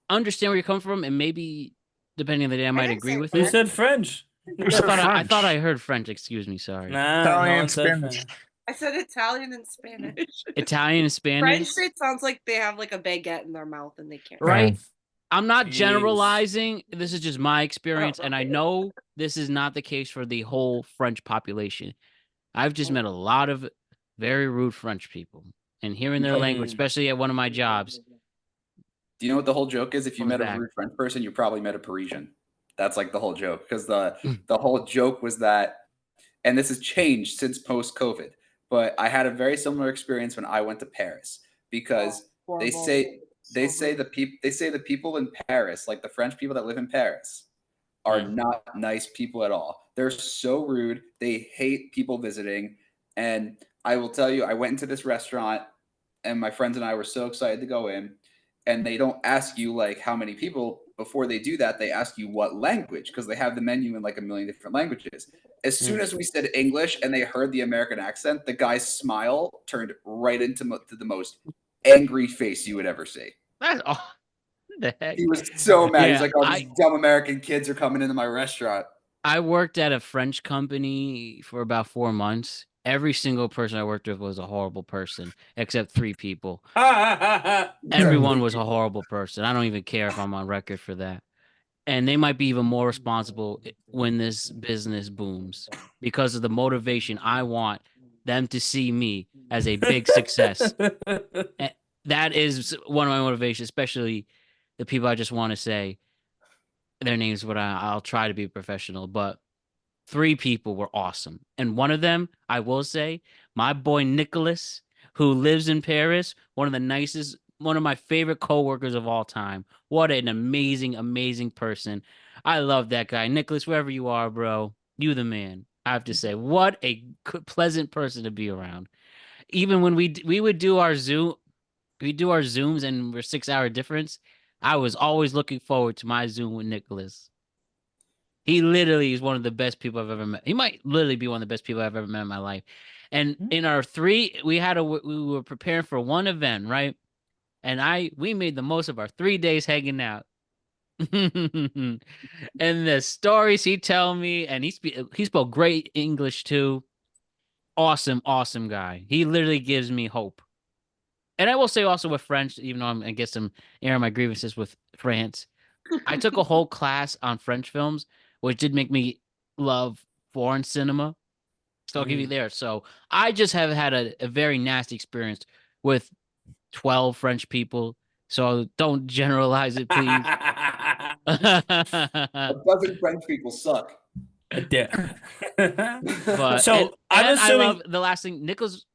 understand where you're coming from, and maybe depending on the day, I might didn't agree say with Who it. said French? I thought I heard French. Excuse me. Sorry. Nah, Italian, no one said Spanish. French. I said Italian and Spanish. Italian and French, Spanish. it sounds like they have like a baguette in their mouth and they can't. Right. I'm not Jeez. generalizing. This is just my experience, and I know this is not the case for the whole French population. I've just met a lot of very rude French people, and hearing their language, especially at one of my jobs. Do you know what the whole joke is? If you Comes met a back. rude French person, you probably met a Parisian. That's like the whole joke, because the whole joke was that, and this has changed since post-COVID, but I had a very similar experience when I went to Paris, because they say the people in Paris, like the French people that live in Paris, are not nice people at all. They're so rude. They hate people visiting. And I will tell you, I went into this restaurant and my friends and I were so excited to go in, and they don't ask you like how many people. Before they do that, they ask you what language, because they have the menu in like a million different languages. As soon as we said English and they heard the American accent, the guy's smile turned right into the most angry face you would ever see. That's all. The heck? He was so mad. Yeah, He's like, "Oh, these dumb American kids are coming into my restaurant." I worked at a French company for about 4 months. Every single person I worked with was a horrible person, except 3 people. Everyone was a horrible person. I don't even care if I'm on record for that. And they might be even more responsible when this business booms, because of the motivation I want them to see me as a big success. And that is one of my motivations, especially the people I just want to say their names, but I'll try to be professional. But 3 people were awesome. And one of them, I will say, my boy Nicholas, who lives in Paris, one of the nicest, one of my favorite coworkers of all time. What an amazing, amazing person. I love that guy. Nicholas, wherever you are, bro, you the man. I have to say, what a pleasant person to be around. Even when we would do our Zooms and we're 6 hour difference, I was always looking forward to my Zoom with Nicholas. He literally is one of the best people I've ever met. He might literally be one of the best people I've ever met in my life. And in our we were preparing for one event, right? And we made the most of our 3 days hanging out. And the stories he tell me, and he spoke great English too. Awesome, awesome guy. He literally gives me hope. And I will say also with French, even though I guess I'm airing my grievances with France, I took a whole class on French films, which did make me love foreign cinema. So I'll give you there. So I just have had a very nasty experience with 12 French people. So don't generalize it, please. A dozen French people suck. But So I'm I assuming love the last thing. Nicholas,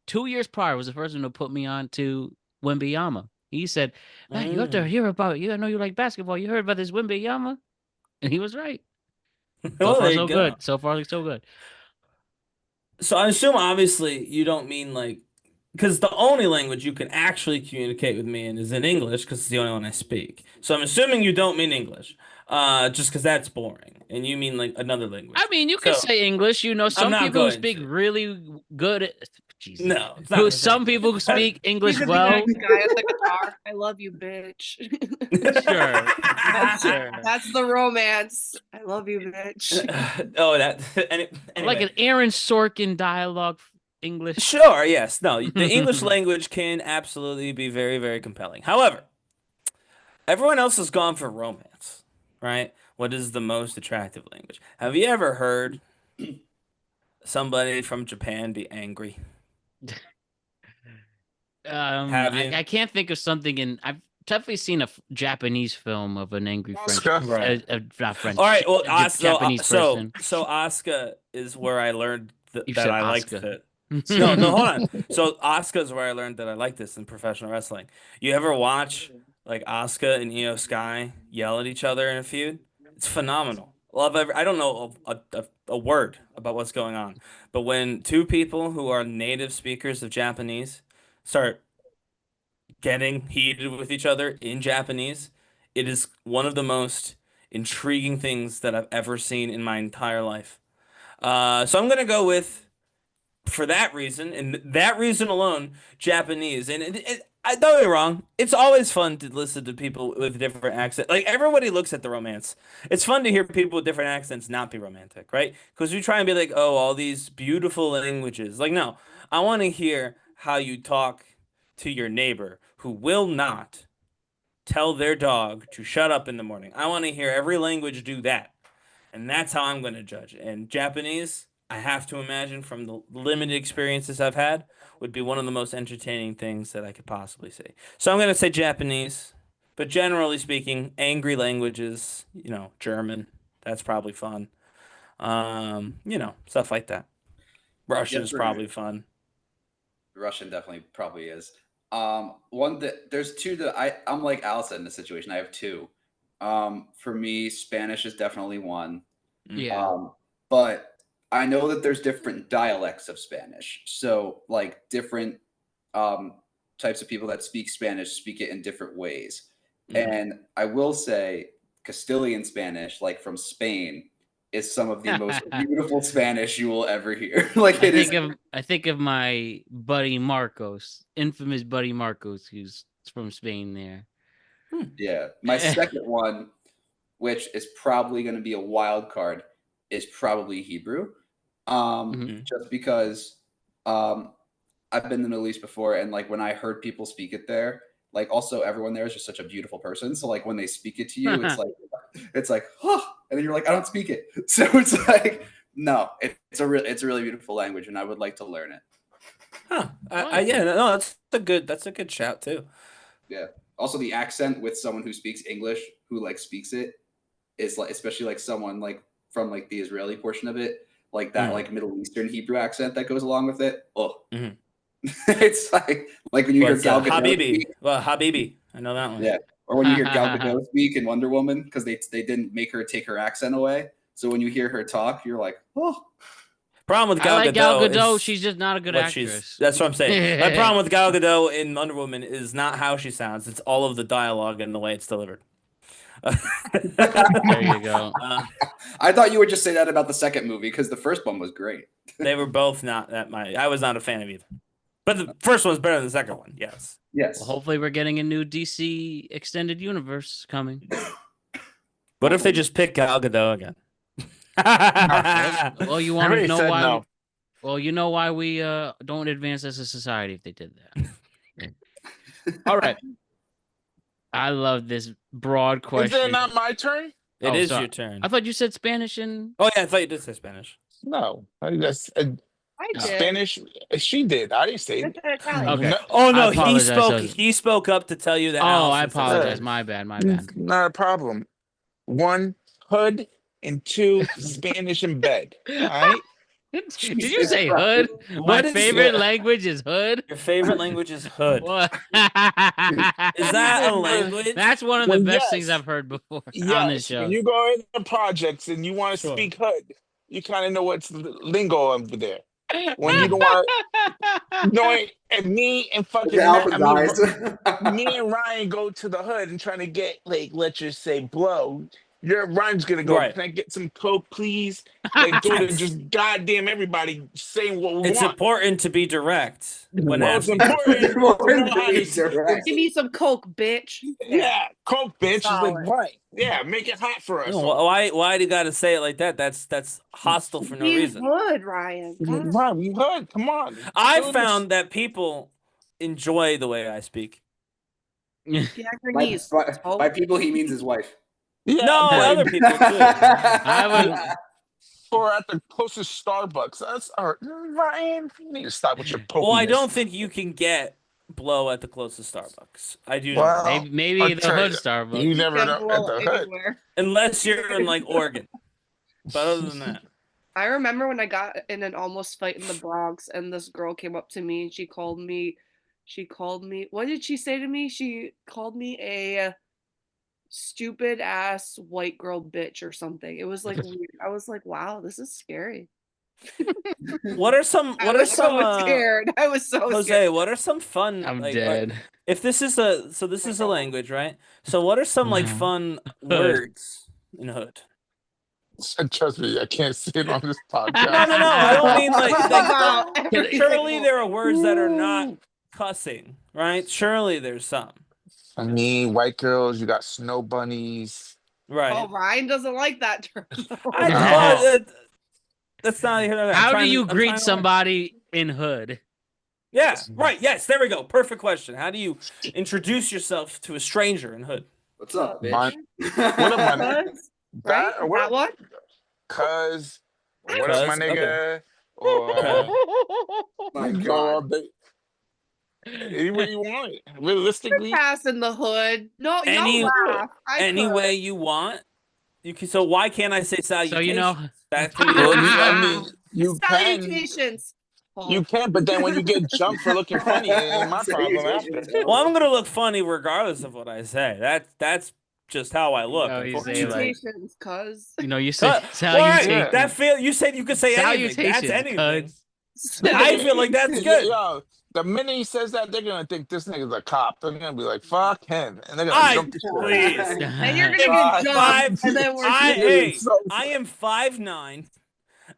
2 years prior, was the first one to put me on to Wembanyama. He said, "Man, you have to hear about you. I know you like basketball. You heard about this Wembanyama?" And he was right. So well, far, there so you go. good. So far, so good. So I assume obviously you don't mean like because the only language you can actually communicate with me in is in English because it's the only one I speak. So I'm assuming you don't mean English, just because that's boring, and you mean like another language. I mean, you can So say English. You know, I'm some not people who going speak to. really good. Jesus. No, it's not gonna say Some people who English. speak You English could be well. like the guy at the guitar. I love you, bitch. Sure. Sure. That's the romance. I love you, bitch. Oh, that. Like Anyway. an Aaron Sorkin dialogue English. Sure, yes. No, the English language can absolutely be very, very compelling. However, everyone else has gone for romance, right? What is the most attractive language? Have you ever heard somebody from Japan be angry? Have you? I can't think of something I've definitely seen a Japanese film of an angry French, Oscar. Right. not French, All right. Well, Japanese person. so Asuka is where I learned You that said I liked Asuka. it. No, no, hold on. So Asuka is where I learned that I like this in professional wrestling. You ever watch like Asuka and Io Sky yell at each other in a feud? It's phenomenal. I don't know a word about what's going on, but when two people who are native speakers of Japanese start getting heated with each other in Japanese, it is one of the most intriguing things that I've ever seen in my entire life. So I'm gonna go with, for that reason and that reason alone, Japanese. And I don't get me wrong, it's always fun to listen to people with different accents. Like everybody looks at the romance. It's fun to hear people with different accents not be romantic, right? Because we try and be like, oh, all these beautiful languages. Like, no, I want to hear how you talk to your neighbor who will not tell their dog to shut up in the morning. I want to hear every language do that. And that's how I'm going to judge. And Japanese, I have to imagine from the limited experiences I've had, would be one of the most entertaining things that I could possibly see. So I'm going to say Japanese, but generally speaking, angry languages, German, that's probably fun. Stuff like that. Russian is probably fun. Russian definitely probably is. One that there's two that I'm like Allison in this situation. I have two. For me, Spanish is definitely one. Yeah. But I know that there's different dialects of Spanish. So like different types of people that speak Spanish speak it in different ways. And I will say Castilian Spanish, like from Spain, is some of the most beautiful Spanish you will ever hear. Like I think of my buddy Marcos, infamous buddy Marcos, who's from Spain there. Yeah. My second one, which is probably going to be a wild card, is probably Hebrew. Just because I've been in the Middle East before, and like when I heard people speak it there, like also everyone there is just such a beautiful person. So like when they speak it to you, it's like, huh, and then you're like, I don't speak it. So it's like, no, it's a really beautiful language, and I would like to learn it. Huh. Yeah, no, that's a good shout too. Yeah. Also, the accent with someone who speaks English, who like speaks it, is like, especially like someone like from like the Israeli portion of it, like that like Middle Eastern Hebrew accent that goes along with it. Oh, It's like when you hear What's Gal Gadot Habibi? speak. Well, Habibi. I know that one. Yeah. Or when you hear Gal Gadot speak in Wonder Woman, because they didn't make her take her accent away. So when you hear her talk, you're like, oh. Problem with I Gal like Gal Gadot Gadot. is She's just not a good what actress. That's what I'm saying. My problem with Gal Gadot in Wonder Woman is not how she sounds; it's all of the dialogue and the way it's delivered. There you go. I thought you would just say that about the second movie because the first one was great. They were both not that my. I was not a fan of either, but the first one's better than the second one. Yes. Yes. Well, hopefully, we're getting a new DC extended universe coming. What if they just pick Gal Gadot again? Well, you I want to already know said why? no. Well, you know why we don't advance as a society if they did that. All right. I love this broad Is question. it not my turn? It Oh, is sorry. your turn. I thought you said Spanish and Oh yeah, I thought you did say Spanish. No. I just I did. Spanish. She did. I didn't say I it. said Italian. Okay. No, Oh no, I apologize. He spoke up to tell you that. Oh, I Allison said apologize. that. My bad. My bad. not a problem. 1, hood, and 2, Spanish in bed. All right. Did you say hood? My What is favorite your- language is hood. Your favorite language is hood. What? Is that a language? That's one of the Well, best things yes. I've heard before on this Yes. show. When you go into the projects and you want to Sure. speak hood, you kind of know what's the lingo over there. When you don't want, and me and fucking, me and Ryan go to the hood and trying to get, like, let's just say blow. Your Ryan's gonna go, Right. can I get some coke, please? Like, go to just goddamn everybody saying what we It's want. important to be direct when Well, it's asking. important to know how to- Give me some Coke, bitch. Yeah, coke, bitch. Is like, Solid. right. Yeah, make it hot for us. No, why do you got to say it like that? That's hostile for no He's reason. good, Ryan. God. Right, we heard. Come on. I Do this. found that people enjoy the way I speak. Get on your By, knees. by people, he means his wife. Yeah, No, but- other people too. I would. or at the closest Starbucks. That's our Ryan. You need to stop with your poke. Well, I don't think you can get blow at the closest Starbucks. I do Well, know. Maybe I'll the tell hood you, Starbucks. You never Can't know blow at the hood. anywhere. Unless you're in like Oregon. But other than that. I remember when I got in an almost fight in the Bronx and this girl came up to me and she called me, what did she say to me? She called me a stupid ass white girl bitch or something. It was like weird. I was like, wow, this is scary. What are some I was so scared. I was so Jose, scared. what are some fun I'm like dead. if this is a language, right? So what are some like fun words in hood? Trust me, I can't say it on this podcast. No. I don't mean like About surely there are words that are not cussing, right? Surely there's some. I mean, white girls, you got snow bunnies. Right. Oh, Ryan doesn't like that term. That's not even. How do you greet somebody in hood? Yeah, right. Yes, there we go. Perfect question. How do you introduce yourself to a stranger in hood? What's up, bitch? What up, my Right? or what That one? Cuz, what up, my Cuz, nigga? okay. Or My go all God. day. Any way you want it. Realistically, Pass in the hood. No, you Any- don't laugh. I Any could. way you want. You can. So why can't I say So salutations? you know, That can be well, hood as well. I mean, you can. Salutations. You can, but then when you get jumped for looking funny, it ain't my problem after. Well, I'm gonna look funny regardless of what I say. That's just how I look. No, you say, unfortunately. like- Salutations, cuz. you say Well, salutations. right, that feel you said you could say anything. That's Salutations, anything. cuz. I feel like that's good. Yo, the minute he says that, they're gonna think this nigga's a cop. They're gonna be like, "Fuck him," and they're gonna jump the shit. please. And you're If gonna get five- jumped, and then we're Hey, So- I am 5'9".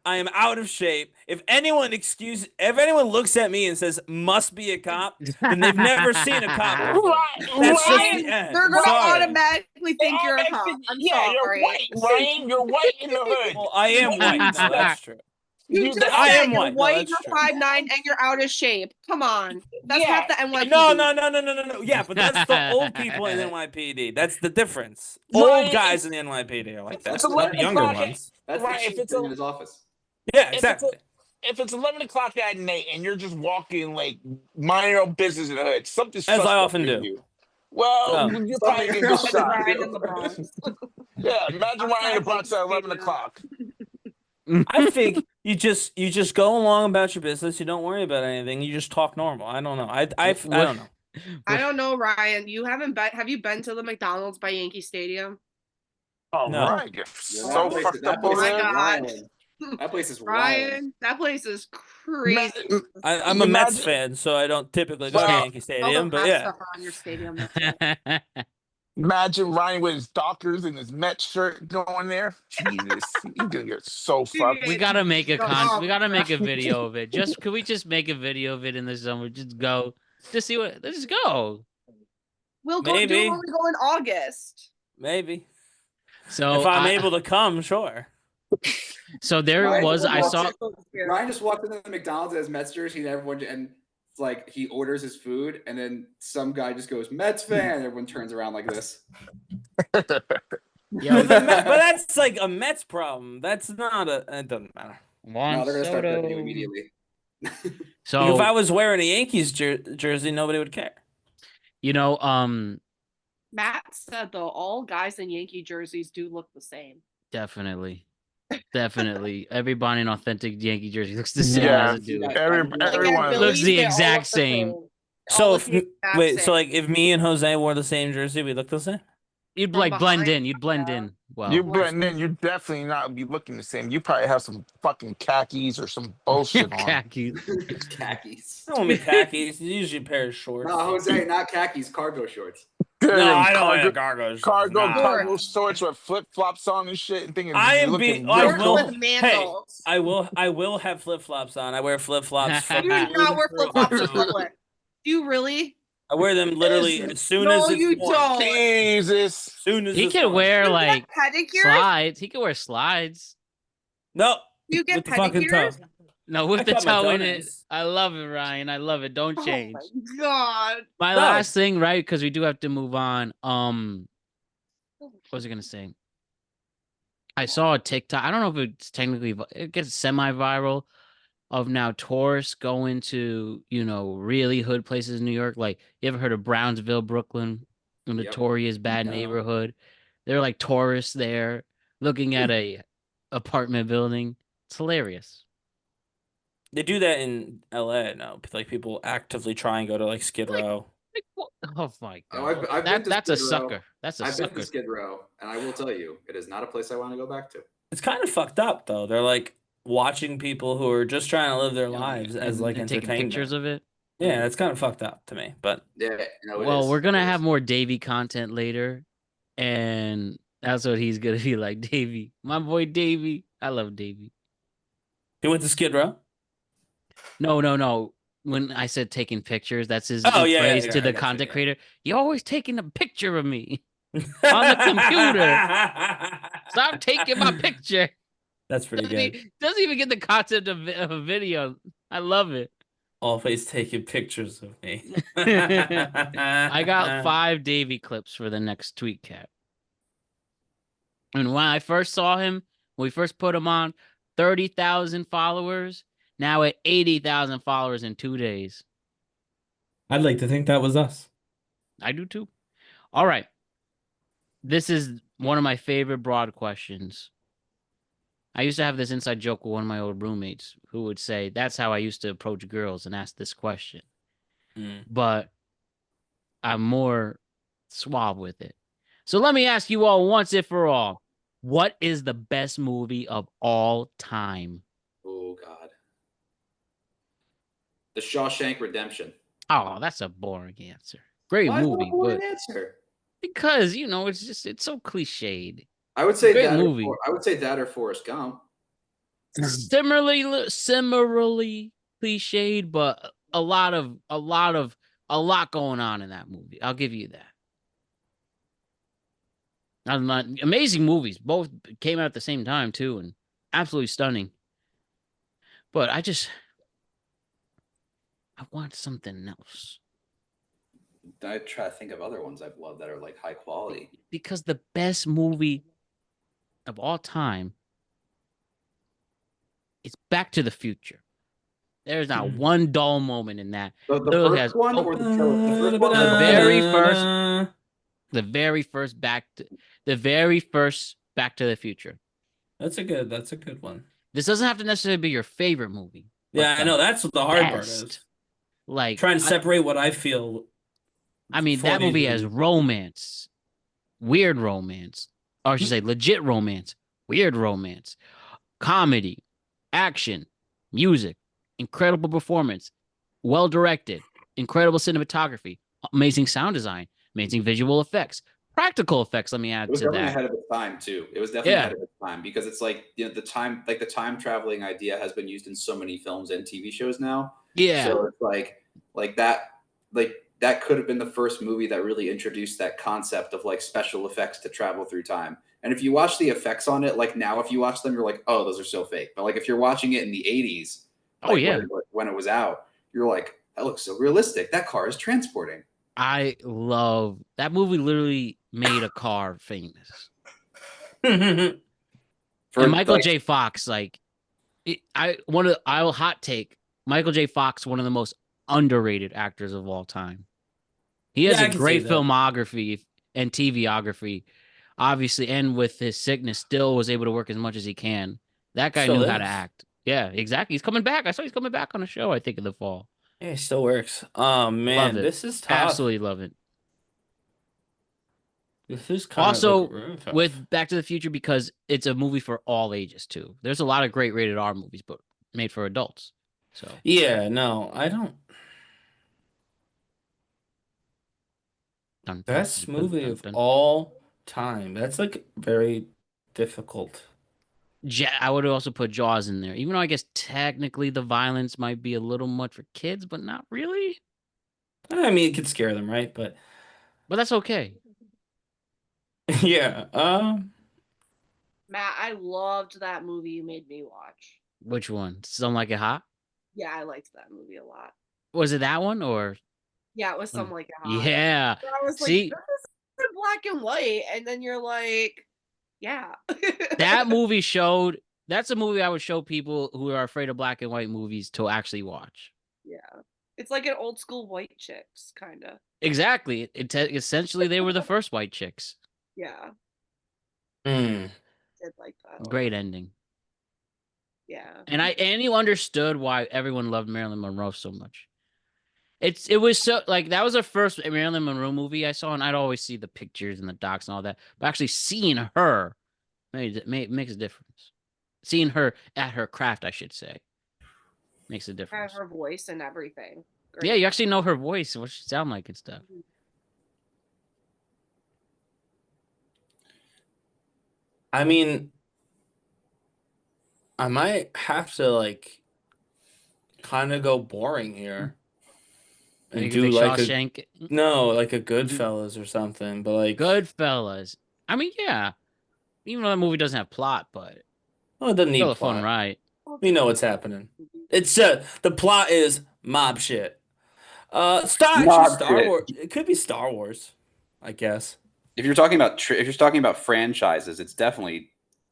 I am out of shape. If anyone looks at me and says must be a cop, then they've never seen a cop before. That's just Ryan, the end. they're gonna Sorry. automatically think you're a cop. I'm yeah, sorry. you're white, Ryan. You're white in the hood. Well, I am white. No, that's true. You just I said am you're white. No, white, that's you're true. 5'9", and you're out of shape. Come on, that's Yeah. not the NYPD. No. Yeah, but that's the old people in NYPD. That's the difference. Ryan, Old guys in the NYPD are like that. it's a Not the younger o'clock. ones. That's Right, the if it's chief a- in his office. Yeah, If exactly. If it's 11 o'clock at night and you're just walking, like, mind your own business in the hood, something's As I suspect often with do. You. Well, Oh. you're probably gonna get Something- shot. Ryan in the Bronx. Yeah, imagine Ryan in the Bronx at 11 o'clock. I think You just go along about your business. You don't worry about anything. You just talk normal. I don't know. I don't know. I don't know, Ryan. You haven't been? Have you been to the McDonald's by Yankee Stadium? All No. right, you're Yeah, so fucked up Oh over my there. God. Wild. That place is wild. Ryan, that place is crazy. I'm a Mets Imagine- fan, so I don't typically go to Well, Yankee All the Stadium. But best yeah, stuff on your stadium. That's it. Imagine Ryan with his Dockers and his Met shirt going there. Jesus, he's gonna get so fucked. We gotta make a Oh, we gotta make a video of it. Could we just make a video of it in the summer? Just go. Just see what. Let's just go. We'll go. Maybe. Do it when we go in August. maybe So if I'm able to come, sure. So there Ryan was. I walks saw. Ryan just walked into the McDonald's as Mets jersey, and everyone and it's like he orders his food, and then some guy just goes Mets fan. And everyone turns around like this. Yo, But that's like a Mets problem. That's not a. It doesn't matter. No, they're gonna start judging you immediately. So If I was wearing a Yankees jersey, nobody would care. you know, Matt said though, all guys in Yankee jerseys do look the same. definitely. Everybody in authentic Yankee jersey looks the same Yeah. as a dude. Like at Everyone Looks Billy's, the they all exact look the same. All So look if the exact wait, same. so like if me and Jose wore the same jersey, we look the same. You'd From like blend behind, in. You'd blend in. Well, you blend in, you definitely not be looking the same. You probably have some fucking khakis or some bullshit on. khaki. Khakis. I don't want khakis. It's usually a pair of shorts. No, Jose, not khakis, cargo shorts. No, I don't cargo, wear cargo cargo, shorts. Nah. cargo shorts with flip flops on and shit, and thinking I you am looking being. real I Shorts will. with Hey, mandals. I will have flip flops on. I wear flip flops. You do not wear flip flops in public. Do you really? I wear them literally as soon No, as it's you warm. don't. Jesus. As soon as He it's can warm. wear You like get pedicures? slides. He can wear slides. No. You get with the fucking toe. pedicures? No, with I the cut my toe in it. toenails. I love it, Ryan. I love it. Don't Oh change. my God. My No. last thing, right? Because we do have to move on. What was I gonna say? I saw a TikTok. I don't know if it's technically it gets semi-viral of now tourists going to really hood places in New York. Like you ever heard of Brownsville, Brooklyn, a notorious bad No. neighborhood? They're like tourists there looking at a apartment building. It's hilarious. They do that in LA now. Like people actively try and go to like Skid Row. Like, what? Oh my Oh, god, I've been to that's a Skid Row. sucker. That's a I've been sucker. to Skid Row, and I will tell you, it is not a place I want to go back to. It's kind of fucked up though. They're like watching people who are just trying to live their lives as like and taking entertainment. pictures of it. Yeah, it's kind of fucked up to me. But Yeah, no, it Well, is. we're gonna It have is. more Davey content later, and that's what he's gonna be like. Davey, my boy Davey. I love Davey. he went to Skid Row. No. When I said taking pictures, that's his Oh, yeah, phrase yeah, to I the got you, content yeah. creator. You're always taking a picture of me. On the computer. Stop taking my picture. That's pretty good. Doesn't even get the concept of a video. I love it. Always taking pictures of me. I got 5 Davey clips for the next tweet cap. And when I first saw him, when we first put him on, 30,000 followers. Now at 80,000 followers in 2 days. I'd like to think that was us. I do too. All right. This is one of my favorite broad questions. I used to have this inside joke with one of my old roommates who would say, that's how I used to approach girls and ask this question. But I'm more suave with it. So let me ask you all once and for all. What is the best movie of all time? Oh God. The Shawshank Redemption. Oh, that's a boring answer. Great Why is that a movie, boring but answer? because it's so cliched. I would say Great that. movie. I would say that or Forrest Gump. Similarly cliched, but a lot going on in that movie. I'll give you that. Amazing movies. Both came out at the same time too, and absolutely stunning. But I want something else. I try to think of other ones I've loved that are like high quality. Because the best movie of all time is Back to the Future. There's not one dull moment in that. The Literally first one or the first one? The very first Back to the Future. That's a good one. This doesn't have to necessarily be your favorite movie. but Yeah, I the know that's what the hard part best. is. Like, Trying to separate what I feel. I mean, for that these movie has movies. romance, weird romance, or I should say legit romance, weird romance, comedy, action, music, incredible performance, well directed, incredible cinematography, amazing sound design, amazing visual effects, practical effects. Let me add It was to definitely that. ahead of its time too. It was definitely Yeah. ahead of its time because it's like the time traveling idea has been used in so many films and TV shows now. Yeah. So it's like that could have been the first movie that really introduced that concept of like special effects to travel through time. And if you watch the effects on it, like now, if you watch them, you're like, oh, those are so fake. But like if you're watching it in the '80s, Oh, like yeah. when it was out, you're like, that looks so realistic. That car is transporting. I love that movie. Literally made a car famous. For And Michael like, J. Fox, like, I'll hot take Michael J. Fox, one of the most underrated actors of all time. He has Yeah, a I can great see that. filmography and TVography, obviously, and with his sickness, still was able to work as much as he can. That guy Still knew how to is. act. Yeah, exactly. He's coming back. I saw he's coming back on a show, I think, in the fall. Yeah, it still works. Oh Love man, it. this is tough. Absolutely love it. This is kind Also, of like really tough. with Back to the Future, because it's a movie for all ages too. There's a lot of great rated R movies, but made for adults. So Yeah, no, I don't. dun, dun, Best dun, dun, movie dun, of dun. all time. That's like very difficult. I would also put Jaws in there, even though I guess technically the violence might be a little much for kids, but not really. I mean, it could scare them, right? But But that's okay. yeah. Matt, I loved that movie you made me watch. Which one? Some Like It Hot? Yeah, I liked that movie a lot. Was it that one or? Yeah, it was Some Like It Hot. Yeah. And I was See, like, this is in black and white, and then you're like, yeah. that movie showed. That's a movie I would show people who are afraid of black and white movies to actually watch. Yeah. It's like an old school White Chicks, kind of. Exactly. Essentially, they were the first white chicks. Yeah. Mm. Did like that. a Great lot. ending. Yeah. And you understood why everyone loved Marilyn Monroe so much. It was so like that was the first Marilyn Monroe movie I saw, and I'd always see the pictures and the docs and all that. But actually seeing her makes a difference. Seeing her at her craft, I should say, makes a Had difference. her voice and everything. Yeah, you actually know her voice and what she sound like and stuff. I mean, I might have to like kind of go boring here and You do think like Shawshank? like a Goodfellas or something. But like, Goodfellas. I mean, yeah. Even though that movie doesn't have plot, but oh, it doesn't still need a fun plot. ride. We know what's happening. It's the plot is mob shit. Star shit. Wars. It could be Star Wars, I guess. If you're talking about franchises, it's definitely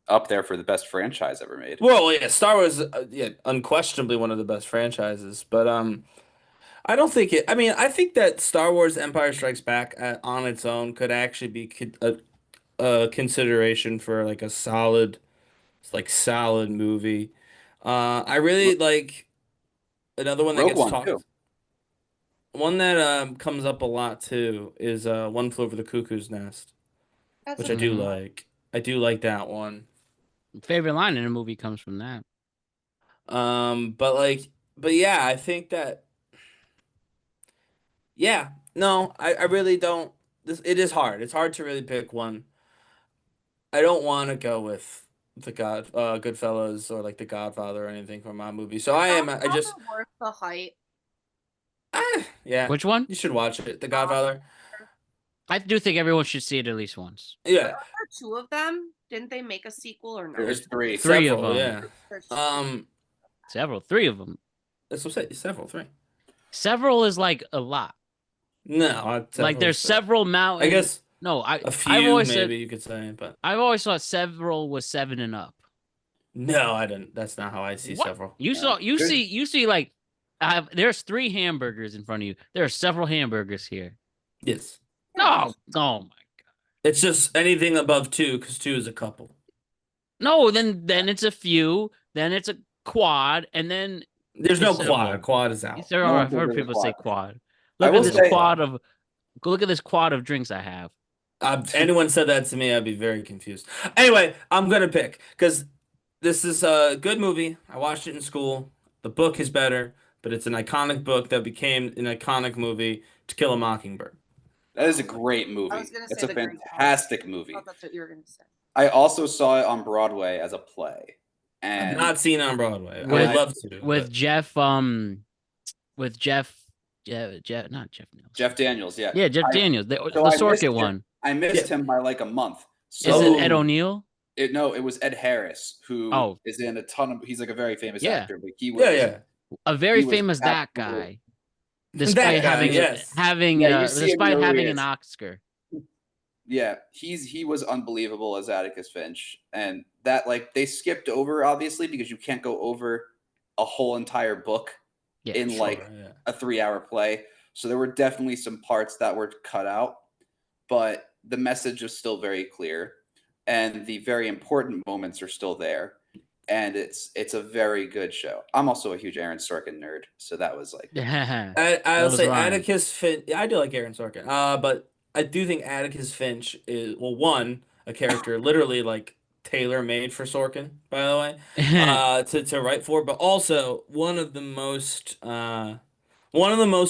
up there for the best franchise ever made. Well, yeah, Star Wars, yeah, unquestionably one of the best franchises. But I don't think it. I mean, I think that Star Wars: Empire Strikes Back on its own could actually be a consideration for like a solid movie. I really like another one that Rogue gets One talked. too. One that comes up a lot too is One Flew Over the Cuckoo's Nest, That's which a I do Mhm. like. I do like that one. Favorite line in a movie comes from that. But yeah, I think that yeah, no, I really don't. It is hard. It's hard to really pick one. I don't want to go with Goodfellas or like The Godfather or anything from my movie. So I just worth the hype. yeah. Which one? You should watch it. The Godfather. I do think everyone should see it at least once. Yeah, Are there two of them? Didn't they make a sequel or no? There's three. Three of several. them. Yeah. There's two. Several. Three of them. That's what I'm saying. Several. Three. Several is like a lot. No, Like there's several. several mountains. I guess No, a I've few always maybe said you could say, but I've always thought several was 7 and up. no, I didn't. That's not how I see What? several. You saw you Good. see like there's 3 hamburgers in front of you. There are several hamburgers here. Yes. No, oh my. It's just anything above two because two is a couple. No, then it's a few. then it's a quad, and then There's no it's a- quad. Quad is out. there No are. one I've says heard there's a people say quad. quad. I Look will at this say- quad of. Look at this quad of drinks I have. Anyone said that to me, I'd be very confused. Anyway, I'm gonna pick because this is a good movie. I watched it in school. The book is better, but it's an iconic book that became an iconic movie. To Kill a Mockingbird. That is a great movie. I was gonna It's say a The Green Mile. fantastic movie. Oh, that's what you were gonna say. I also saw it on Broadway as a play, I've and not seen it on Broadway. I With- would love to. With but- Jeff, with Jeff, not Jeff Nielsen. Jeff Daniels. Yeah, Yeah, Jeff I- Daniels, the so I missed Sorkin Jeff- one. I missed him by like a month. Is So it Ed O'Neill? no, it was Ed Harris who is Oh. in a ton of. He's like a very famous Yeah. actor, but he was yeah. A very He was famous that absolutely- guy. Despite guy, having yes. having Yeah, you see him, despite you know who he having an is. Oscar. Yeah, he was unbelievable as Atticus Finch, and that like they skipped over obviously because you can't go over a whole entire book Yeah, in Sure, like yeah. a 3-hour play. So there were definitely some parts that were cut out, but the message is still very clear, and the very important moments are still there, and it's a very good show. I'm also a huge Aaron Sorkin nerd, so that was like I'll was say Ryan. Atticus Finch. Yeah, I do like Aaron Sorkin. But I do think Atticus Finch is one a character literally like tailor made for Sorkin. By the way, to write for, but also one of the most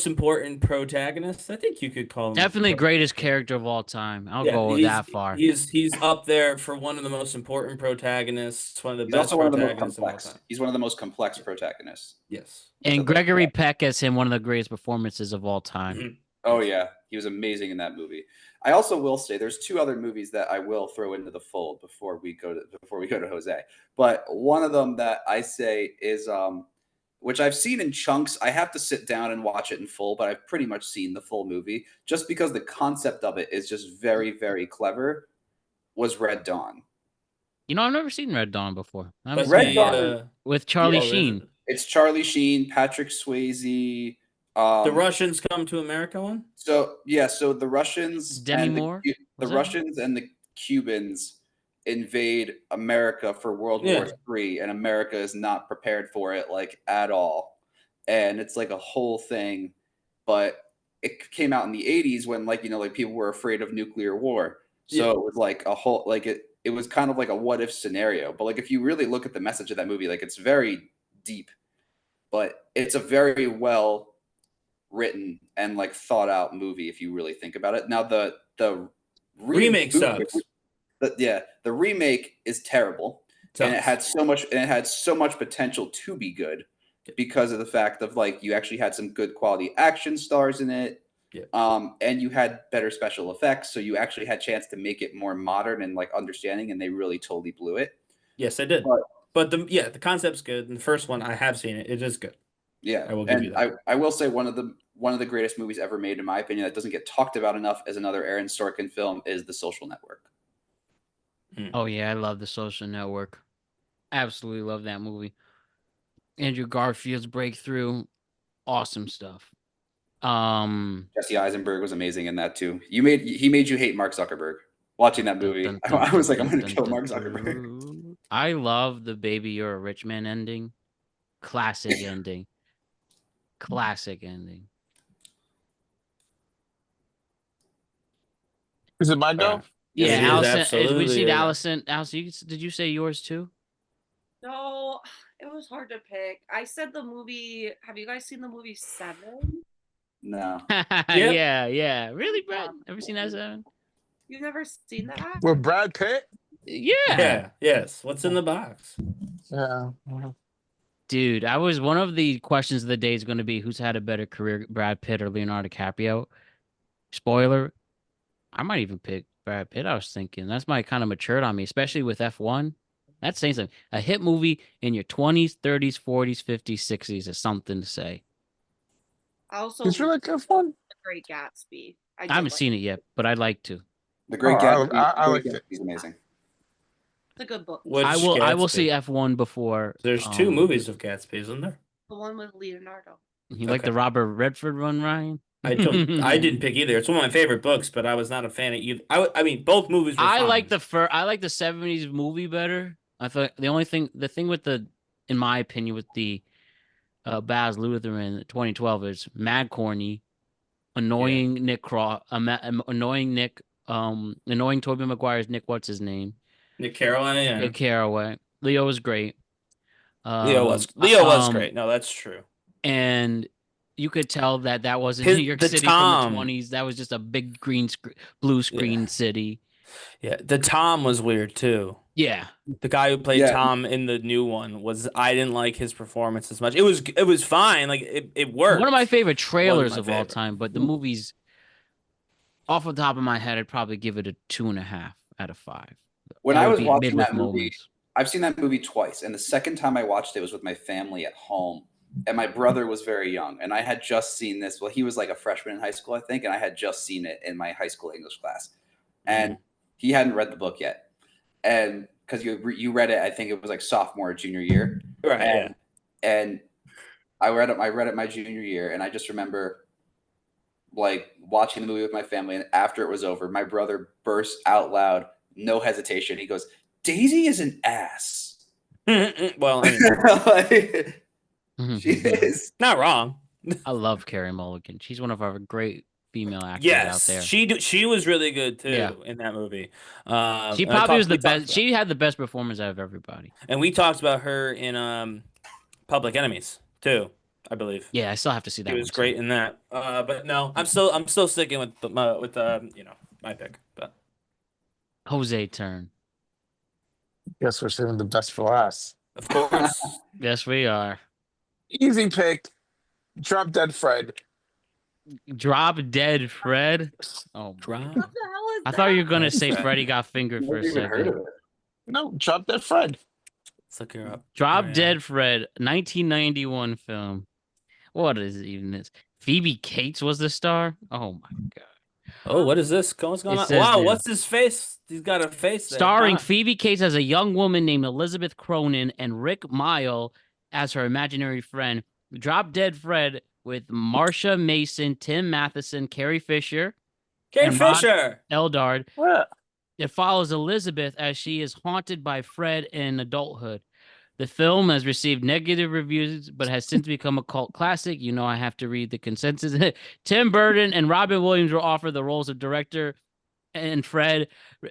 important protagonists. I think you could call him Definitely greatest character of all time. I'll Yeah, go he's- that far. He's up there for one of the most important protagonists. One of the he's best also one of the most protagonists of all complex. time. He's one of the most complex protagonists. Yes. And Gregory Peck as him, one of the greatest performances of all time. Mhm. Oh yeah, he was amazing in that movie. I also will say there's 2 other movies that I will throw into the fold before we go to Jose. But one of them that I say is which I've seen in chunks. I have to sit down and watch it in full, but I've pretty much seen the full movie just because the concept of it is just very, very clever. Was Red Dawn. You know, I've never seen Red Dawn before. I haven't But seen Red it Dawn yet. is- With Charlie oh, is Sheen. it? It's Charlie Sheen, Patrick Swayze. The Russians Come to America one. So the Russians Demi and Moore? the Was that? Russians and the Cubans invade America for World Yeah. War III, and America is not prepared for it like at all. And it's like a whole thing, but it came out in the 80s when like people were afraid of nuclear war. So Yeah. it was like a whole like it was kind of like a what if scenario. But like if you really look at the message of that movie, like it's very deep, but it's a very well written and like thought out movie if you really think about it. Now the Remake reboot- sucks. the remake is terrible, and it had so much potential to be good because of the fact of like you actually had some good quality action stars in it. Yeah. And you had better special effects, so you actually had chance to make it more modern and like understanding, and they really totally blew it. Yes, I did. But- the concept's good. And the first one, I have seen it. It is good. Yeah, I will give you that. I will say one of the greatest movies ever made, in my opinion, that doesn't get talked about enough as another Aaron Sorkin film is The Social Network. Oh yeah, I love The Social Network. Absolutely love that movie. Andrew Garfield's breakthrough, awesome stuff. Jesse Eisenberg was amazing in that too. He made you hate Mark Zuckerberg watching that movie. I was like, I'm going to kill Mark Zuckerberg. I love the Baby You're a Rich Man ending. Classic ending. Classic ending. Is it my go? Yeah, It is Allison. absolutely We see your go. Allison. Allison, did you say yours too? No, it was hard to pick. I said the movie. Have you guys seen the movie Seven? No. Yeah. Really, Brad? Ever seen that 7? You've never seen that? With Brad Pitt? Yeah. Yeah. Yes. What's in the box? Yeah. Dude, one of the questions of the day is going to be who's had a better career, Brad Pitt or Leonardo DiCaprio. Spoiler, I might even pick Brad Pitt. I was thinking that's my kind of matured on me, especially with F1. That's saying something. A hit movie in your 20s, 30s, 40s, 50s, 60s is something to say. I also It's really good fun. The Great Gatsby. I haven't seen it yet, but I'd like to. The Great Oh, Gatsby. I like it. He's amazing. It's a good book. Which I will Gatsby? see F1 before. There's 2 movies of Gatsby, isn't there? The one with Leonardo. You like Okay. the Robert Redford one, Ryan? I didn't pick either. It's one of my favorite books, but I was not a fan of either. I mean, both movies were I fine. like the 70s movie better. I thought the thing with the in my opinion, with the Baz Luhrmann 2012 is mad corny, annoying annoying Tobey Maguire's Nick, what's his name? Nick Carraway, yeah. Nick Carraway. Leo was great. Leo was great. No, that's true. And you could tell that wasn't New York City from the 20s. That was just a big blue screen city. Yeah, the Tom was weird too. Yeah. The guy who played Tom in the new one I didn't like his performance as much. It was fine. Like it worked. One of my favorite trailers of all time, but the movie's off the top of my head, I'd probably give it a 2.5 out of 5. When I was watching that movie, I've seen that movie twice, and the second time I watched it was with my family at home, and my brother was very young, and I had just seen this. Well, he was like a freshman in high school, I think, and I had just seen it in my high school English class, and he hadn't read the book yet, and because you read it, I think it was like sophomore or junior year, right? And I read it my junior year, and I just remember like watching the movie with my family, and after it was over, my brother burst out loud, no hesitation. He goes, "Daisy is an ass." Well, I mean, she is not wrong. I love Carey Mulligan. She's one of our great female actors out there. She was really good too in that movie. She probably was the best. She had the best performance out of everybody. And we talked about her in Public Enemies too, I believe. Yeah, I still have to see that. She was great in that. But no, I'm still sticking with my pick. But Jose turn. Guess we're saving the best for last. Of course. Yes, we are. Easy pick. Drop Dead Fred. Drop Dead Fred. Oh, what the hell is I thought you were gonna say Freddy got fingered for a second. No, Drop Dead Fred. Let's look her up. Drop Dead Fred, 1991 film. What is even this? Phoebe Cates was the star. Oh my god. Oh, what is this? What's going on? Wow, what's his face? He's got a face there. Starring Phoebe Cates as a young woman named Elizabeth Cronin and Rick Mile as her imaginary friend. Drop Dead Fred with Marsha Mason, Tim Matheson, Carrie Fisher. Eldard. What? It follows Elizabeth as she is haunted by Fred in adulthood. The film has received negative reviews, but has since become a cult classic. You know, I have to read the consensus. Tim Burton and Robin Williams were offered the roles of director and Fred,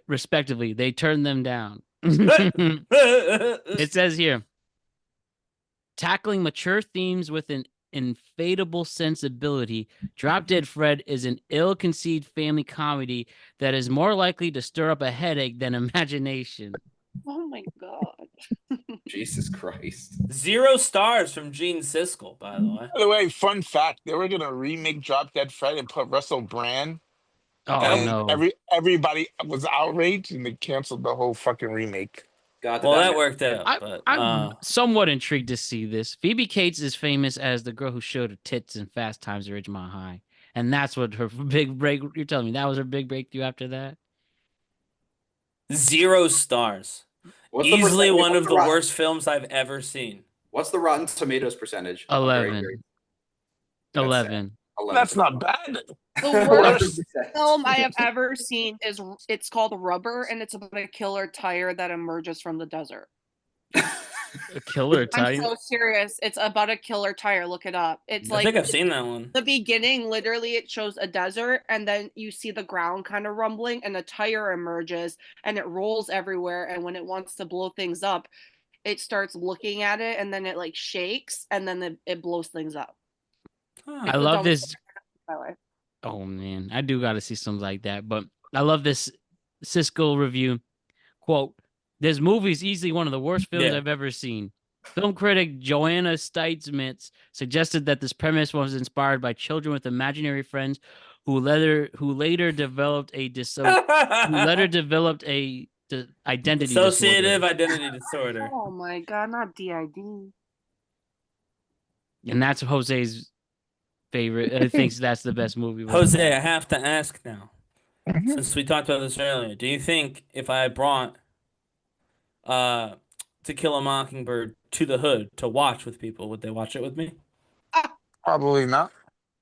respectively. They turned them down. It says here, tackling mature themes with an inflatable sensibility, Drop Dead Fred is an ill-conceived family comedy that is more likely to stir up a headache than imagination. Oh my god. Jesus Christ. 0 stars from Gene Siskel, by the way. By the way, fun fact, they were gonna remake Drop Dead Fred and put Russell Brand. Oh no. Everybody was outraged and they canceled the whole fucking remake. Well, that worked out. I'm somewhat intrigued to see this. Phoebe Cates is famous as the girl who showed her tits in Fast Times at Ridgemont High. And that's what her big break, you're telling me that was her big breakthrough after that? 0 stars. Easily one of the worst films I've ever seen. What's the Rotten Tomatoes percentage? 11. 11. That's not bad. The worst film I have ever seen it's called Rubber, and it's about a killer tire that emerges from the desert. A killer tire? I'm so serious. It's about a killer tire. Look it up. I think I've seen that one. The beginning, literally, it shows a desert, and then you see the ground kind of rumbling, and a tire emerges, and it rolls everywhere. And when it wants to blow things up, it starts looking at it, and then it like shakes, and then it blows things up. I love this. Oh man, I do got to see something like that. But I love this Siskel review. Quote, this movie is easily one of the worst films I've ever seen. Film critic Joanna Steitzmitz suggested that this premise was inspired by children with imaginary friends who later developed a identity dissociative identity disorder. Oh my god, not DID. And that's Jose's favorite. I think that's the best movie. Jose, I have to ask now, since we talked about this earlier. Do you think if I brought To Kill a Mockingbird to the hood to watch with people, would they watch it with me? Probably not.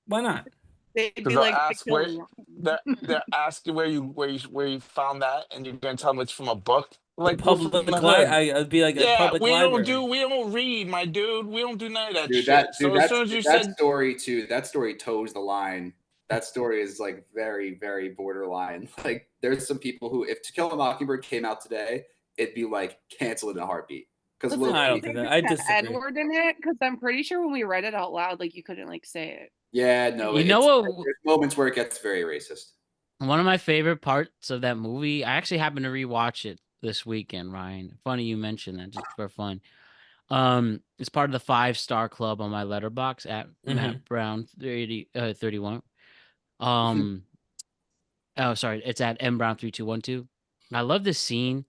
Why not? They'd be like, they're asking where you found that, and you're gonna tell them it's from a book. Like Public within the li hood. I'd be like a Yeah, public library. we don't read, my dude. We don't do none of that Dude, shit. that So dude, as soon as you that said, story too. That story toes the line. That story is like very, very borderline. Like, there's some people who, if To Kill a Mockingbird came out today, it'd be like canceled in a heartbeat. Because Listen, I Loki, don't think they that. put I the disagree. N-word in it because I'm pretty sure when we read it out loud, like you couldn't like say it. yeah, no, You know what? there's moments where it gets very racist. One of my favorite parts of that movie, I actually happened to rewatch it this weekend, Ryan. Funny you mentioned that, just for fun. It's part of the 5-star club on my letterbox at Matt Brown 31. Oh, sorry, it's at M Brown 3212. I love this scene.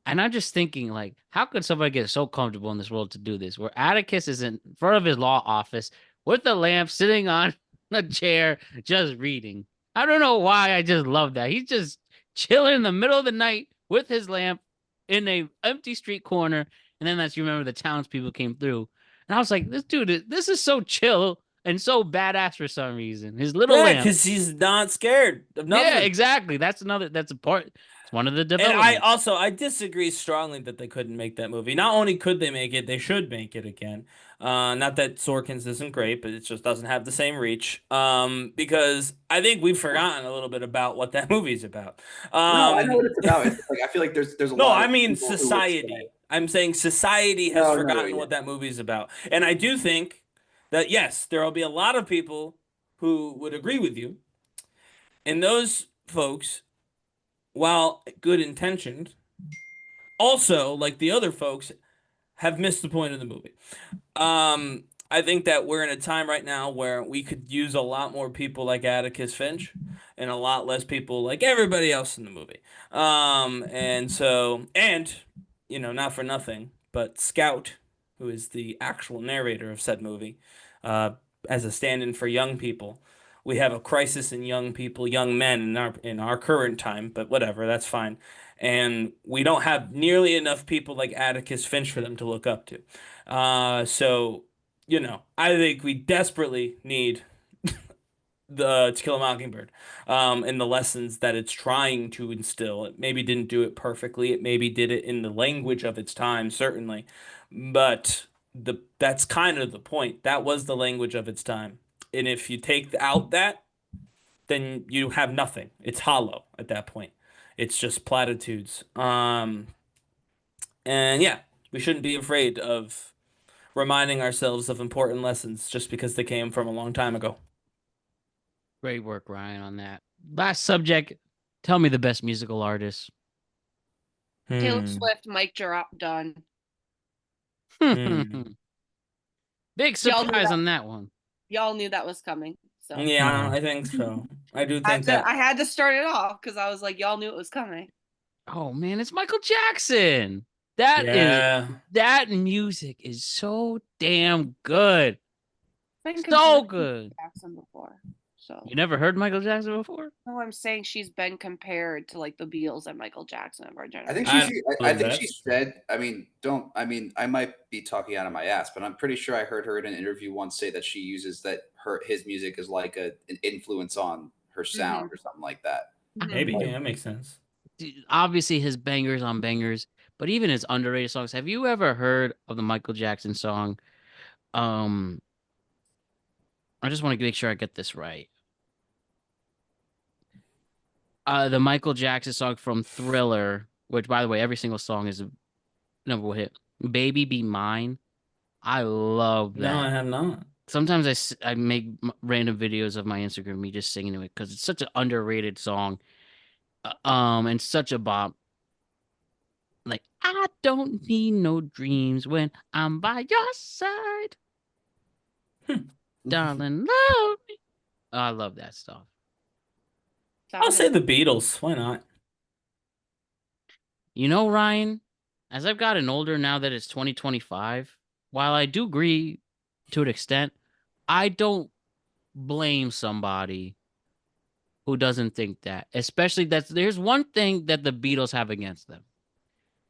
And I'm just thinking, like, how could somebody get so comfortable in this world to do this? Where Atticus is in front of his law office with the lamp, sitting on a chair, just reading. I don't know why. I just love that. He's just chilling in the middle of the night with his lamp in a empty street corner. And then you remember the townspeople came through. And I was like, this is so chill and so badass for some reason. His little Yeah, lamp. because he's not scared of nothing. Yeah, exactly. That's a part. It's one of the And developments. I disagree strongly that they couldn't make that movie. Not only could they make it, they should make it again. Not that Sorkin's isn't great, but it just doesn't have the same reach. Because I think we've forgotten a little bit about what that movie's about. No, I know what it's about. It's just like, I feel like there's a No, lot I of mean people who would society. say- I'm saying society has No, forgotten yeah. what that movie's about. And I do think that yes, there will be a lot of people who would agree with you. And those folks, while good intentioned, also, like the other folks, have missed the point of the movie. I think that we're in a time right now where we could use a lot more people like Atticus Finch and a lot less people like everybody else in the movie. And not for nothing, but Scout, who is the actual narrator of said movie, uh, as a stand-in for young people. We have a crisis in young people, young men in our current time, but whatever, that's fine. And we don't have nearly enough people like Atticus Finch for them to look up to. I think we desperately need the To Kill a Mockingbird, and the lessons that it's trying to instill. It maybe didn't do it perfectly. It maybe did it in the language of its time, certainly, but that's kind of the point. That was the language of its time, and if you take out that, then you have nothing. It's hollow at that point. It's just platitudes. And yeah, we shouldn't be afraid of reminding ourselves of important lessons just because they came from a long time ago. Great work, Ryan, on that. Last subject. Tell me the best musical artist. Taylor Hmm. Swift, mic drop, done. Hmm. Big Y'all knew surprise that. on that one. Y'all knew that was coming. So Yeah, I think so. I do I think that. had to start it off because I was like, y'all knew it was coming. Oh man, it's Michael Jackson. That music is so damn good. Been So compared to good. Jackson before. So You never heard Michael Jackson before? no, I'm saying she's been compared to like the Beatles and Michael Jackson of our I generation. think she said, I might be talking out of my ass, but I'm pretty sure I heard her in an interview once say that she uses his music is like an influence on her sound or something like that. Maybe, yeah, that makes sense. Obviously his bangers on bangers, but even his underrated songs. Have you ever heard of the Michael Jackson song? I just want to make sure I get this right. The Michael Jackson song from Thriller, which by the way, every single song is a number one hit. Baby Be Mine. I love that. No, I have not. Sometimes I make random videos of my Instagram, me just singing to it because it's such an underrated song. And such a bop. Like, I don't need no dreams when I'm by your side. Darling, love me. Oh, I love that stuff. I'll say the Beatles. Why not? You know, Ryan, as I've gotten older now that it's 2025, while I do agree to an extent, I don't blame somebody who doesn't think that. Especially there's one thing that the Beatles have against them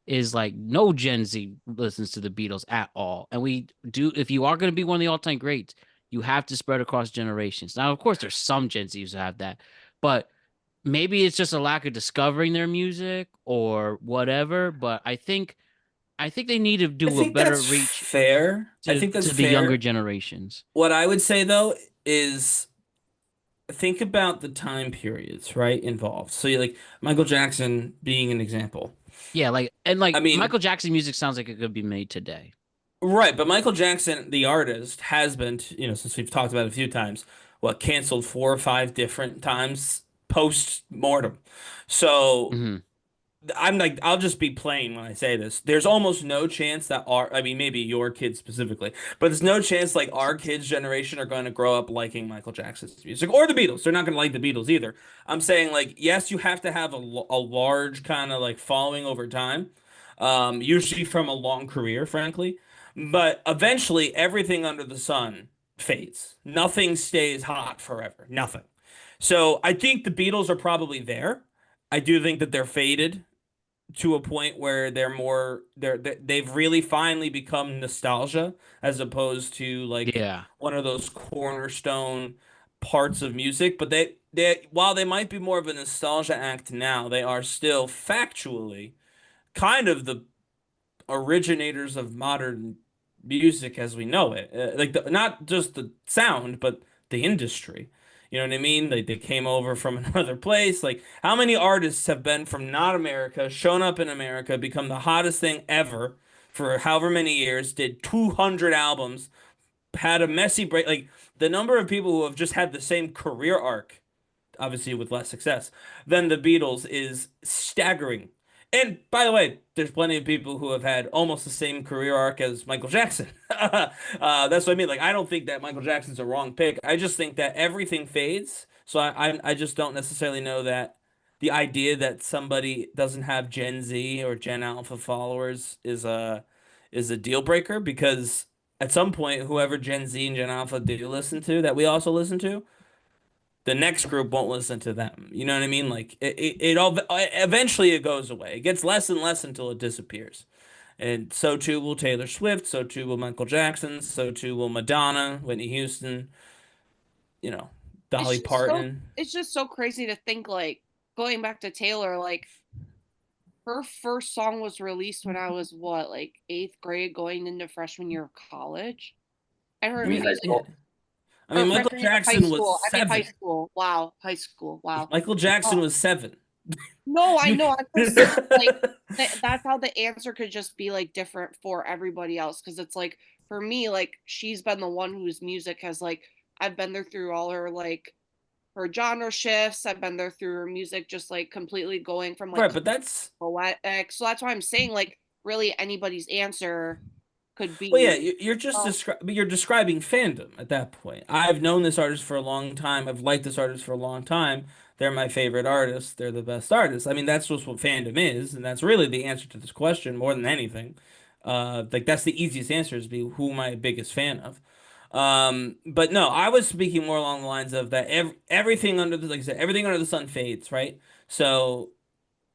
is like no Gen Z listens to the Beatles at all. And if you are going to be one of the all-time greats, you have to spread across generations. Now, of course, there's some Gen Zs who have that, but maybe it's just a lack of discovering their music or whatever, but I think they need to I do a think better that's reach fair. I to think that's the younger fair. generations. What I would say though is think about the time periods, right, involved. So you like Michael Jackson being an example. Yeah, I mean, Michael Jackson music sounds like it could be made today. right, but Michael Jackson, the artist, has been, since we've talked about it a few times, canceled 4 or 5 different times post mortem. So Hmm. I'm like, I'll just be plain when I say this. There's almost no chance that I mean, maybe your kids specifically, but there's no chance like our kids' generation are going to grow up liking Michael Jackson's music or the Beatles. They're not going to like the Beatles either. I'm saying like, yes, you have to have a large kind of like following over time, usually from a long career, frankly, but eventually everything under the sun fades. Nothing stays hot forever. Nothing. So I think the Beatles are probably there. I do think that they're faded to a point where they've really finally become nostalgia as opposed to like Yeah. one of those cornerstone parts of music. But they while they might be more of a nostalgia act now, they are still factually kind of the originators of modern music as we know it. Not just the sound, but the industry. You know what I mean? Like they came over from another place. Like how many artists have been from not America, shown up in America, become the hottest thing ever for however many years, did 200 albums, had a messy break. Like the number of people who have just had the same career arc obviously with less success than the Beatles is staggering. And by the way, there's plenty of people who have had almost the same career arc as Michael Jackson. That's what I mean. Like, I don't think that Michael Jackson's a wrong pick. I just think that everything fades. So I just don't necessarily know that the idea that somebody doesn't have Gen Z or Gen Alpha followers is a deal breaker because at some point, whoever Gen Z and Gen Alpha do listen to, that we also listen to, the next group won't listen to them. You know what I mean? Like it all eventually it goes away. It gets less and less until it disappears. And so too will Taylor Swift, so too will Michael Jackson, so too will Madonna, Whitney Houston, you know, It's Dolly just so Parton. it's just so crazy to think like going back to Taylor, like her first song was released when I was what, like eighth grade, going into freshman year of college. And her You mean high music, Yeah. school? I or mean, Michael freshman year of high Jackson was school. I mean high 7. school. Wow, high school. Wow. Michael Jackson Oh, was 7. no, I You know. I'm just saying like that's how the answer could just be like different for everybody else. Cause it's like for me, like she's been the one whose music has like I've been there through all her like her genre shifts. I've been there through her music just like completely going from like right, but that's poetic. So that's why I'm saying like really anybody's answer could well, yeah, be you're just oh, you're describing fandom at that point. I've known this artist for a long time. I've liked this artist for a long time. They're my favorite artists. They're the best artists. I mean, that's just what fandom is, and that's really the answer to this question more than anything. Like that's the easiest answer is be who am I biggest fan of. But no, I was speaking more along the lines of that everything under the like I said, everything under the sun fades, right? So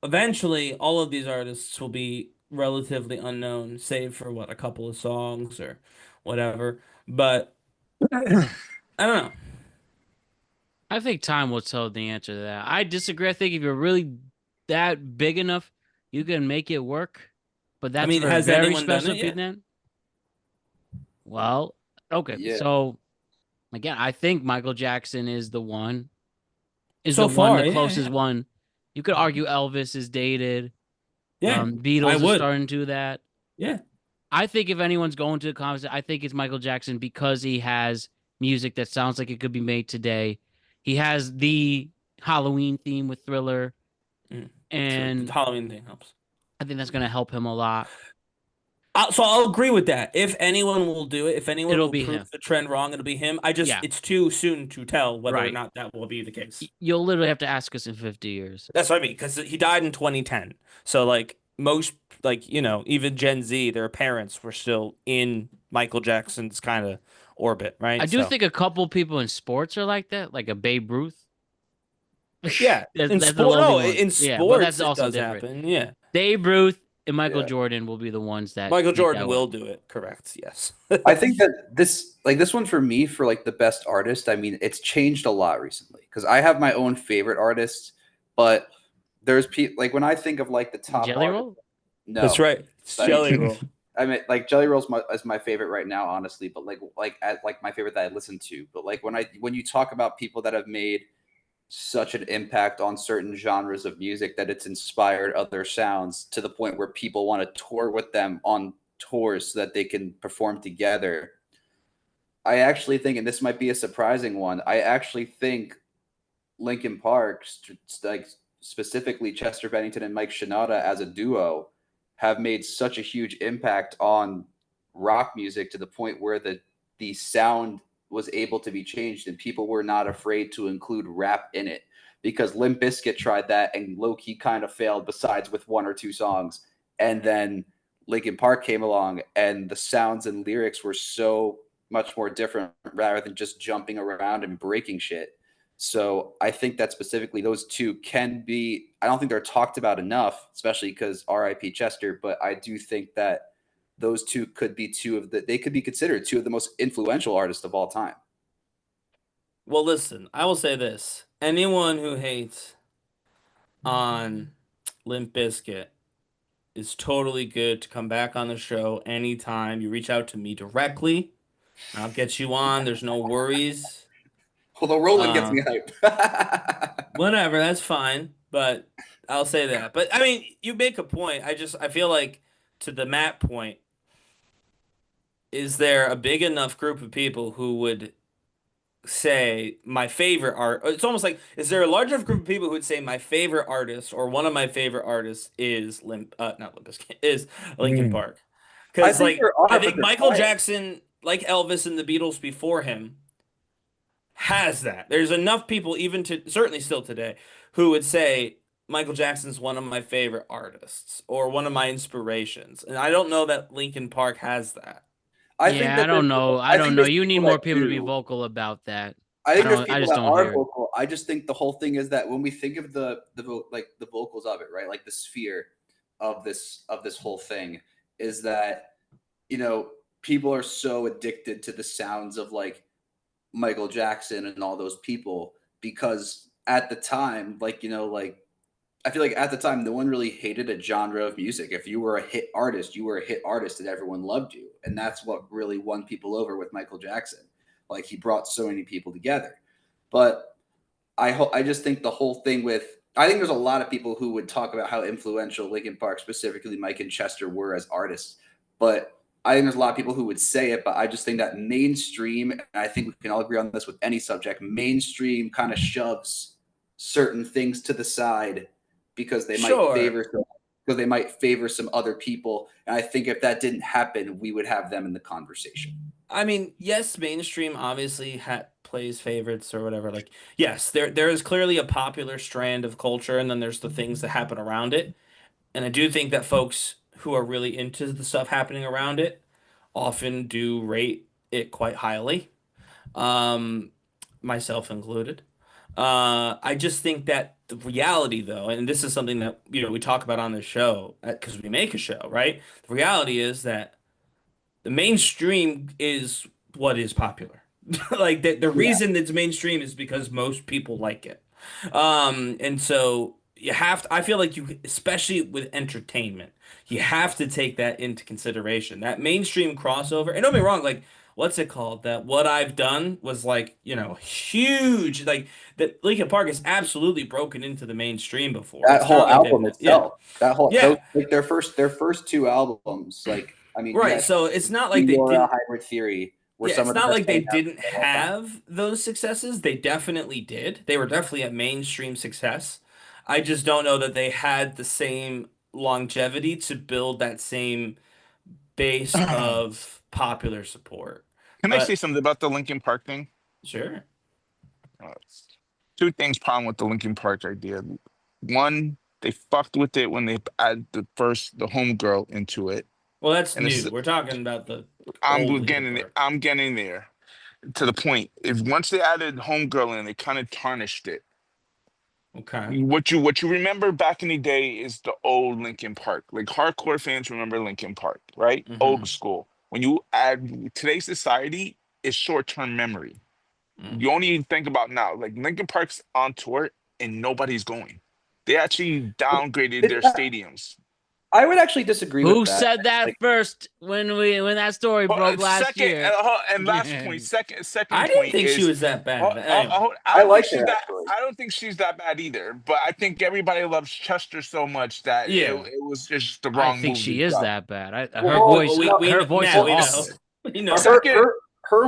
eventually all of these artists will be relatively unknown, save for what, a couple of songs or whatever. But I don't know. I think time will tell the answer to that. I disagree. I think if you're really that big enough, you can make it work. But I that's mean, for a has very anyone done special it yet? people. Well, okay. Yeah. So again, I think Michael Jackson is the one, So the far, yeah, closest yeah. one. You could argue Elvis is dated. Yeah, I Beatles are would. starting to do that. Yeah. I think if anyone's going to the conversation, I think it's Michael Jackson because he has music that sounds like it could be made today. He has the Halloween theme with Thriller, True. The and Halloween thing helps. I think that's going to help him a lot. So I'll agree with that. If anyone will do it, if anyone It'll will be him. prove the trend wrong, it'll be him. Yeah, It's too soon to tell whether or right. not that will be the case. You'll literally have to ask us in 50 years. That's what I mean, because he died in 2010. So like most, like even Gen Z, their parents were still in Michael Jackson's kind of orbit, I right? do So think a couple people in sports are like that, like a Babe Ruth. yeah, in That's the sport, only no, one. in Yeah, but that's sports it also does different. happen. Yeah, Babe Ruth and Michael Yeah. Jordan will be the ones that Michael make Jordan that work. will do it. Correct. Yes. I think that this one for me for like the best artist, I mean, it's changed a lot recently because I have my own favorite artists But there's people like when I think of like the top Jelly artists, roll? no, That's right. It's Like- Jelly Roll. I mean, like Jelly Roll's is my favorite right now, honestly. But like my favorite that I listen to. But like when you talk about people that have made such an impact on certain genres of music that it's inspired other sounds to the point where people want to tour with them on tours so that they can perform together. I actually think, and this might be a surprising one, I actually think Linkin Park, like specifically Chester Bennington and Mike Shinoda as a duo, have made such a huge impact on rock music to the point where the sound was able to be changed and people were not afraid to include rap in it, because Limp Bizkit tried that and low key kind of failed besides with one or two songs, and then Linkin Park came along and the sounds and lyrics were so much more different rather than just jumping around and breaking shit. So I think that specifically those two can be, I don't think they're talked about enough, especially because RIP Chester, but I do think that those two could be they could be considered two of the most influential artists of all time. Well, listen, I will say this. Anyone who hates on Limp Bizkit is totally good to come back on the show anytime. You reach out to me directly. I'll get you on. There's no worries. Although Roland gets me hype. Whatever, that's fine. But I'll say that. But I mean, you make a point. I feel like to the Matt point, is there a big enough group of people who would say my favorite art? It's almost like, is there a large enough group of people who would say my favorite artist or one of my favorite artists is not Limp Bizkit, is Linkin Park? Because think like there are, I but think they're Michael quiet. Jackson, like Elvis and the Beatles before him, has that. There's enough people, even to certainly still today, who would say Michael Jackson's one of my favorite artists or one of my inspirations. And I don't know that Linkin Park has that. I think Yeah, that I don't know. I don't think know. there's You need people more that people to be do. vocal about that. I think there's I people just that don't are hear it. vocal. I just think the whole thing is that when we think of the vocals of it, right? Like the sphere of this whole thing is that, you know, people are so addicted to the sounds of like Michael Jackson and all those people because at the time, like, you know, like I feel like at the time, no one really hated a genre of music. If you were a hit artist, you were a hit artist and everyone loved you. And that's what really won people over with Michael Jackson. Like he brought so many people together. But I just think the whole thing with, I think there's a lot of people who would talk about how influential Linkin Park, specifically Mike and Chester, were as artists. But I think there's a lot of people who would say it, but I just think that mainstream, and I think we can all agree on this with any subject, mainstream kind of shoves certain things to the side because they Sure. might favor some other people. And I think if that didn't happen, we would have them in the conversation. I mean, yes, mainstream obviously plays favorites or whatever. Like, yes, there is clearly a popular strand of culture, and then there's the things that happen around it. And I do think that folks who are really into the stuff happening around it often do rate it quite highly, um, myself included. I just think that the reality, though, and this is something that we talk about on this show because we make a show, right? The reality is that the mainstream is what is popular. Like the reason it's mainstream is because most people like it. And so you have to, I feel like you, especially with entertainment, you have to take that into consideration. That mainstream crossover, and don't be wrong, like what's it called? That What I've Done was like, huge. Like that Linkin Park is absolutely broken into the mainstream before. That It's whole not like album they've, itself, yeah. like their first two albums, like I mean, Right. yes, So it's not like they Eora, didn't. Hybrid Theory were Yeah, some it's of the not best like they albums didn't of all time. have those successes. They definitely did. They were definitely a mainstream success. I just don't know that they had the same longevity to build that same base of popular support. Can I say But something about the Linkin Park thing? sure. Uh, Two things problem with the Linkin Park idea. One, they fucked with it when they added the homegirl into it. Well, that's And new. We're talking about the I'm old Linkin getting Park. I'm getting there to the point. If once they added homegirl in, they kind of tarnished it. Okay. What you remember back in the day is the old Linkin Park. Like hardcore fans remember Linkin Park, right? Old school. When you add today's society, it's short-term memory. You only think about now. Like Linkin Park's on tour and nobody's going. They actually downgraded their It's not- stadiums. I would actually disagree Who with that. said that Like, first when that story broke last Second, year? and last point. Second I didn't point think she is. was that bad. Anyway. I don't like think she's her, that. actually. I don't think she's that bad either. But I think everybody loves Chester so much that Yeah. it was just the I wrong think move. she to is drop. that bad. Her Well, voice, we her voice Matt, is we know. awful. We know. her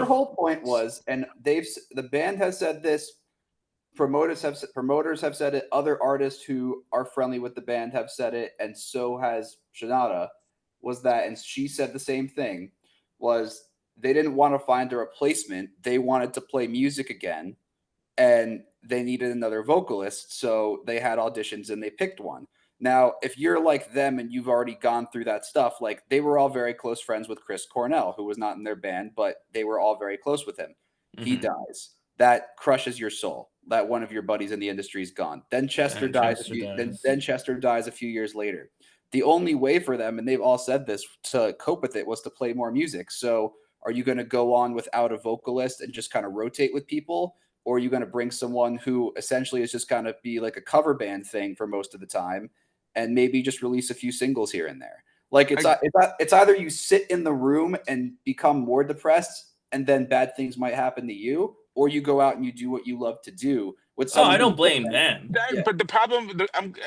whole point was, and the band has said this. Promoters have said it. Other artists who are friendly with the band have said it, and so has Shanada. Was that, and she said the same thing. Was they didn't want to find a replacement. They wanted to play music again, and they needed another vocalist, so they had auditions and they picked one. Now, if you're like them and you've already gone through that stuff, like they were all very close friends with Chris Cornell, who was not in their band, but they were all very close with him. He dies. That crushes your soul. That one of your buddies in the industry is gone. Then Chester dies. Then Chester dies a few years later. The only way for them, and they've all said this, to cope with it was to play more music. So, are you going to go on without a vocalist and just kind of rotate with people? Or are you going to bring someone who essentially is just kind of be like a cover band thing for most of the time and maybe just release a few singles here and there? Like it's either you sit in the room and become more depressed and then bad things might happen to you, or you go out and you do what you love to do with Oh, someone. I don't blame them. But the problem,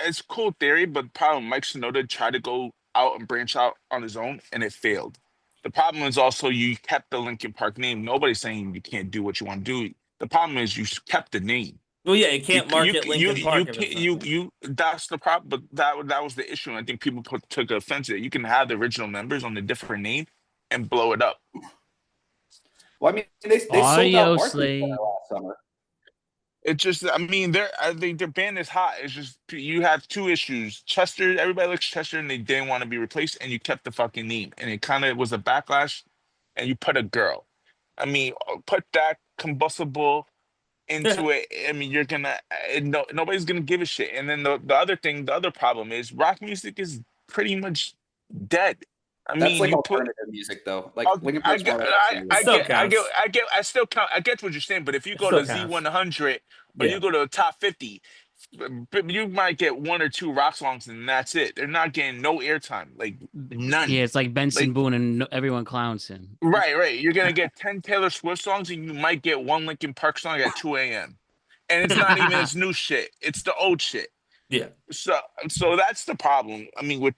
it's a cool theory, but the problem, Mike Shinoda tried to go out and branch out on his own, and it failed. The problem is also you kept the Linkin Park name. Nobody's saying you can't do what you want to do. The problem is you kept the name. Well, yeah, you can't market Linkin Park. That's the problem. But that was the issue. And I think people took offense to it. You can have the original members on a different name and blow it up. Well, I mean, they sold out Audio Barclays Slave. Center last summer. It's just, I mean, I think their band is hot. It's just you have two issues. Chester, everybody likes Chester, and they didn't want to be replaced, and you kept the fucking name, and it kind of was a backlash. And you put a girl. I mean, put that combustible into it. I mean, you're gonna nobody's gonna give a shit. And then the other thing, the other problem is rock music is pretty much dead. I That's mean, like you alternative music, though. Like Linkin I Park's get, more I still count. I get what you're saying, but if you go to Z100 or you go to the top 50, you might get one or two rock songs and that's it. They're not getting no airtime, like none. Yeah, it's like Benson Boone and everyone clowns him. Right. You're gonna get 10 Taylor Swift songs and you might get one Linkin Park song at 2 a.m. And it's not even its new shit; it's the old shit. Yeah. So that's the problem. I mean, with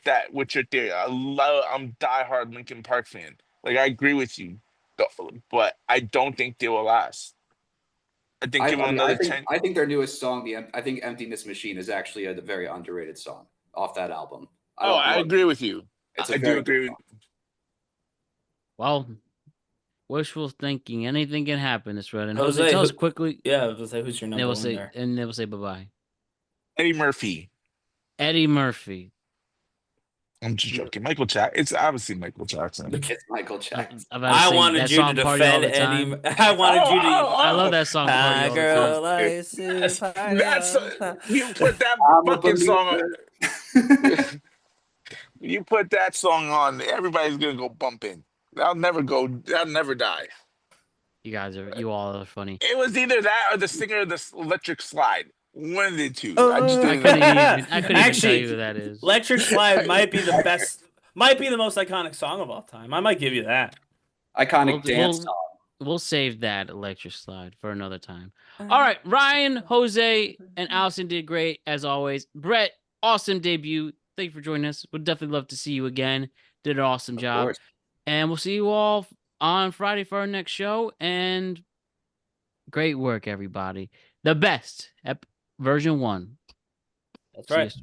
your theory, I'm diehard Linkin Park fan. Like I agree with you, but I don't think they will last. I think give them another 10. I think their newest song, I think "Emptiness Machine," is actually a very underrated song off that album. I agree with you. I do agree. Well, wishful thinking. Anything can happen this round. And Jose, tell us quickly. Yeah, I was gonna say who's your number one there. And they will say bye-bye. Eddie Murphy. Eddie Murphy. I'm just joking. Michael Jackson. It's obviously Michael Jackson. It's Michael Jackson. I wanted you to defend Eddie. I wanted you to. I love that song. Hi, girl, I That's you put that fucking song on. You put that song on, everybody's gonna go bumping. That'll never die. You all are funny. It was either that or the singer of the Electric Slide. One of the two. I couldn't even tell you who that is. Electric Slide might be the best, might be the most iconic song of all time. I might give you that. Iconic dance song. We'll save that Electric Slide for another time. All right, Ryan, Jose, and Allison did great as always. Brett, awesome debut. Thank you for joining us. We'd definitely love to see you again. Did an awesome job. Course. And we'll see you all on Friday for our next show. And great work, everybody. The best version 1. That's right.